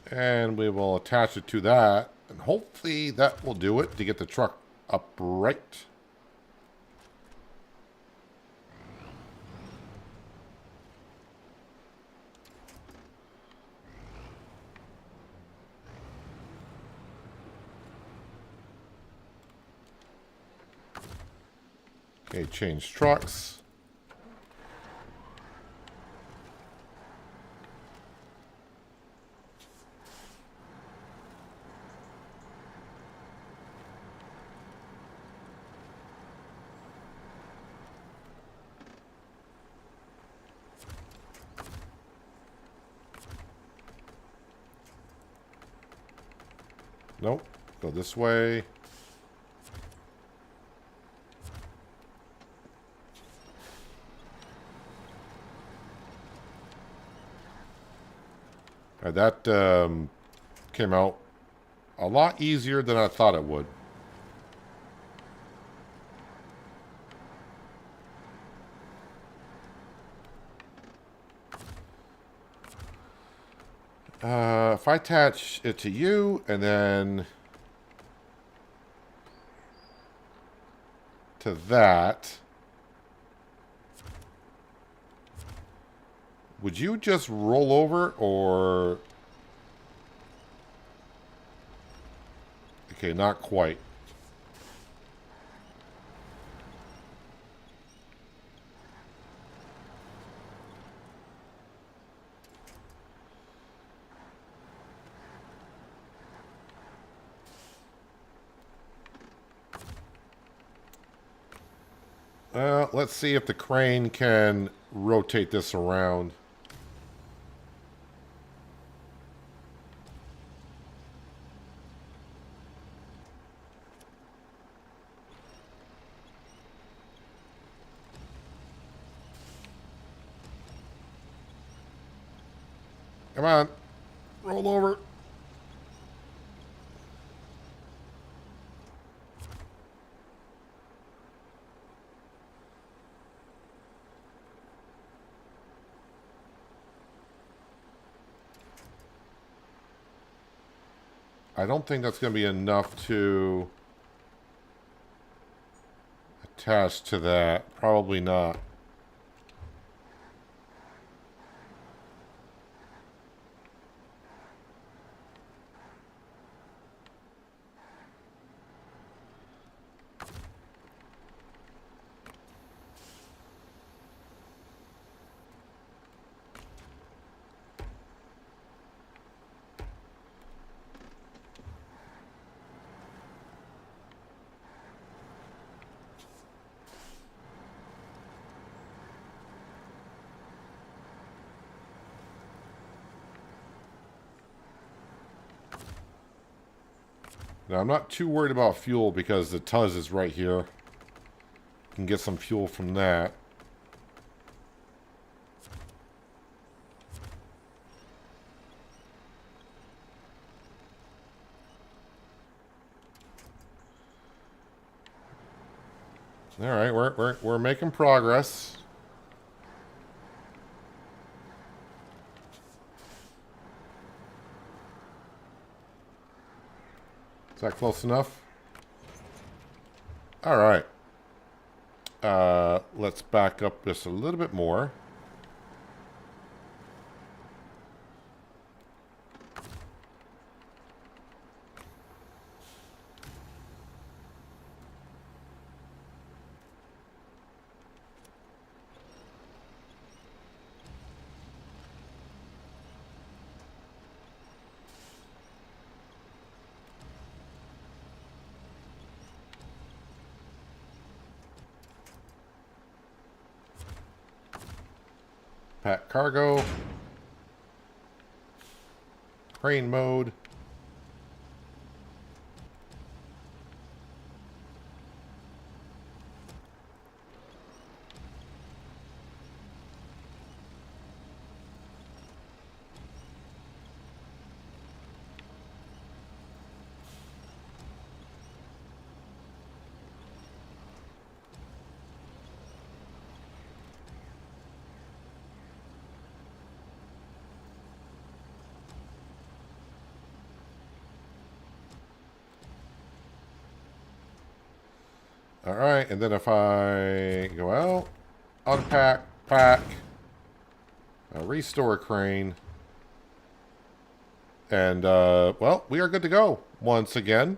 And we will attach it to that. And hopefully that will do it to get the truck upright. Okay, change trucks. Nope. Go this way. That came out a lot easier than I thought it would. If I attach it to you and then to that, would you just roll over or... Okay, not quite. Let's see if the crane can rotate this around. Come on, roll over. I don't think that's going to be enough to attach to that. Probably not. Now, I'm not too worried about fuel because the Tuz is right here. Can get some fuel from that. All right, we're making progress. Is that close enough? All right. Let's back up just a little bit more. Pack cargo. Crane mode. All right, and then if I go out, unpack, pack, restore crane, and, well, we are good to go once again.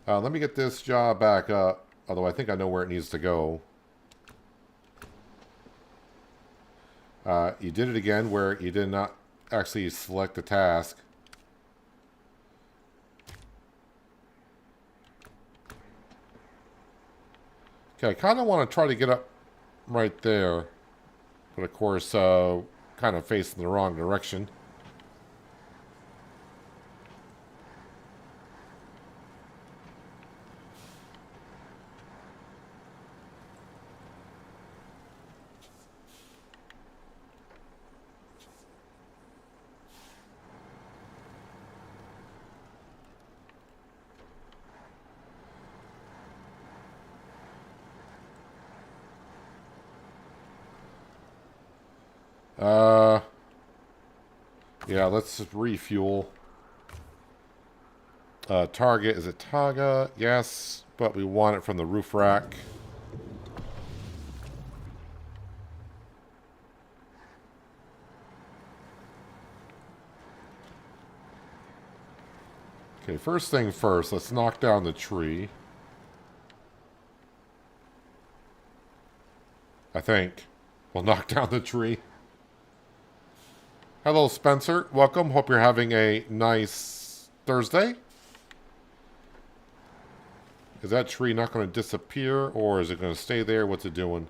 Let me get this job back up, although I think I know where it needs to go. You did it again where you did not actually select the task. Okay, I kind of want to try to get up right there. But of course, kind of facing the wrong direction. Yeah, let's just refuel. Target, is it Taga? Yes, but we want it from the roof rack. Okay, first thing first, let's knock down the tree. I think. We'll knock down the tree. Hello, Spencer. Welcome. Hope you're having a nice Thursday. Is that tree not going to disappear, or is it going to stay there? What's it doing?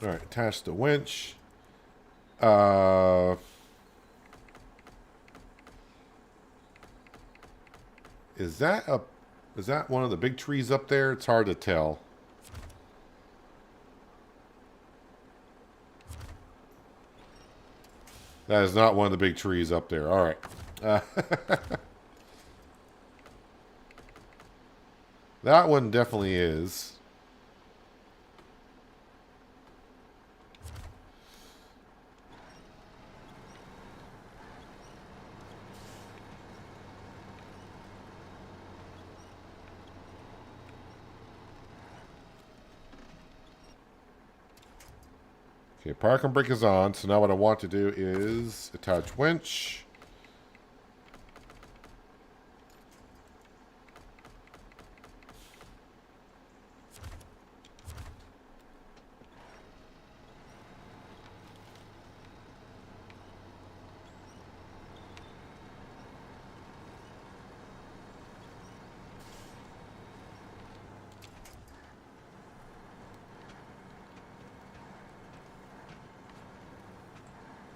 All right, attach the winch. Is that one of the big trees up there? It's hard to tell. That is not one of the big trees up there. All right. That one definitely is. Okay, parking brake is on, so now what I want to do is attach winch.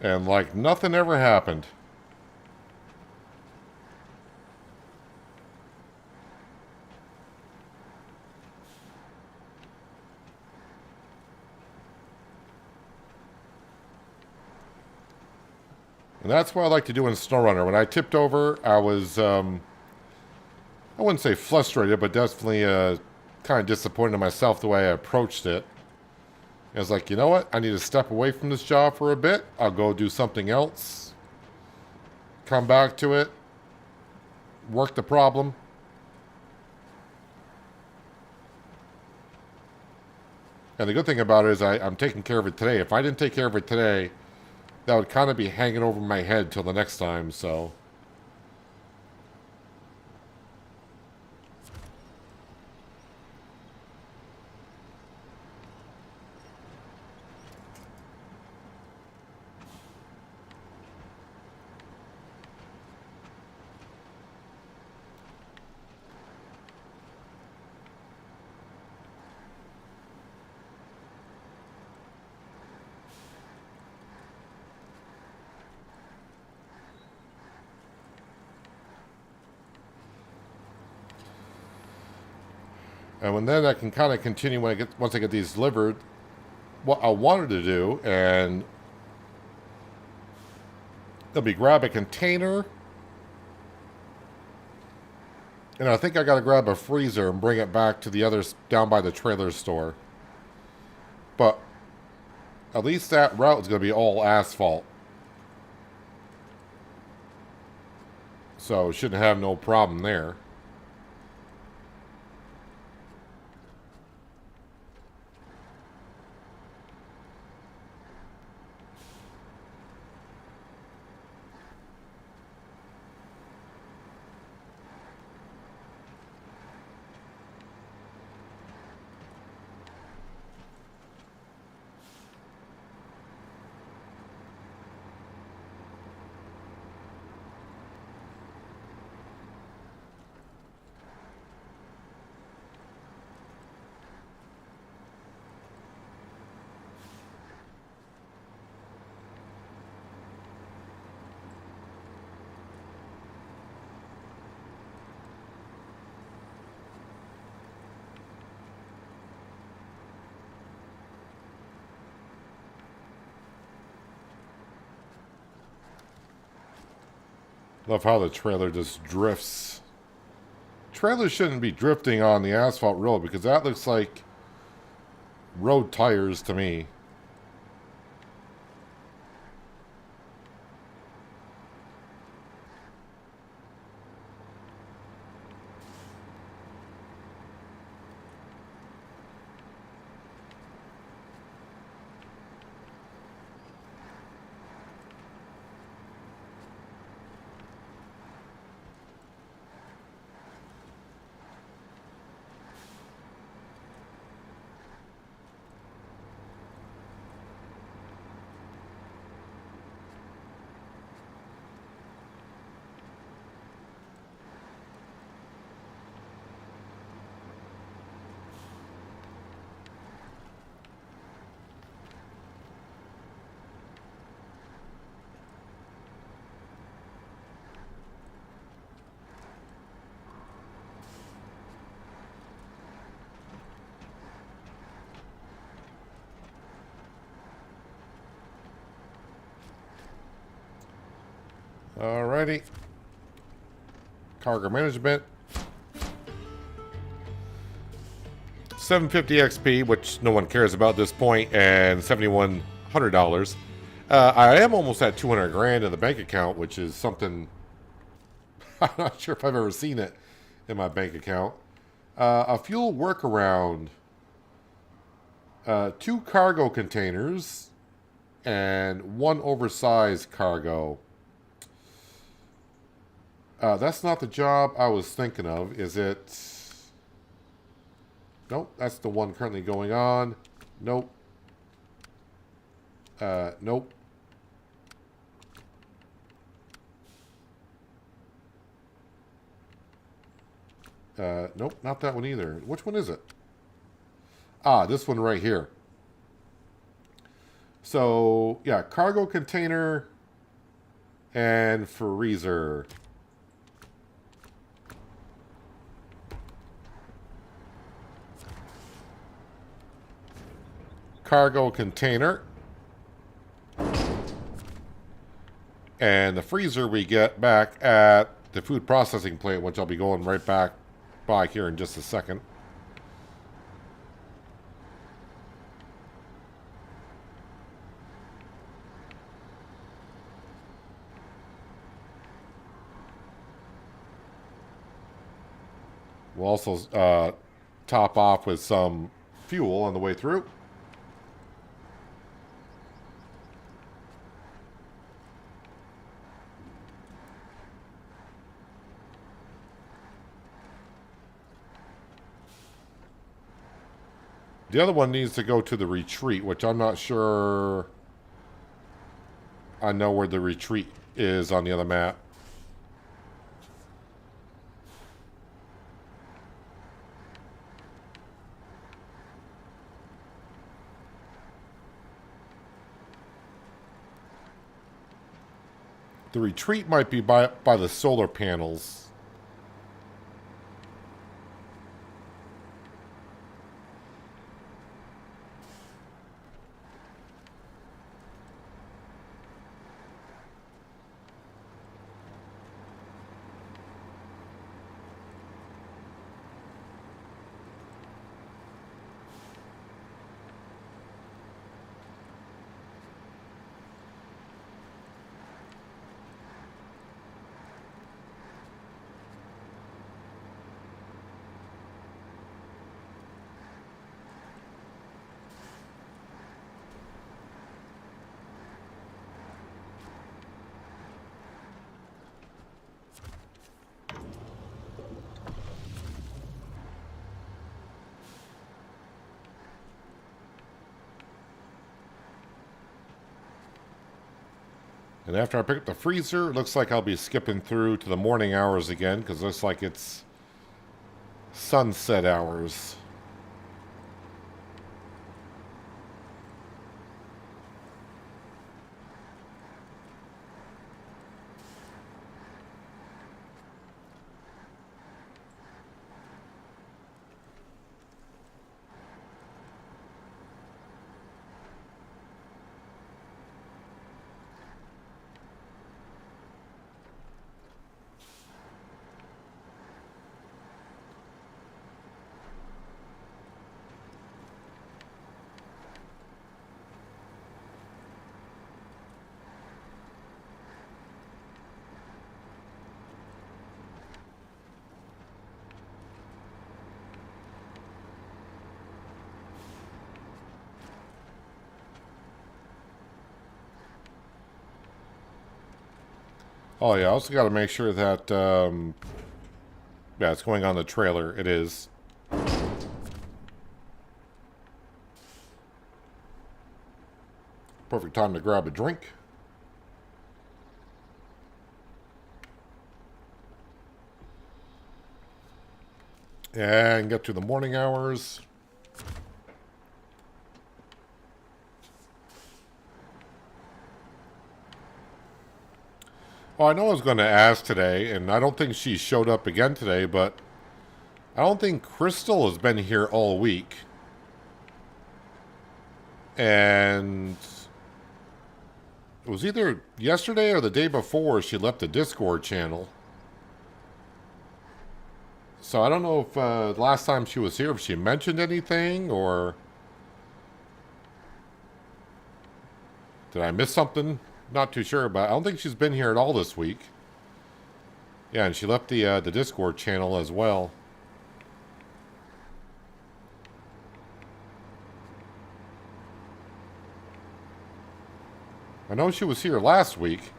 And like nothing ever happened. And that's what I like to do in SnowRunner. When I tipped over, I was, I wouldn't say frustrated, but definitely kind of disappointed in myself the way I approached it. I was like, you know what? I need to step away from this job for a bit. I'll go do something else. Come back to it. Work the problem. And the good thing about it is I'm taking care of it today. If I didn't take care of it today, that would kind of be hanging over my head till the next time, so. And then I can kind of continue once I get these delivered, what I wanted to do, and they'll be grab a container, and I think I got to grab a freezer and bring it back to the others down by the trailer store. But at least that route is going to be all asphalt, so shouldn't have no problem there. Love how the trailer just drifts. Trailers shouldn't be drifting on the asphalt road because that looks like road tires to me. Alrighty. Cargo management. 750 XP, which no one cares about at this point, and $7,100. I am almost at 200 grand in the bank account, which is something I'm not sure if I've ever seen it in my bank account. A fuel workaround. 2 cargo containers and 1 oversized cargo. That's not the job I was thinking of, is it? Nope, that's the one currently going on. Nope. Nope. Nope, not that one either. Which one is it? Ah, this one right here. So, yeah, cargo container and freezer. Cargo container. And the freezer we get back at the food processing plant, which I'll be going right back by here in just a second. We'll also top off with some fuel on the way through. The other one needs to go to the retreat, which I'm not sure I know where the retreat is on the other map. The retreat might be by the solar panels. And after I pick up the freezer, it looks like I'll be skipping through to the morning hours again, because it looks like it's sunset hours. Oh yeah, I also got to make sure that, yeah, it's going on the trailer. It is. Perfect time to grab a drink. And get to the morning hours. Oh, I know I was going to ask today, and I don't think she showed up again today, but I don't think Crystal has been here all week. And it was either yesterday or the day before she left the Discord channel. So I don't know if last time she was here, if she mentioned anything, or did I miss something? Not too sure, but I don't think she's been here at all this week. Yeah, and she left the Discord channel as well. I know she was here last week.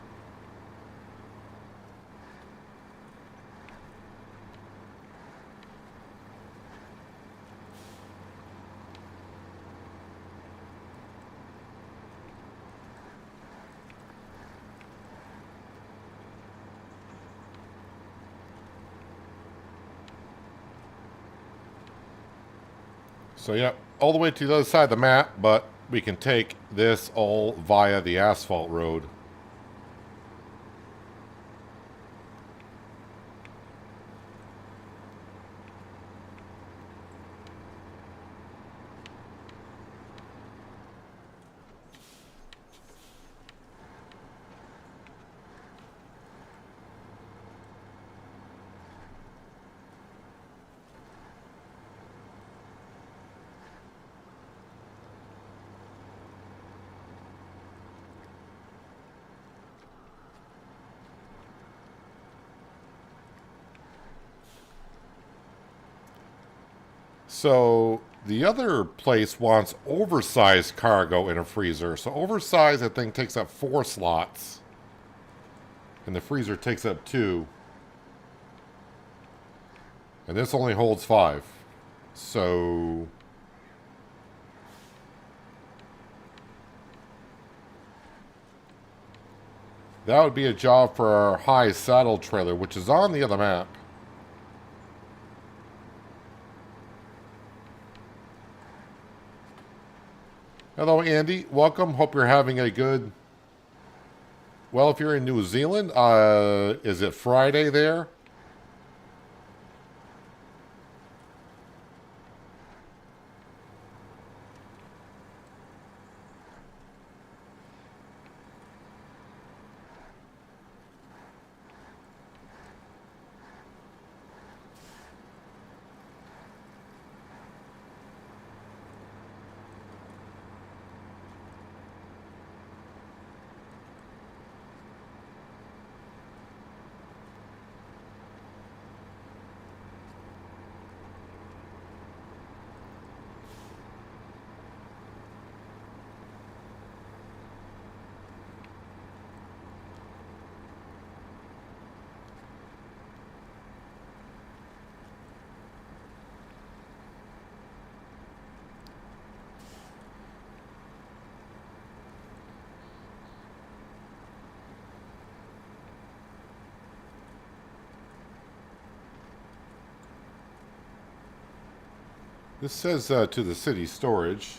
So yeah, all the way to the other side of the map, but we can take this all via the asphalt road. So the other place wants oversized cargo in a freezer. So oversized, I think, takes up 4 slots. And the freezer takes up 2. And this only holds 5. So that would be a job for our high saddle trailer, which is on the other map. Hello, Andy. Welcome. Hope you're having a good... Well, if you're in New Zealand, is it Friday there? This says to the city storage.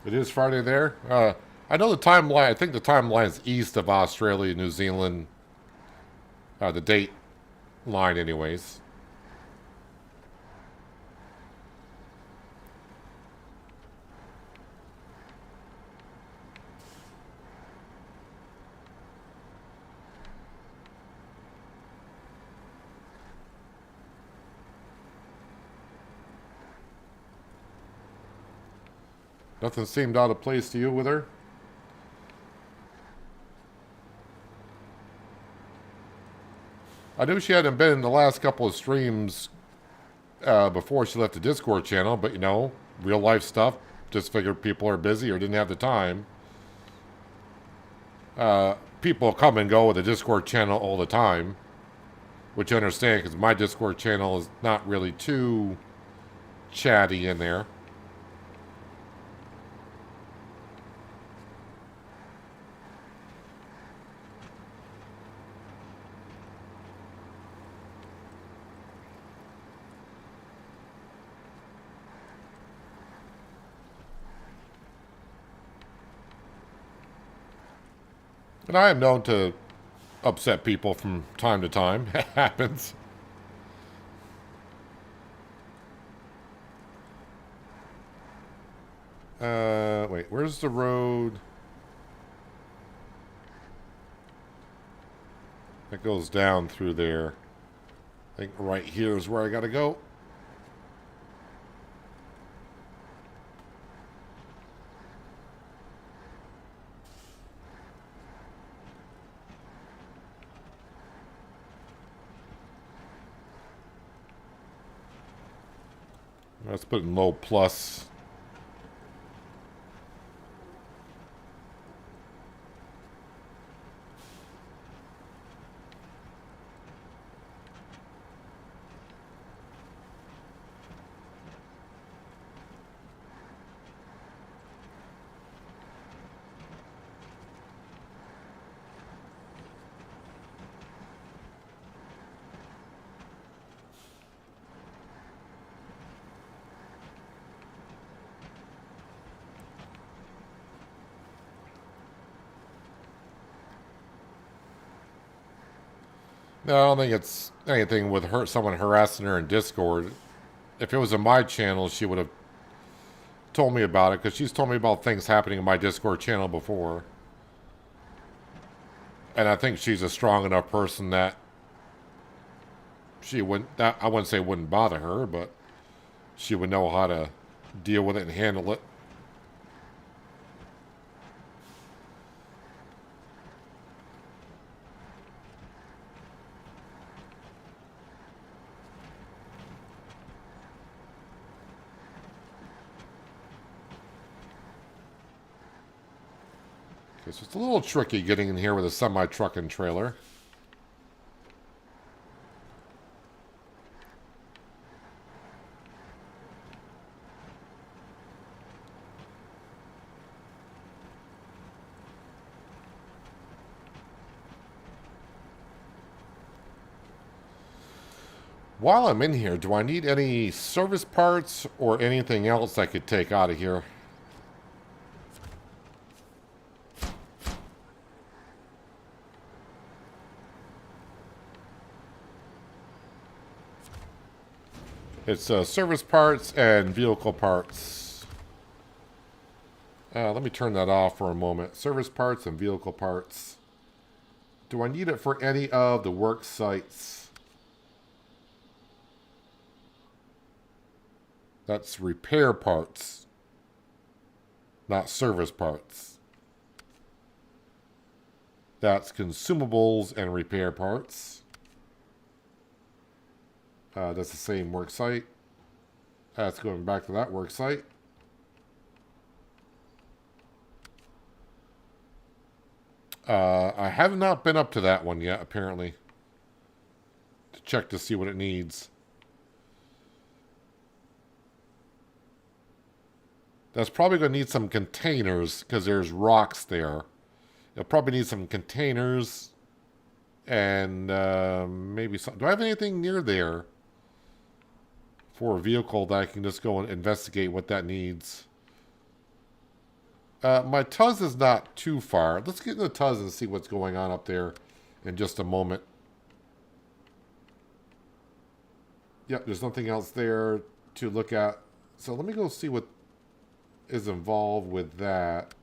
It is Friday there. I know the timeline. I think the timeline is east of Australia, New Zealand. The date line, anyways. Nothing seemed out of place to you with her? I knew she hadn't been in the last couple of streams before she left the Discord channel, but you know, real life stuff. Just figured people are busy or didn't have the time. People come and go with the Discord channel all the time, which I understand because my Discord channel is not really too chatty in there. And I am known to upset people from time to time. It happens. Wait, where's the road? That goes down through there. I think right here is where I gotta go. Let's put in low plus. No, I don't think it's anything with her. Someone harassing her in Discord. If it was in my channel, she would have told me about it because she's told me about things happening in my Discord channel before. And I think she's a strong enough person that she wouldn't. That I wouldn't say it wouldn't bother her, but she would know how to deal with it and handle it. Okay, so it's a little tricky getting in here with a semi-truck and trailer. While I'm in here, do I need any service parts or anything else I could take out of here? It's service parts and vehicle parts. Let me turn that off for a moment. Service parts and vehicle parts. Do I need it for any of the work sites? That's repair parts, not service parts. That's consumables and repair parts. That's the same work site. That's going back to that work site. I have not been up to that one yet, apparently. To check to see what it needs. That's probably going to need some containers because there's rocks there. You'll probably need some containers and maybe some. Do I have anything near there for a vehicle that I can just go and investigate what that needs? My Tuz is not too far. Let's get into the Tuz and see what's going on up there in just a moment. Yep, there's nothing else there to look at. So let me go see what is involved with that.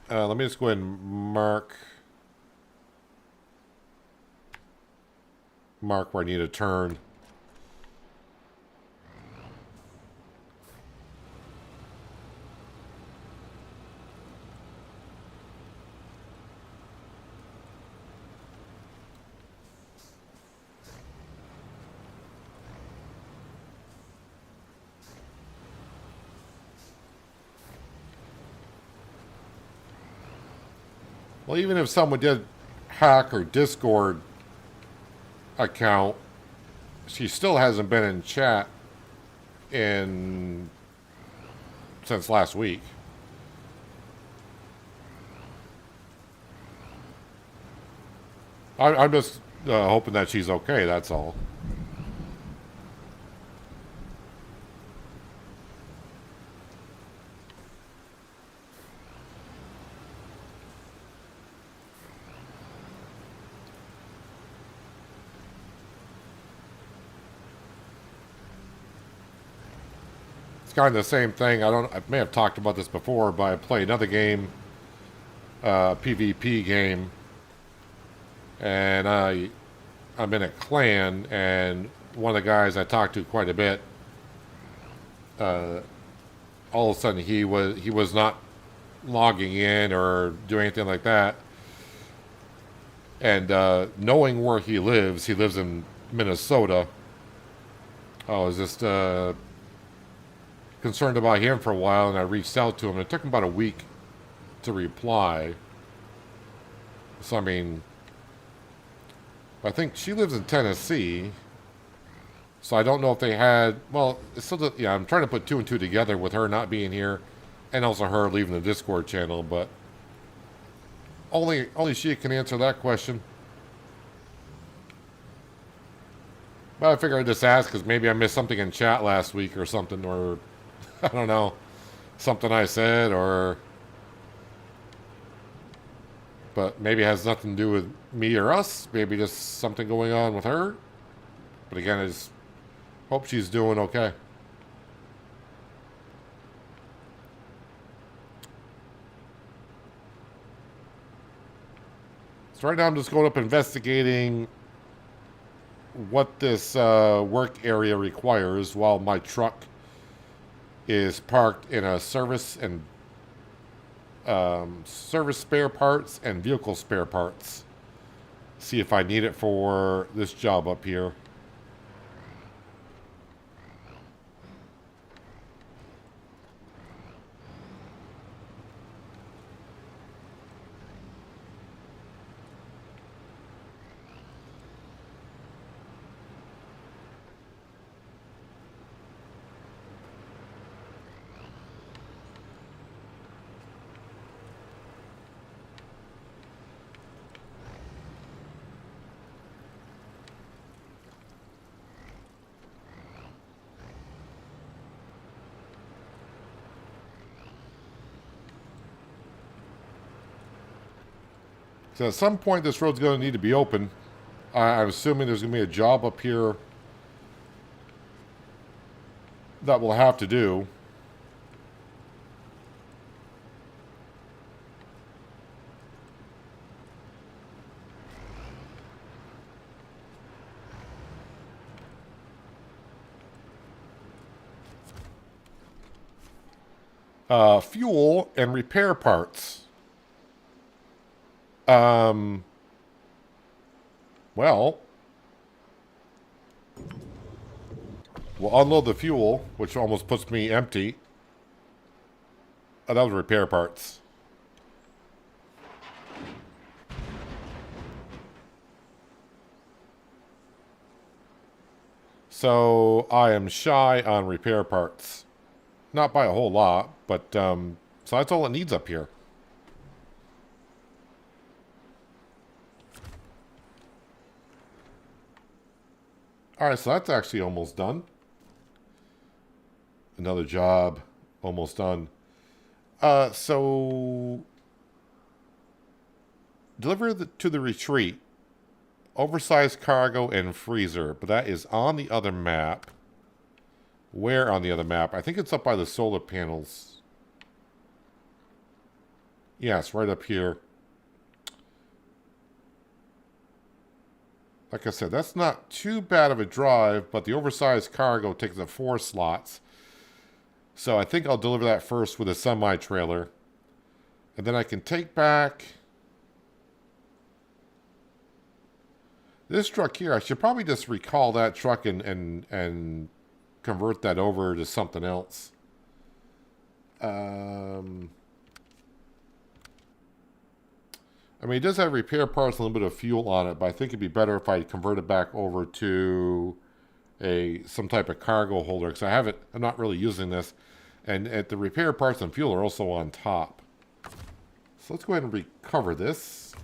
Let me just go ahead and mark where I need to turn. Well, even if someone did hack her Discord account, she still hasn't been in chat since last week. I'm just hoping that she's okay, that's all. It's kind of the same thing. I may have talked about this before, but I play another game, PvP game, and I'm in a clan, and one of the guys I talked to quite a bit, all of a sudden he was not logging in or doing anything like that, and knowing where he lives in Minnesota. I was just concerned about him for a while, and I reached out to him. It took him about a week to reply. So, I mean, I think she lives in Tennessee. So I don't know if they had, well, it's still, yeah, I'm trying to put two and two together with her not being here and also her leaving the Discord channel, but only she can answer that question. But I figured I'd just ask because maybe I missed something in chat last week or something, or I don't know, something I said, or But maybe it has nothing to do with me or us. Maybe just something going on with her. But again, I just hope she's doing okay. So right now I'm just going up investigating what this work area requires while my truck is parked in a service and service spare parts and vehicle spare parts. See if I need it for this job up here. So at some point this road's going to need to be open. I'm assuming there's going to be a job up here that we'll have to do. Fuel and repair parts. Well, we'll unload the fuel, which almost puts me empty. Oh, that was repair parts. So I am shy on repair parts. Not by a whole lot, but so that's all it needs up here. Alright, so that's actually almost done. Another job, almost done. So deliver to the retreat. Oversized cargo and freezer, but that is on the other map. Where on the other map? I think it's up by the solar panels. Yes, right up here. Like I said, that's not too bad of a drive, but the oversized cargo takes up 4 slots. So I think I'll deliver that first with a semi-trailer. And then I can take back this truck here. I should probably just recall that truck and convert that over to something else. I mean, it does have repair parts and a little bit of fuel on it, but I think it'd be better if I convert it back over to some type of cargo holder, because I'm not really using this. And the repair parts and fuel are also on top. So let's go ahead and recover this.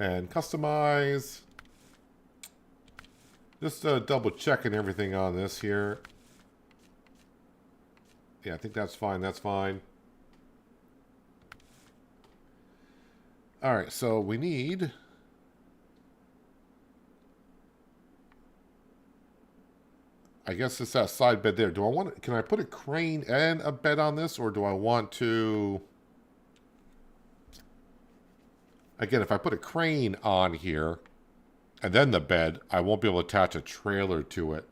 And customize. Just double checking everything on this here. Yeah, I think that's fine. That's fine. All right, so we need... I guess it's that side bed there. Do I want to... Can I put a crane and a bed on this, or do I want to... Again, if I put a crane on here and then the bed, I won't be able to attach a trailer to it.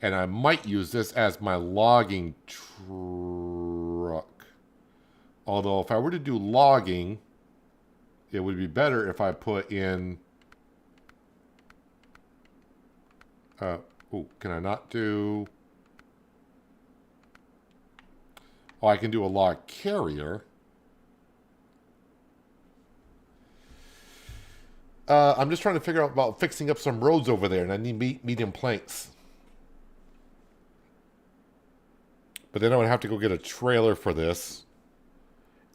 And I might use this as my logging truck. Although if I were to do logging, it would be better if I put in... oh, can I not do... Oh, I can do a log carrier. I'm just trying to figure out about fixing up some roads over there, and I need medium planks. But then I would have to go get a trailer for this.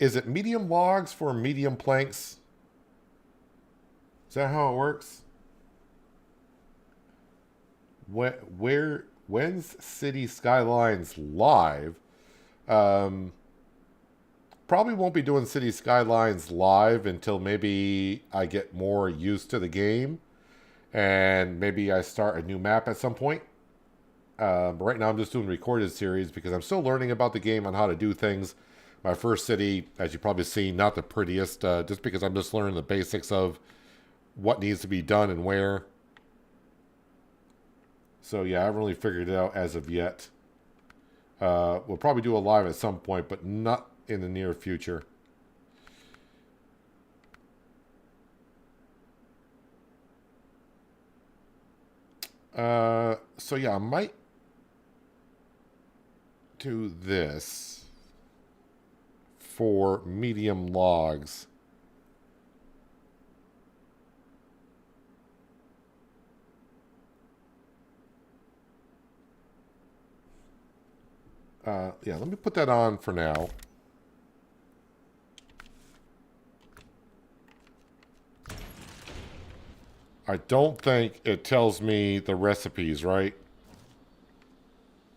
Is it medium logs for medium planks? Is that how it works? when's City Skylines live? Um, Probably won't be doing City Skylines live until maybe I get more used to the game and maybe I start a new map at some point. But right now I'm just doing recorded series because I'm still learning about the game on how to do things. My first city, as you probably seen, not the prettiest, just because I'm just learning the basics of what needs to be done and where. So yeah, I haven't really figured it out as of yet. We'll probably do a live at some point, but not in the near future. So yeah, I might do this for medium logs. Yeah, let me put that on for now. I don't think it tells me the recipes, right?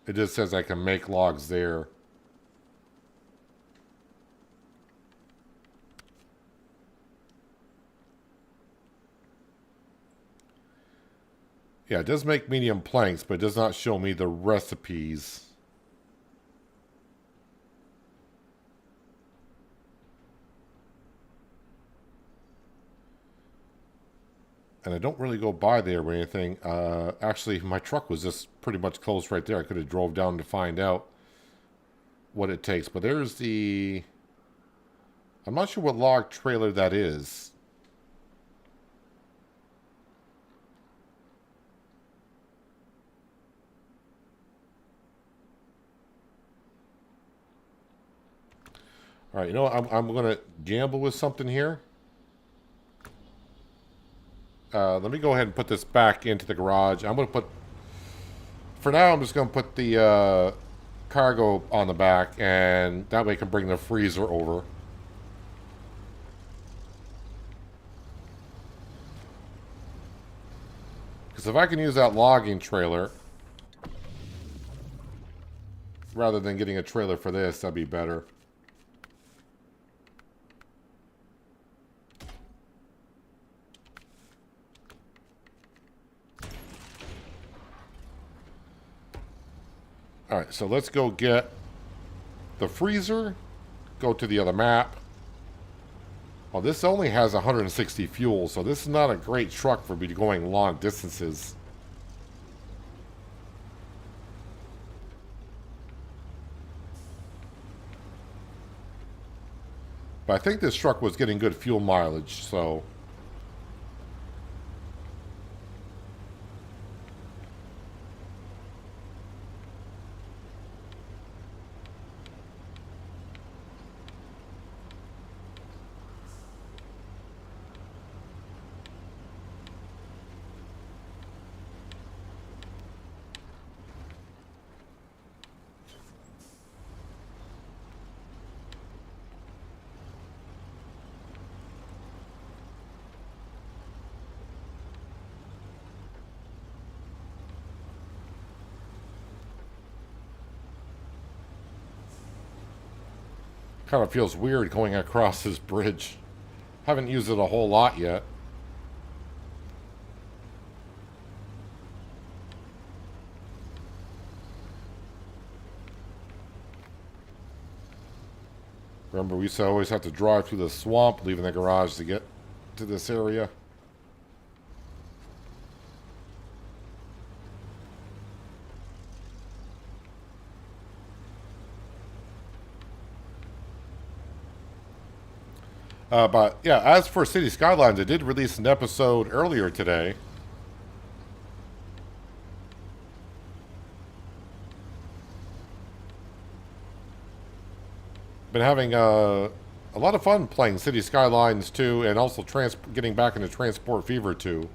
It just says I can make logs there. Yeah, it does make medium planks, but it does not show me the recipes. And I don't really go by there or anything. Actually, my truck was just pretty much close right there. I could have drove down to find out what it takes. But there's the... I'm not sure what log trailer that is. All right, you know what? I'm going to gamble with something here. Let me go ahead and put this back into the garage. I'm going to put... For now, I'm just going to put the cargo on the back, and that way I can bring the freezer over. Because if I can use that logging trailer, rather than getting a trailer for this, that'd be better. Alright, so let's go get the freezer, go to the other map. Well, this only has 160 fuel, so this is not a great truck for me going long distances. But I think this truck was getting good fuel mileage, so... Kind of feels weird going across this bridge. Haven't used it a whole lot yet. Remember, we used to always have to drive through the swamp, leaving the garage to get to this area. But yeah, as for City Skylines, I did release an episode earlier today. Been having a lot of fun playing City Skylines 2 and also getting back into Transport Fever 2.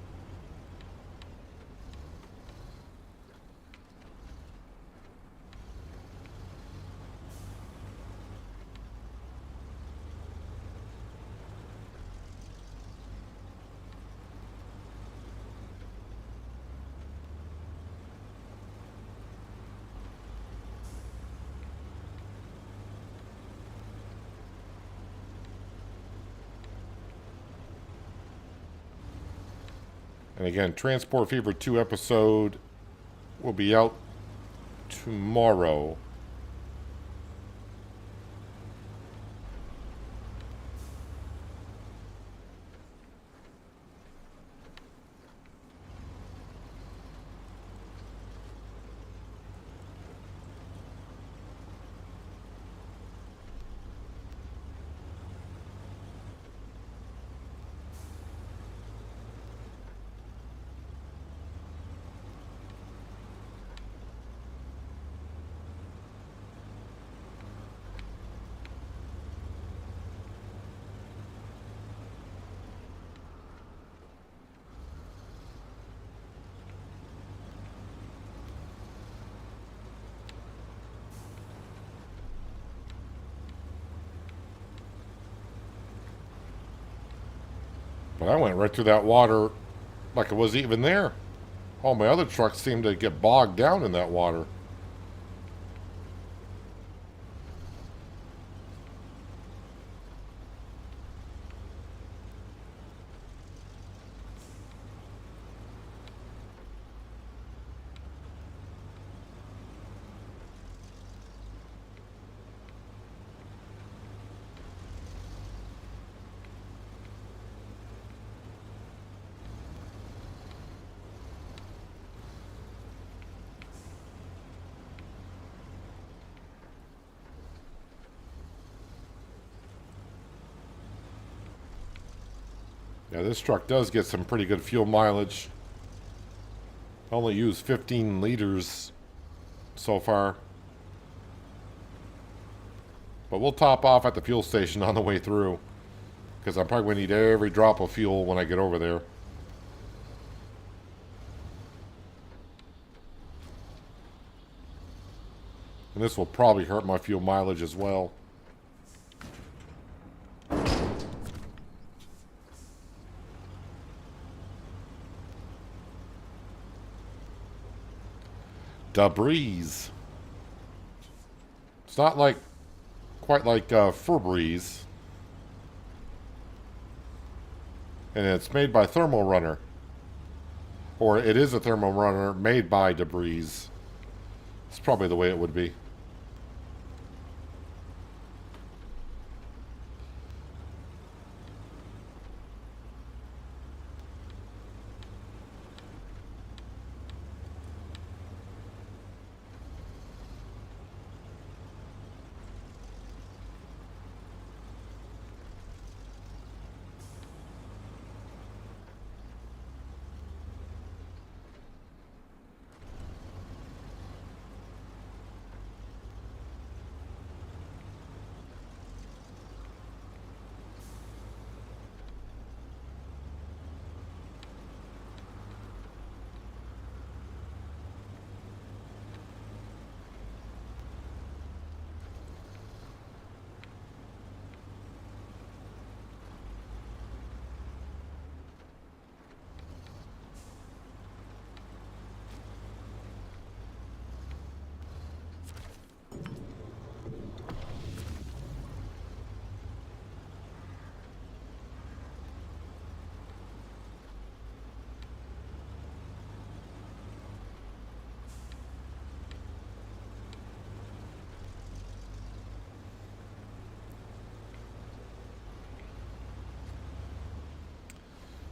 And again, Transport Fever 2 episode will be out tomorrow. But I went right through that water like it was even there. All my other trucks seemed to get bogged down in that water. Yeah, this truck does get some pretty good fuel mileage. Only used 15 liters so far. But we'll top off at the fuel station on the way through, because I'm probably going to need every drop of fuel when I get over there. And this will probably hurt my fuel mileage as well. Deliveries. It's not like quite like Febreze, and it's made by SnowRunner, or it is a SnowRunner made by Deliveries. It's probably the way it would be.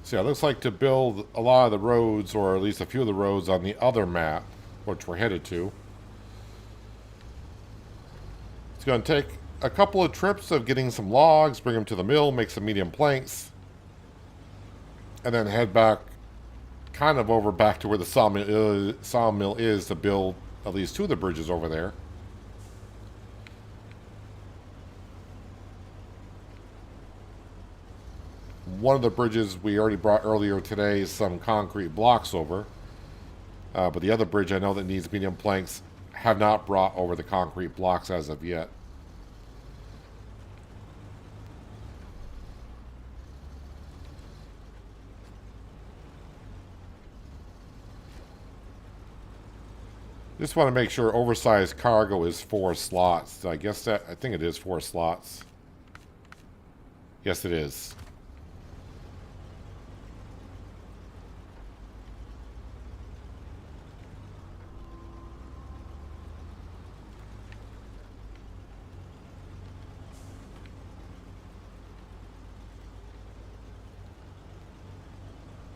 So yeah, it looks like to build a lot of the roads, or at least a few of the roads on the other map, which we're headed to, it's going to take a couple of trips of getting some logs, bring them to the mill, make some medium planks, and then head back kind of over back to where the sawmill is to build at least two of the bridges over there. One of the bridges we already brought earlier today is some concrete blocks over. But the other bridge I know that needs medium planks have not brought over the concrete blocks as of yet. Just want to make sure oversized cargo is 4 slots. I think it is 4 slots. Yes, it is.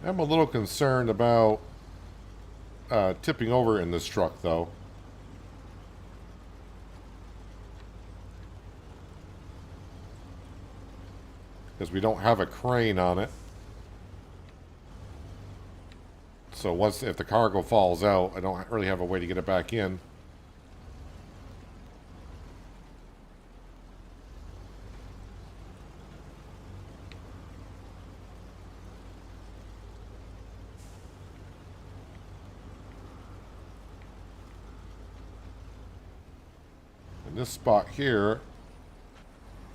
I'm a little concerned about tipping over in this truck, though. Because we don't have a crane on it. So if the cargo falls out, I don't really have a way to get it back in. In this spot here,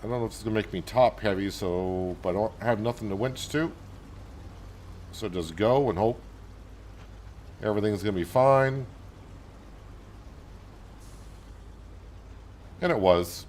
I don't know if it's gonna make me top heavy, but I don't have nothing to winch to. So just go and hope everything's gonna be fine. And it was.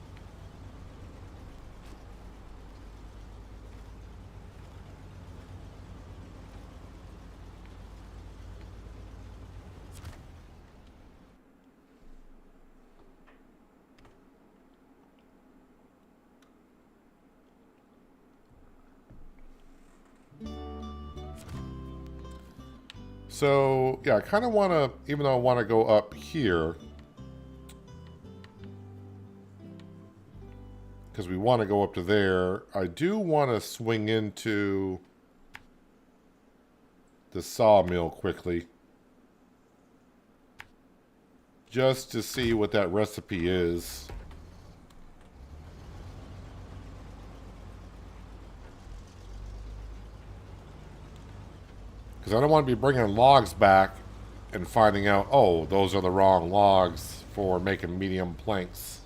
So, yeah, I kind of want to, even though I want to go up here, because we want to go up to there, I do want to swing into the sawmill quickly. Just to see what that recipe is. Because I don't want to be bringing logs back and finding out, oh, those are the wrong logs for making medium planks.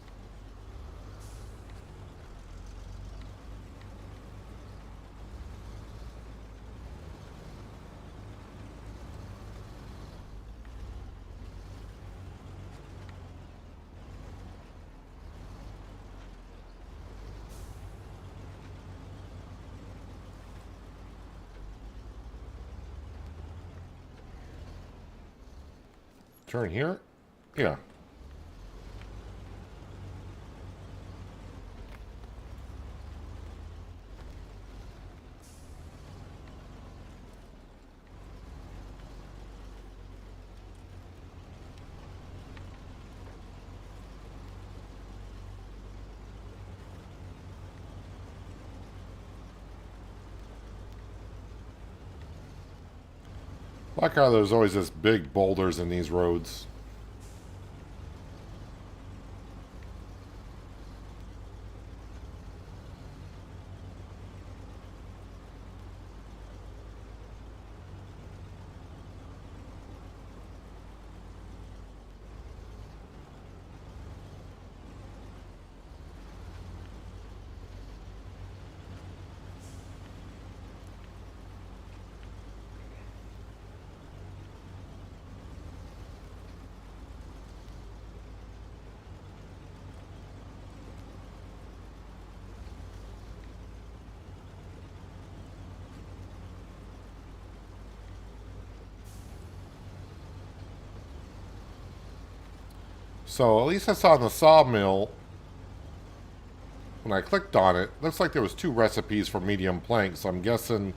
Turn here? Yeah. Like how there's always this big boulders in these roads. So at least I saw in the sawmill, when I clicked on it, looks like there was 2 recipes for medium planks. So I'm guessing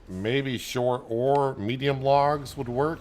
maybe short or medium logs would work.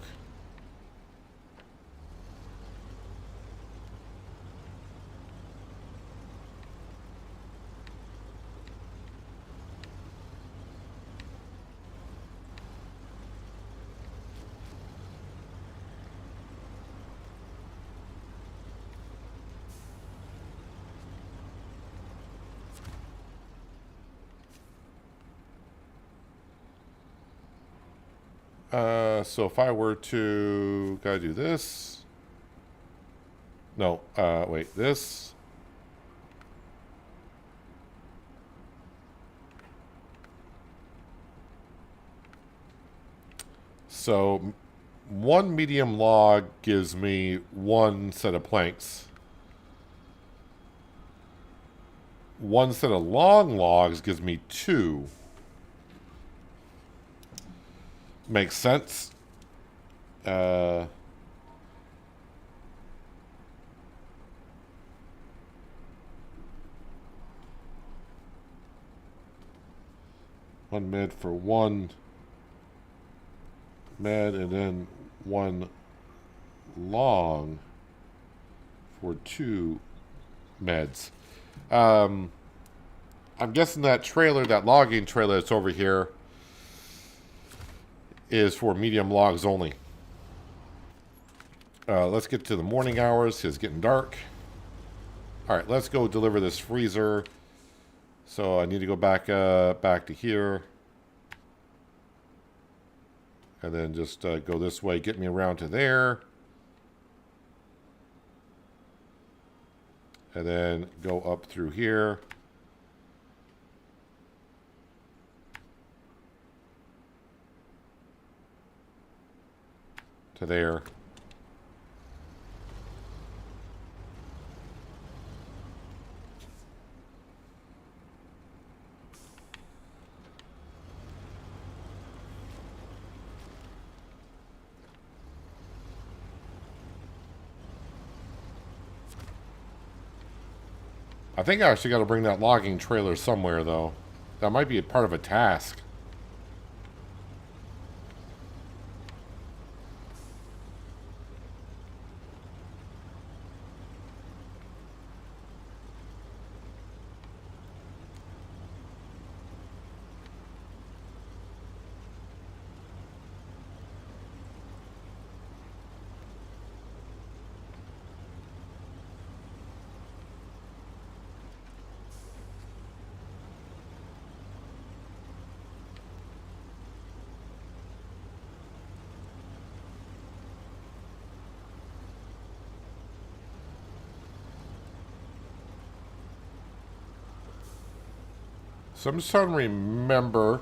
So if I were to, gotta do this. No, wait, this. So 1 medium log gives me 1 set of planks. 1 set of long logs gives me 2. Makes sense. One med for one med, and then one long for two meds. I'm guessing that trailer, that logging trailer that's over here, is for medium logs only. Let's get to the morning hours. It's getting dark. All right, let's go deliver this freezer. So I need to go back to here. And then just go this way, get me around to there. And then go up through here. To there. I think I actually got to bring that logging trailer somewhere, though. That might be a part of a task. So I'm just trying to remember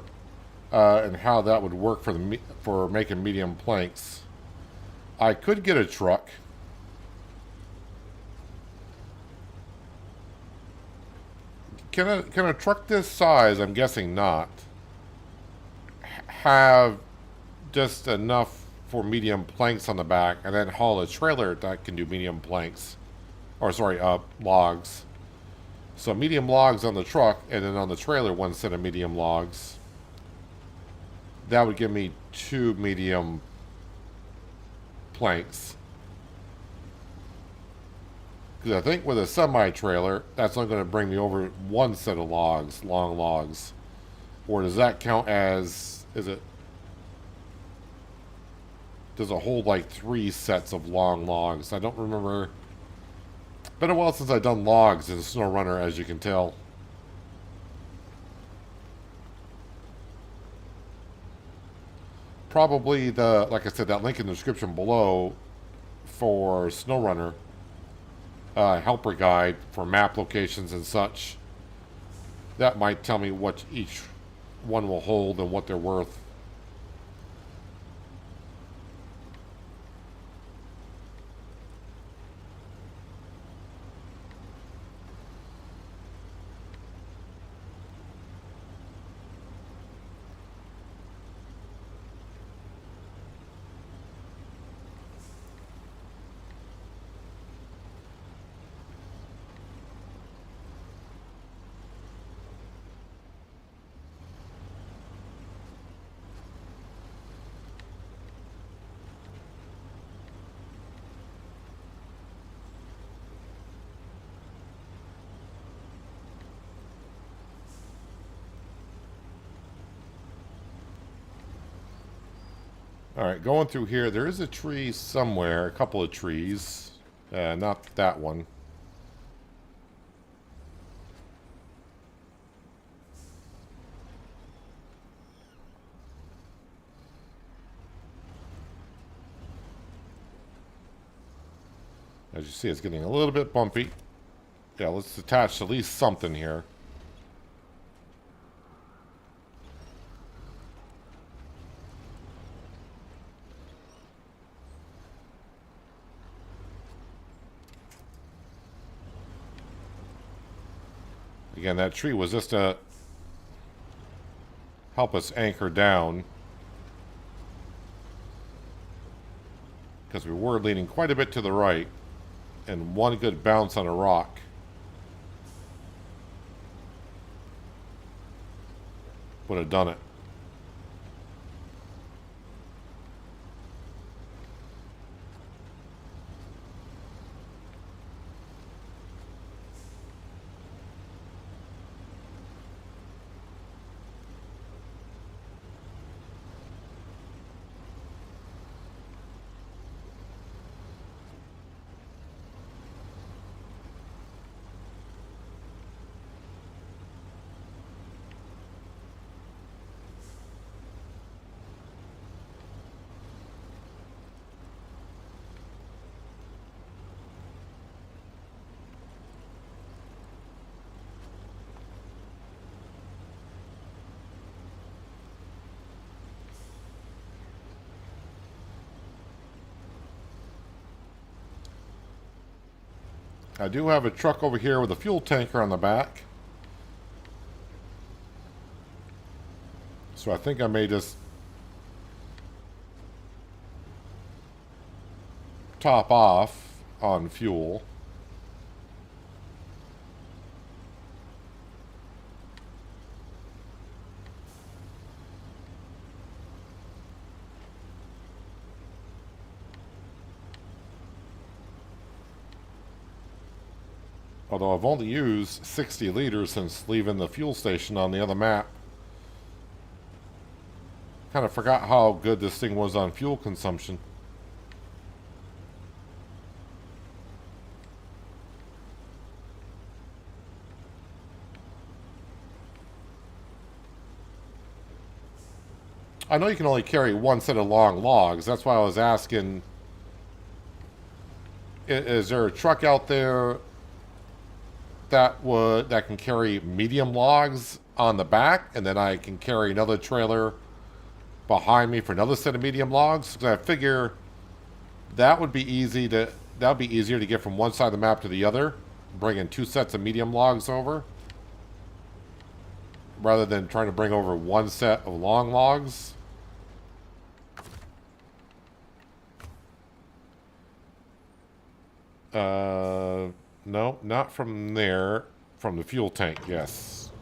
and how that would work for making medium planks. I could get a truck. Can a truck this size, I'm guessing not, have just enough for medium planks on the back and then haul a trailer that can do medium planks? Or sorry, logs. So medium logs on the truck, and then on the trailer, one set of medium logs. That would give me 2 medium planks. Because I think with a semi-trailer, that's only going to bring me over 1 set of logs, long logs. Or does that count as, does it hold like 3 sets of long logs? I don't remember. Been a while since I've done logs in SnowRunner, as you can tell. Probably like I said, that link in the description below for SnowRunner helper guide for map locations and such. That might tell me what each one will hold and what they're worth. Alright, going through here, there is a tree somewhere, a couple of trees. Not that one. As you see, it's getting a little bit bumpy. Yeah, let's attach at least something here. Again, that tree was just to help us anchor down, because we were leaning quite a bit to the right, and one good bounce on a rock would have done it. I do have a truck over here with a fuel tanker on the back. So I think I may just top off on fuel. Although I've only used 60 liters since leaving the fuel station on the other map. Kind of forgot how good this thing was on fuel consumption. I know you can only carry one set of long logs. That's why I was asking, is there a truck out there that can carry medium logs on the back, and then I can carry another trailer behind me for another set of medium logs? Because I figure that would be easier to get from one side of the map to the other, bringing two sets of medium logs over, rather than trying to bring over one set of long logs. No, not from there. From the fuel tank, yes.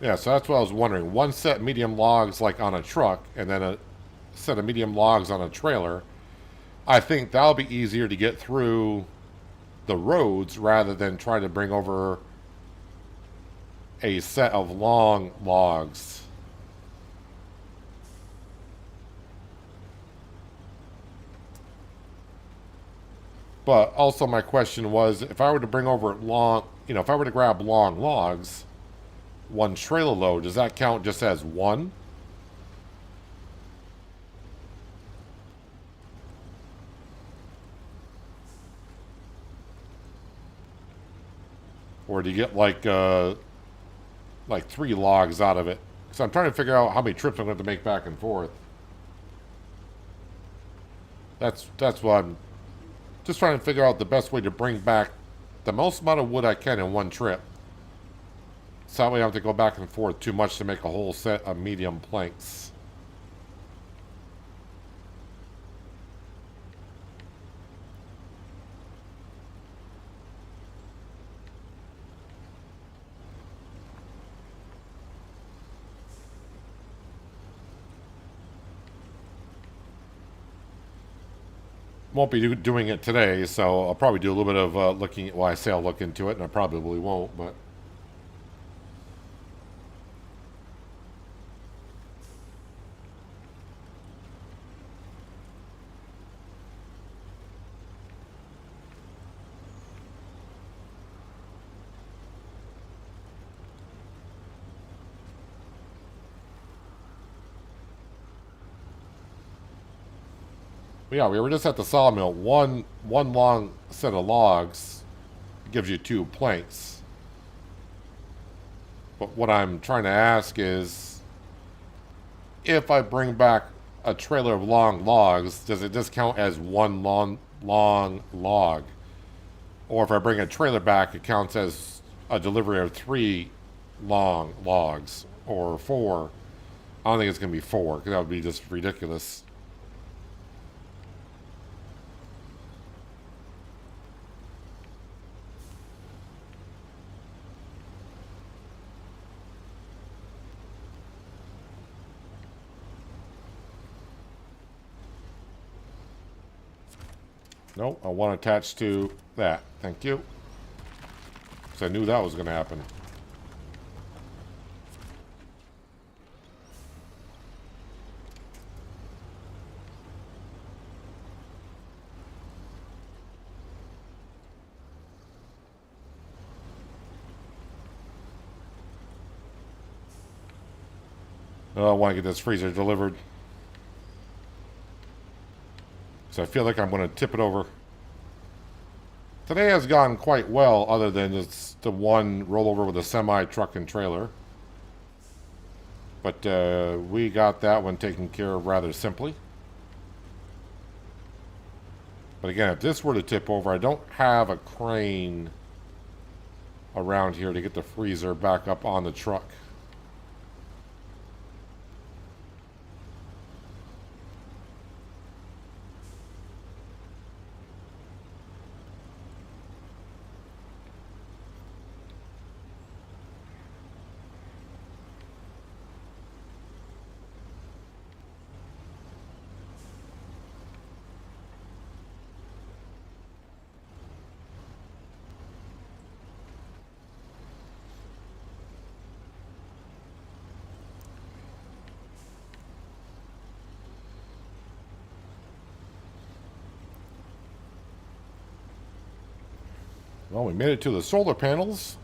Yeah, so that's what I was wondering. One set medium logs like on a truck, and then a set of medium logs on a trailer. I think that'll be easier to get through the roads rather than trying to bring over a set of long logs. But also my question was, if I were to bring over if I were to grab long logs, one trailer load, does that count just as one? Or do you get like 3 logs out of it? So I'm trying to figure out how many trips I'm going to have to make back and forth. That's what I'm just trying to figure out the best way to bring back the most amount of wood I can in one trip. So that way I don't have to go back and forth too much to make a whole set of medium planks. Won't be doing it today, so I'll probably do a little bit of looking. Well, I say I'll look into it, and I probably won't, but. Yeah, we were just at the sawmill. One long set of logs gives you 2 planks. But what I'm trying to ask is, if I bring back a trailer of long logs, does it just count as one long log? Or if I bring a trailer back, it counts as a delivery of 3 long logs or 4. I don't think it's going to be 4 because that would be just ridiculous. Nope, I want attached to that. Thank you. Because I knew that was going to happen. Oh, I want to get this freezer delivered. So I feel like I'm going to tip it over. Today has gone quite well, other than it's the one rollover with a semi-truck and trailer. But we got that one taken care of rather simply. But again, if this were to tip over, I don't have a crane around here to get the freezer back up on the truck. Well, we made it to the solar panels.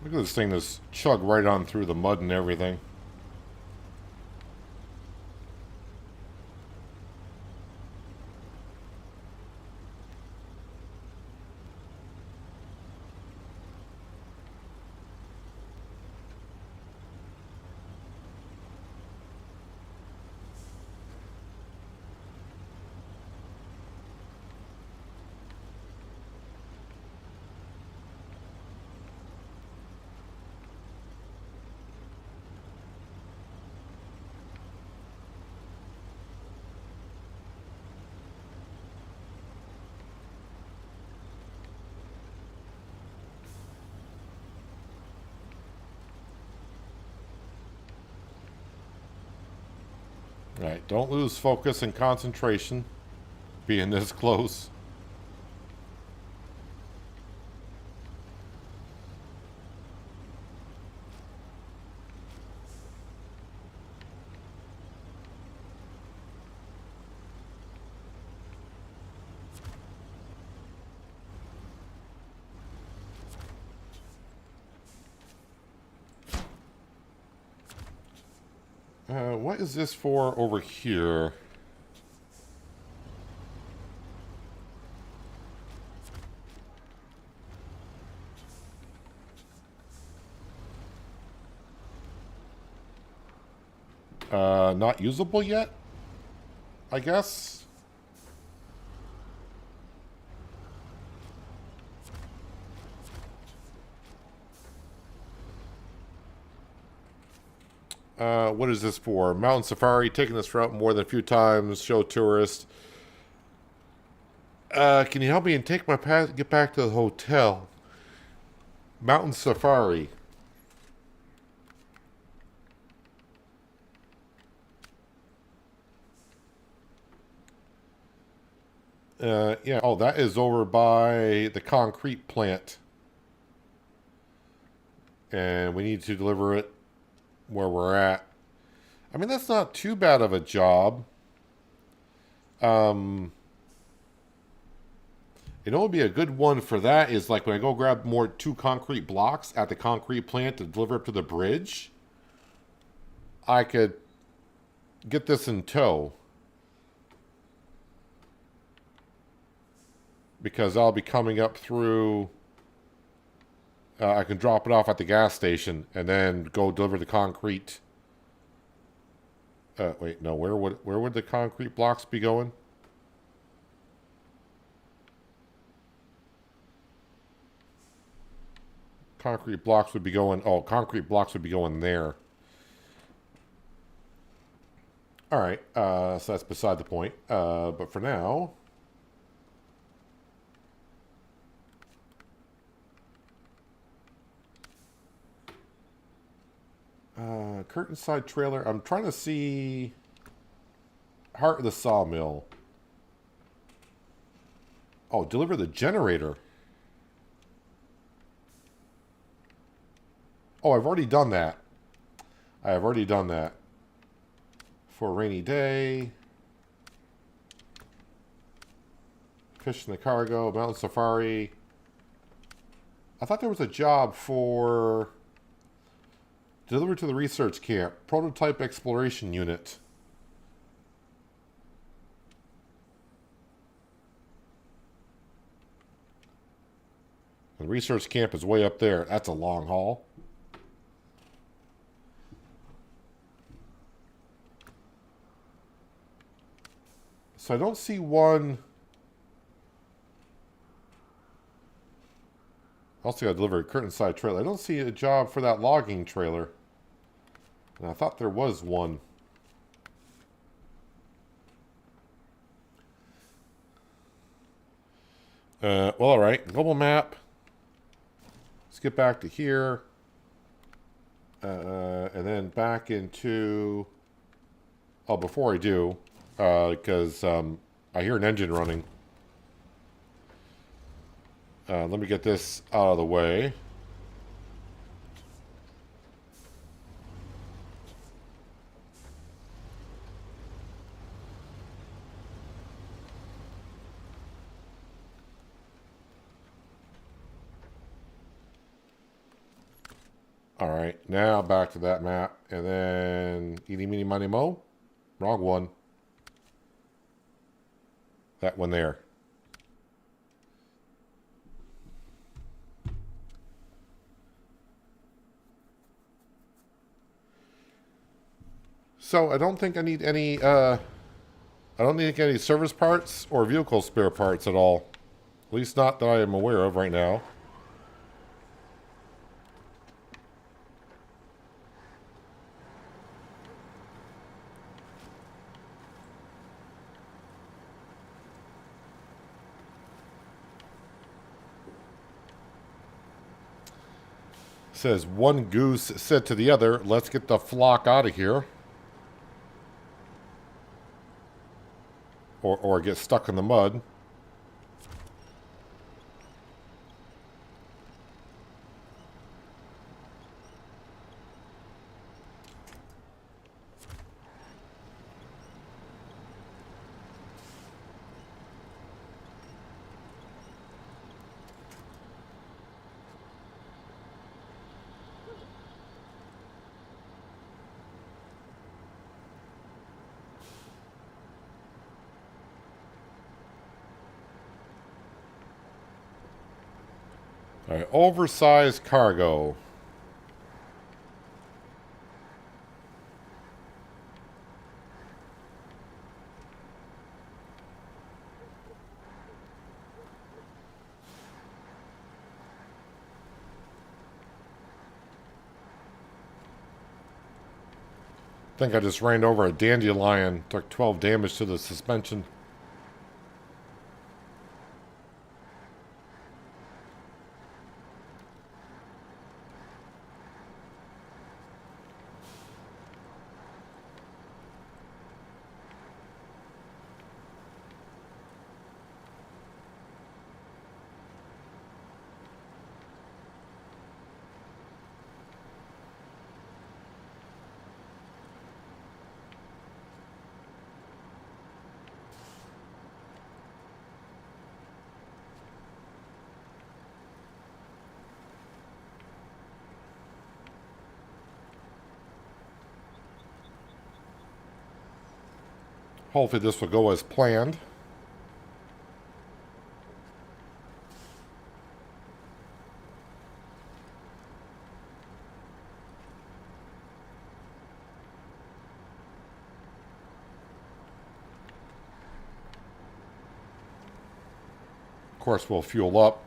Look at this thing just chug right on through the mud and everything. Right, don't lose focus and concentration being this close. What is this for over here? Not usable yet, I guess. What is this for? Mountain Safari, taking this route more than a few times, show tourists. Can you help me and take my path, get back to the hotel? Mountain Safari. Yeah. Oh, that is over by the concrete plant. And we need to deliver it where we're at. I mean, that's not too bad of a job. Um, you know what would be a good one for that is like when I go grab more 2 concrete blocks at the concrete plant to deliver up to the bridge, I could get this in tow. Because I'll be coming up through. I can drop it off at the gas station and then go deliver the concrete. Wait, no. Where would the concrete blocks be going? Concrete blocks would be going. Oh, concrete blocks would be going there. All right. So that's beside the point. But for now, curtain side trailer. I'm trying to see heart of the sawmill. Oh, deliver the generator. Oh, I've already done that. I have already done that. For a rainy day. Fish in the cargo. Mountain safari. I thought there was a job for deliver to the research camp. Prototype exploration unit. The research camp is way up there. That's a long haul. So I don't see one. I also got to deliver a curtain side trailer. I don't see a job for that logging trailer. And I thought there was one. Well, all right. Global map. Let's get back to here. And then back into... Oh, before I do, because I hear an engine running. Let me get this out of the way. All right, now back to that map. And then eeny, meeny, miny, mo. Wrong one. That one there. So I don't think I need any, I don't need any service parts or vehicle spare parts at all. At least not that I am aware of right now. Says one goose said to the other, let's get the flock out of here. Or get stuck in the mud. All right, oversized cargo. I think I just ran over a dandelion, took 12 damage to the suspension. Hopefully this will go as planned. Of course, we'll fuel up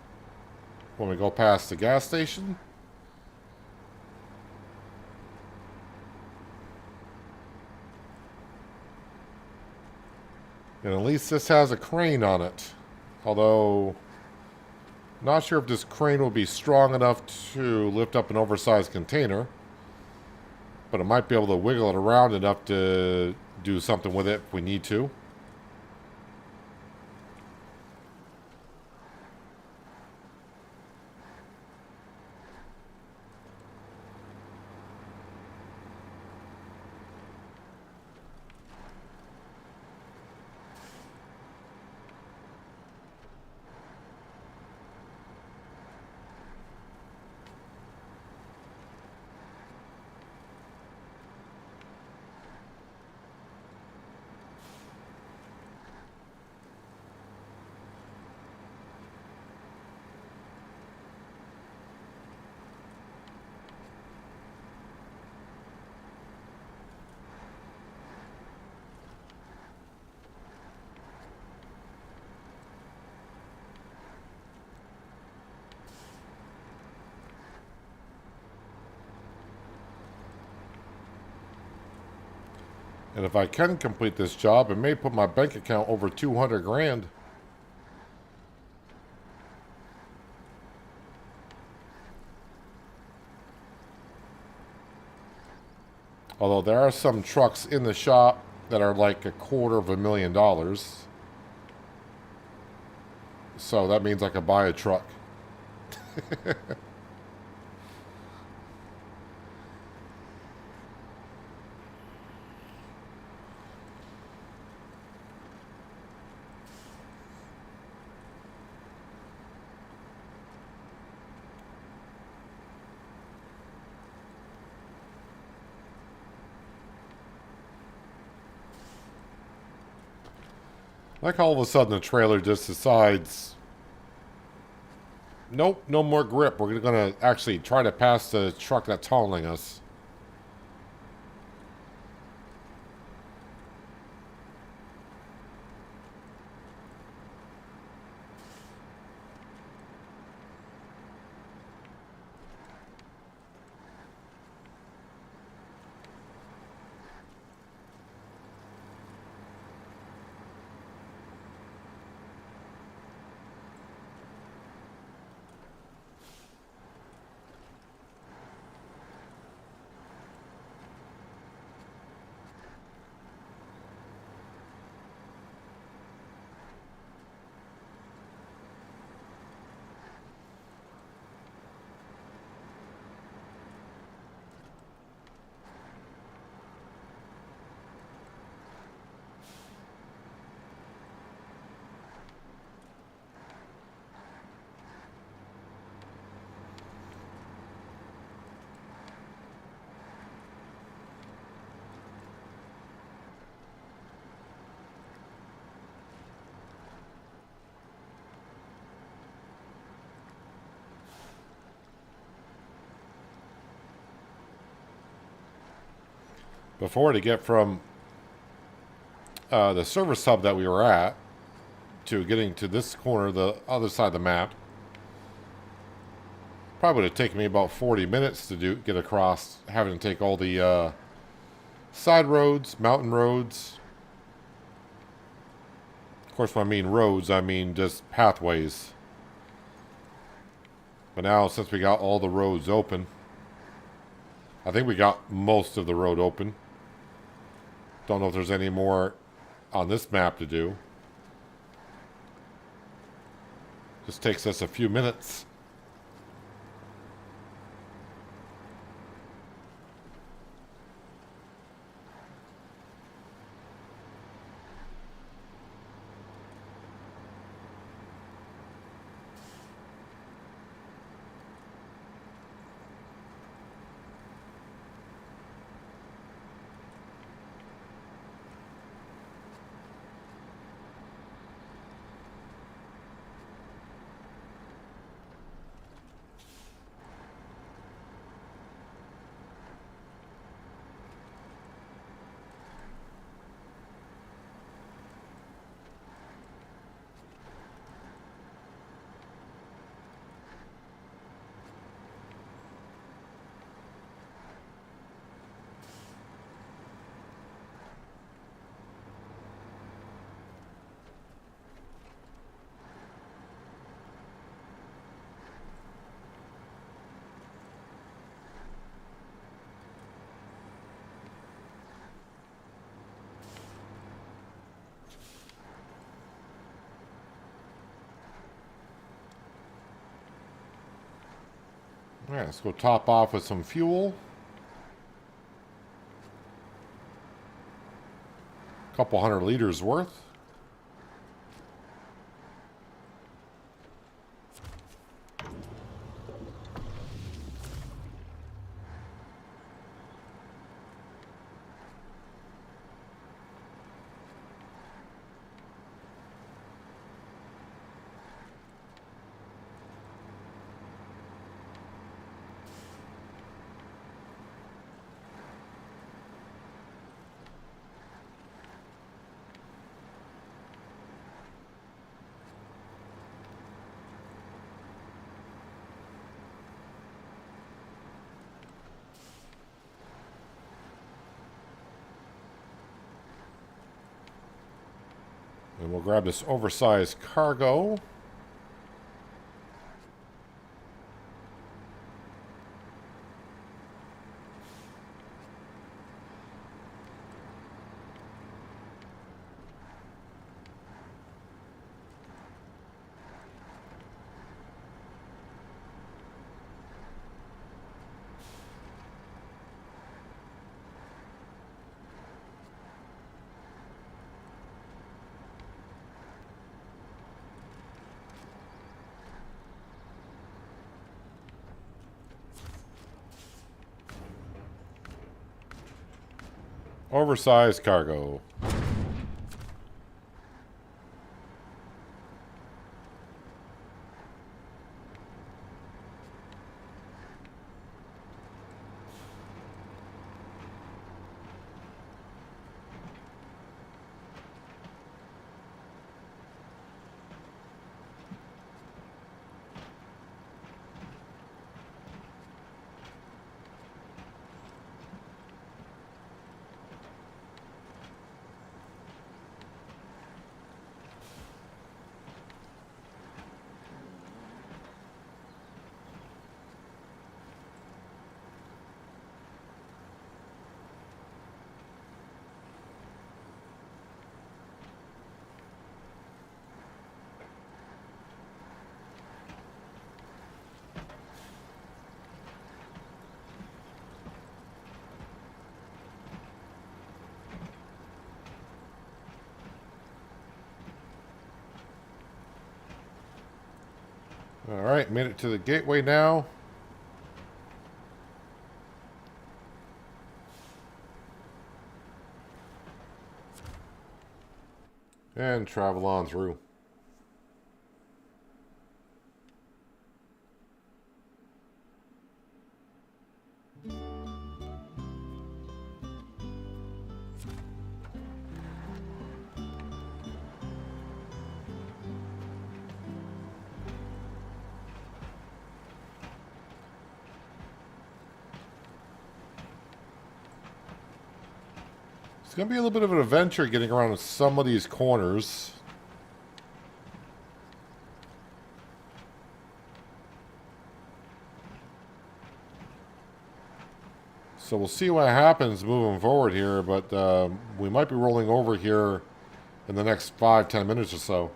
when we go past the gas station. And at least this has a crane on it. Although, not sure if this crane will be strong enough to lift up an oversized container. But it might be able to wiggle it around enough to do something with it if we need to. And if I can complete this job, it may put my bank account over 200 grand. Although there are some trucks in the shop that are like $250,000. So that means I could buy a truck. Like all of a sudden the trailer just decides, nope, no more grip. We're going to actually try to pass the truck that's hauling us. Before, to get from the service hub that we were at to getting to this corner, the other side of the map, probably would have taken me about 40 minutes to get across, having to take all the side roads, mountain roads. Of course, when I mean roads, I mean just pathways. But now, since we got all the roads open, I think we got most of the road open. Don't know if there's any more on this map to do. Just takes us a few minutes. All right, let's go top off with some fuel. Couple 100 liters worth. And we'll grab this oversized cargo. Oversized cargo. All right, made it to the gateway now. And travel on through. It's going to be a little bit of an adventure getting around some of these corners. So we'll see what happens moving forward here, but we might be rolling over here in the next 5-10 minutes or so.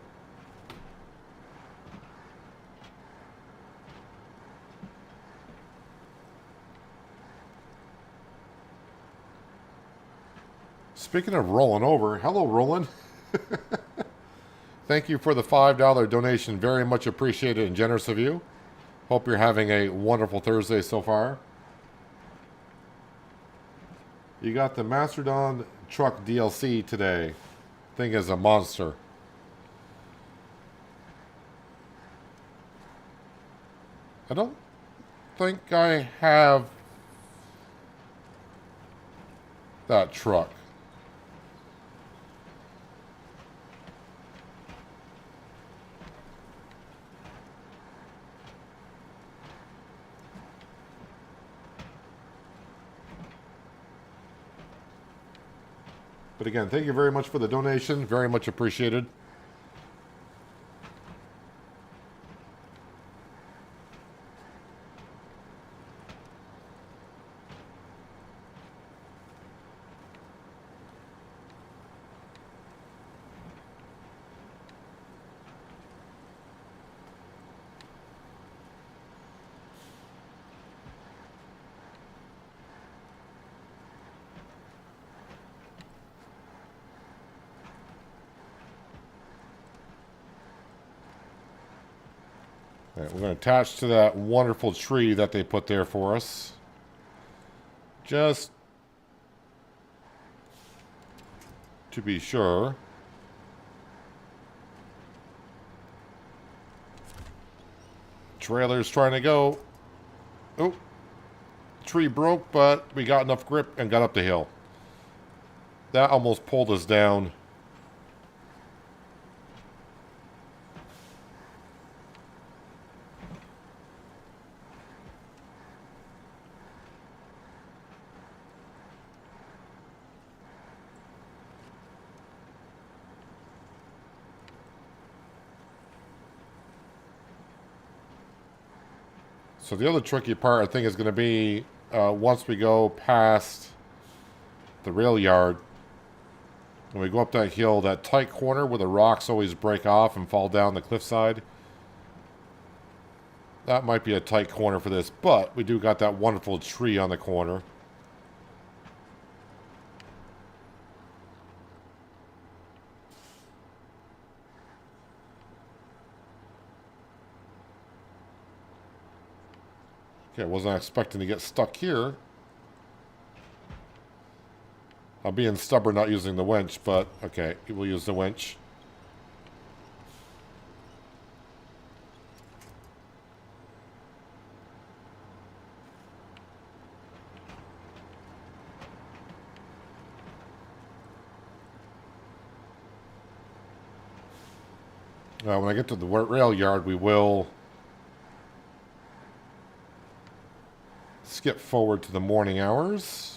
Speaking of rolling over, hello, Roland. Thank you for the $5 donation. Very much appreciated and generous of you. Hope you're having a wonderful Thursday so far. You got the Mastodon truck DLC today. Thing is a monster. I don't think I have that truck. But again, thank you very much for the donation. Very much appreciated. Right, we're going to attach to that wonderful tree that they put there for us. Just to be sure. Trailer's trying to go. Oh, tree broke, but we got enough grip and got up the hill. That almost pulled us down. So the other tricky part, I think, is going to be once we go past the rail yard, when we go up that hill, that tight corner where the rocks always break off and fall down the cliffside. That might be a tight corner for this, but we do got that wonderful tree on the corner. Okay, I wasn't expecting to get stuck here. I'm being stubborn not using the winch, but okay, we'll use the winch. When I get to the rail yard, we will skip forward to the morning hours.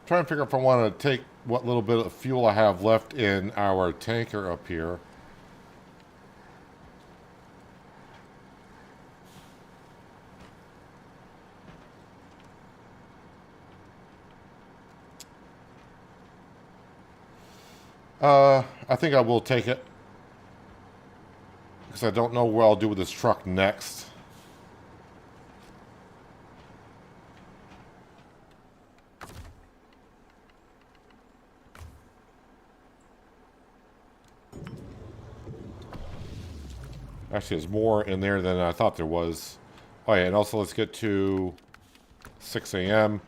Trying to figure out if I want to take what little bit of fuel I have left in our tanker up here. I think I will take it, because I don't know what I'll do with this truck next. Actually, there's more in there than I thought there was. Oh yeah, and also let's get to 6 a.m.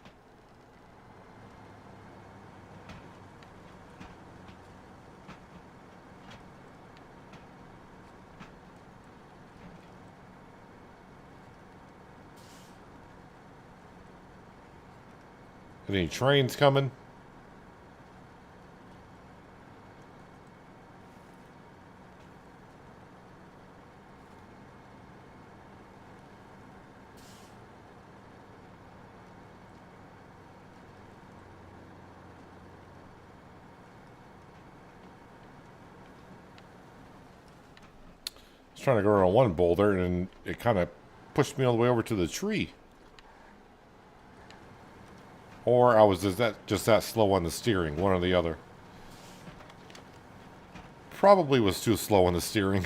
Any trains coming? Trying to go around one boulder and it kind of pushed me all the way over to the tree. Or I was just that slow on the steering, one or the other. Probably was too slow on the steering.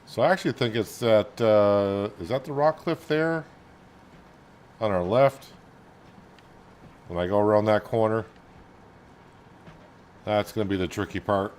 So I actually think it's that, is that the rock cliff there? On our left? When I go around that corner? That's going to be the tricky part.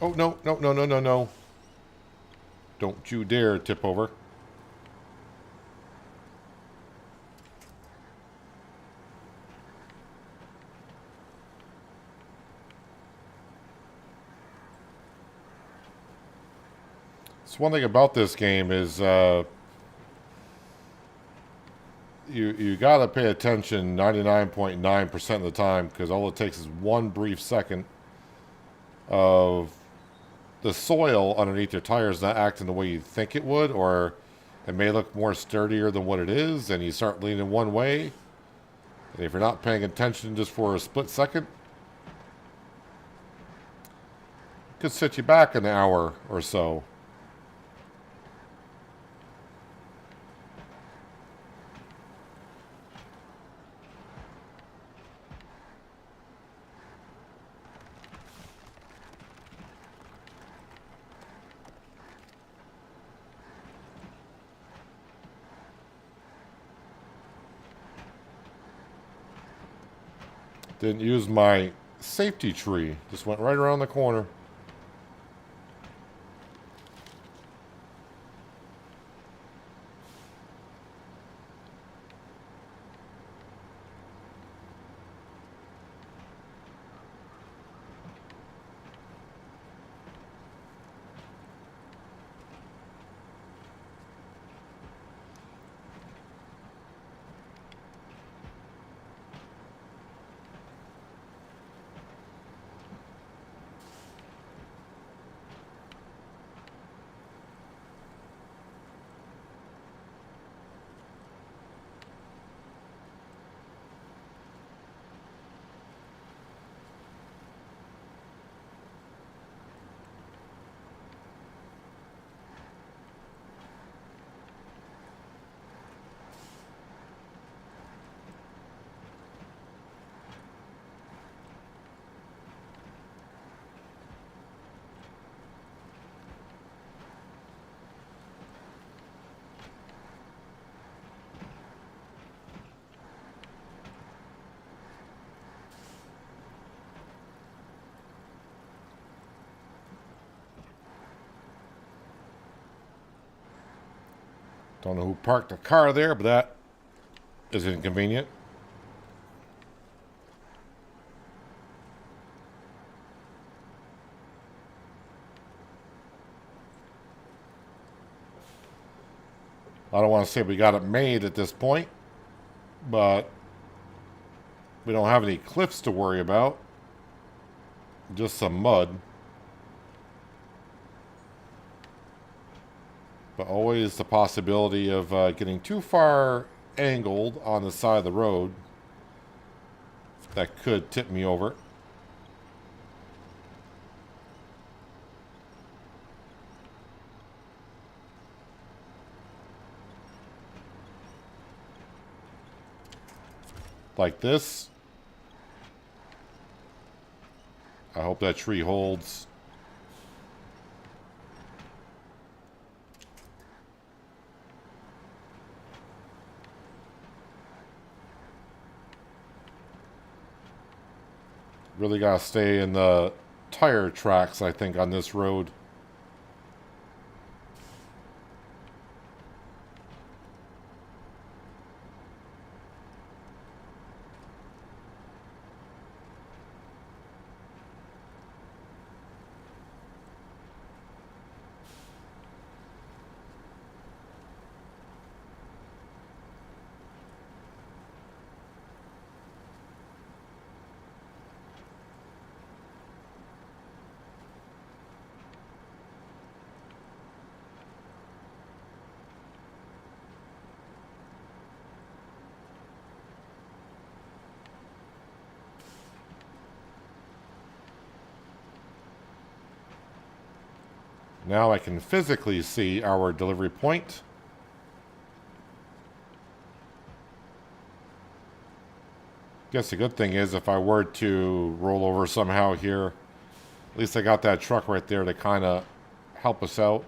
Oh, no, no, no, no, no, no. Don't you dare tip over. So one thing about this game is you got to pay attention 99.9% of the time, because all it takes is one brief second of the soil underneath your tires not acting the way you think it would, or it may look more sturdier than what it is, and you start leaning one way. And if you're not paying attention just for a split second, it could set you back an hour or so. Didn't use my safety tree. Just went right around the corner. Don't know who parked the car there, but that is inconvenient. I don't want to say we got it made at this point, but we don't have any cliffs to worry about. Just some mud. But always the possibility of getting too far angled on the side of the road. That could tip me over. Like this. I hope that tree holds. Really gotta stay in the tire tracks, I think, on this road. Now I can physically see our delivery point. Guess the good thing is if I were to roll over somehow here, at least I got that truck right there to kind of help us out.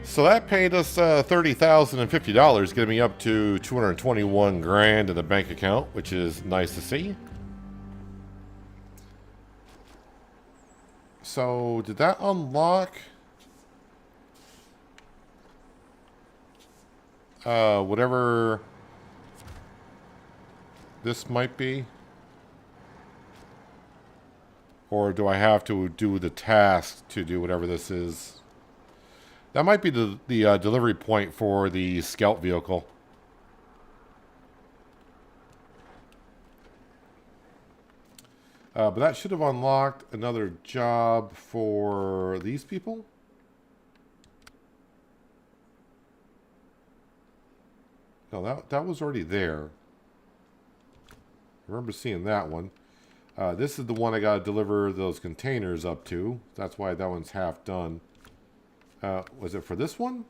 So that paid us $30,050, getting me up to 221 grand in the bank account, which is nice to see. So did that unlock whatever this might be? Or do I have to do the task to do whatever this is? That might be the delivery point for the scout vehicle. But that should have unlocked another job for these people. No, that was already there. I remember seeing that one. This is the one I got to deliver those containers up to. That's why that one's half done. Was it for this one?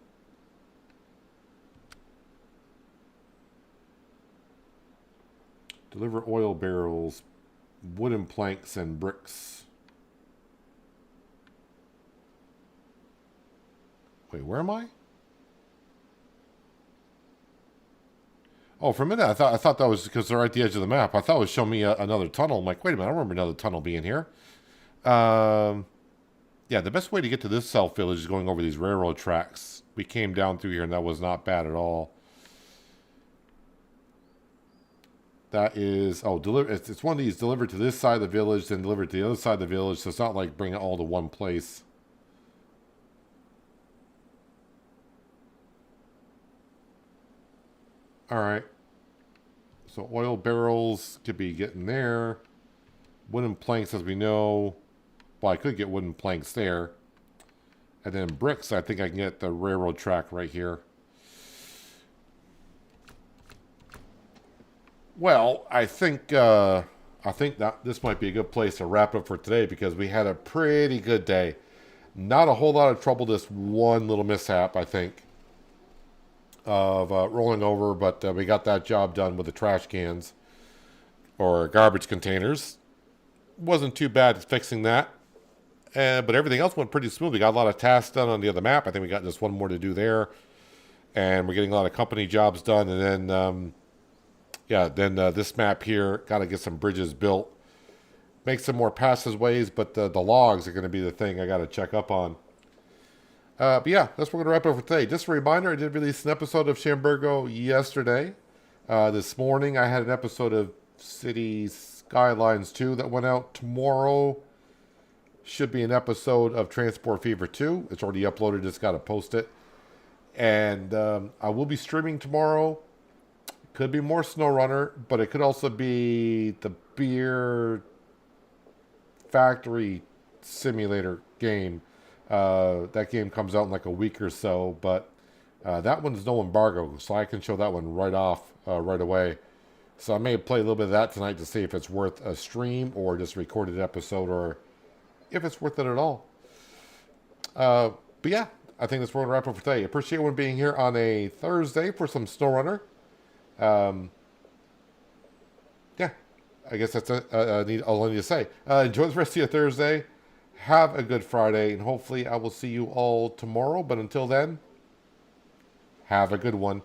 Deliver oil barrels, wooden planks, and bricks. Wait, where am I? Oh, for a minute, I thought that was because they're right at the edge of the map. I thought it was showing me another tunnel. I'm like, wait a minute, I don't remember another tunnel being here. Yeah, the best way to get to this South Village is going over these railroad tracks. We came down through here, and that was not bad at all. That is, oh, it's one of these delivered to this side of the village, then delivered to the other side of the village, so it's not like bringing it all to one place. All right. So oil barrels could be getting there. Wooden planks, as we know. Well, I could get wooden planks there. And then bricks, I think I can get the railroad track right here. Well, I think that this might be a good place to wrap up for today because we had a pretty good day. Not a whole lot of trouble, this one little mishap, I think, of rolling over, but we got that job done with the trash cans or garbage containers. Wasn't too bad fixing that. But everything else went pretty smooth. We got a lot of tasks done on the other map. I think we got just one more to do there. And we're getting a lot of company jobs done. And then, this map here, got to get some bridges built. Make some more passageways, but the logs are going to be the thing I got to check up on. But yeah, that's what we're going to wrap up for today. Just a reminder, I did release an episode of Shamburgo yesterday. This morning, I had an episode of City Skylines 2 that went out tomorrow. Should be an episode of Transport Fever 2. It's already uploaded, just got to post it. And I will be streaming tomorrow. Could be more SnowRunner, but it could also be the beer factory simulator game. That game comes out in like a week or so, but that one's no embargo, so I can show that one right off right away. So I may play a little bit of that tonight to see if it's worth a stream or just a recorded episode or if it's worth it at all. But yeah, I think that's where we're going to wrap up for today. Appreciate everyone being here on a Thursday for some SnowRunner. Yeah, I guess that's all I need to say. Enjoy the rest of your Thursday. Have a good Friday, and hopefully I will see you all tomorrow. But until then, have a good one.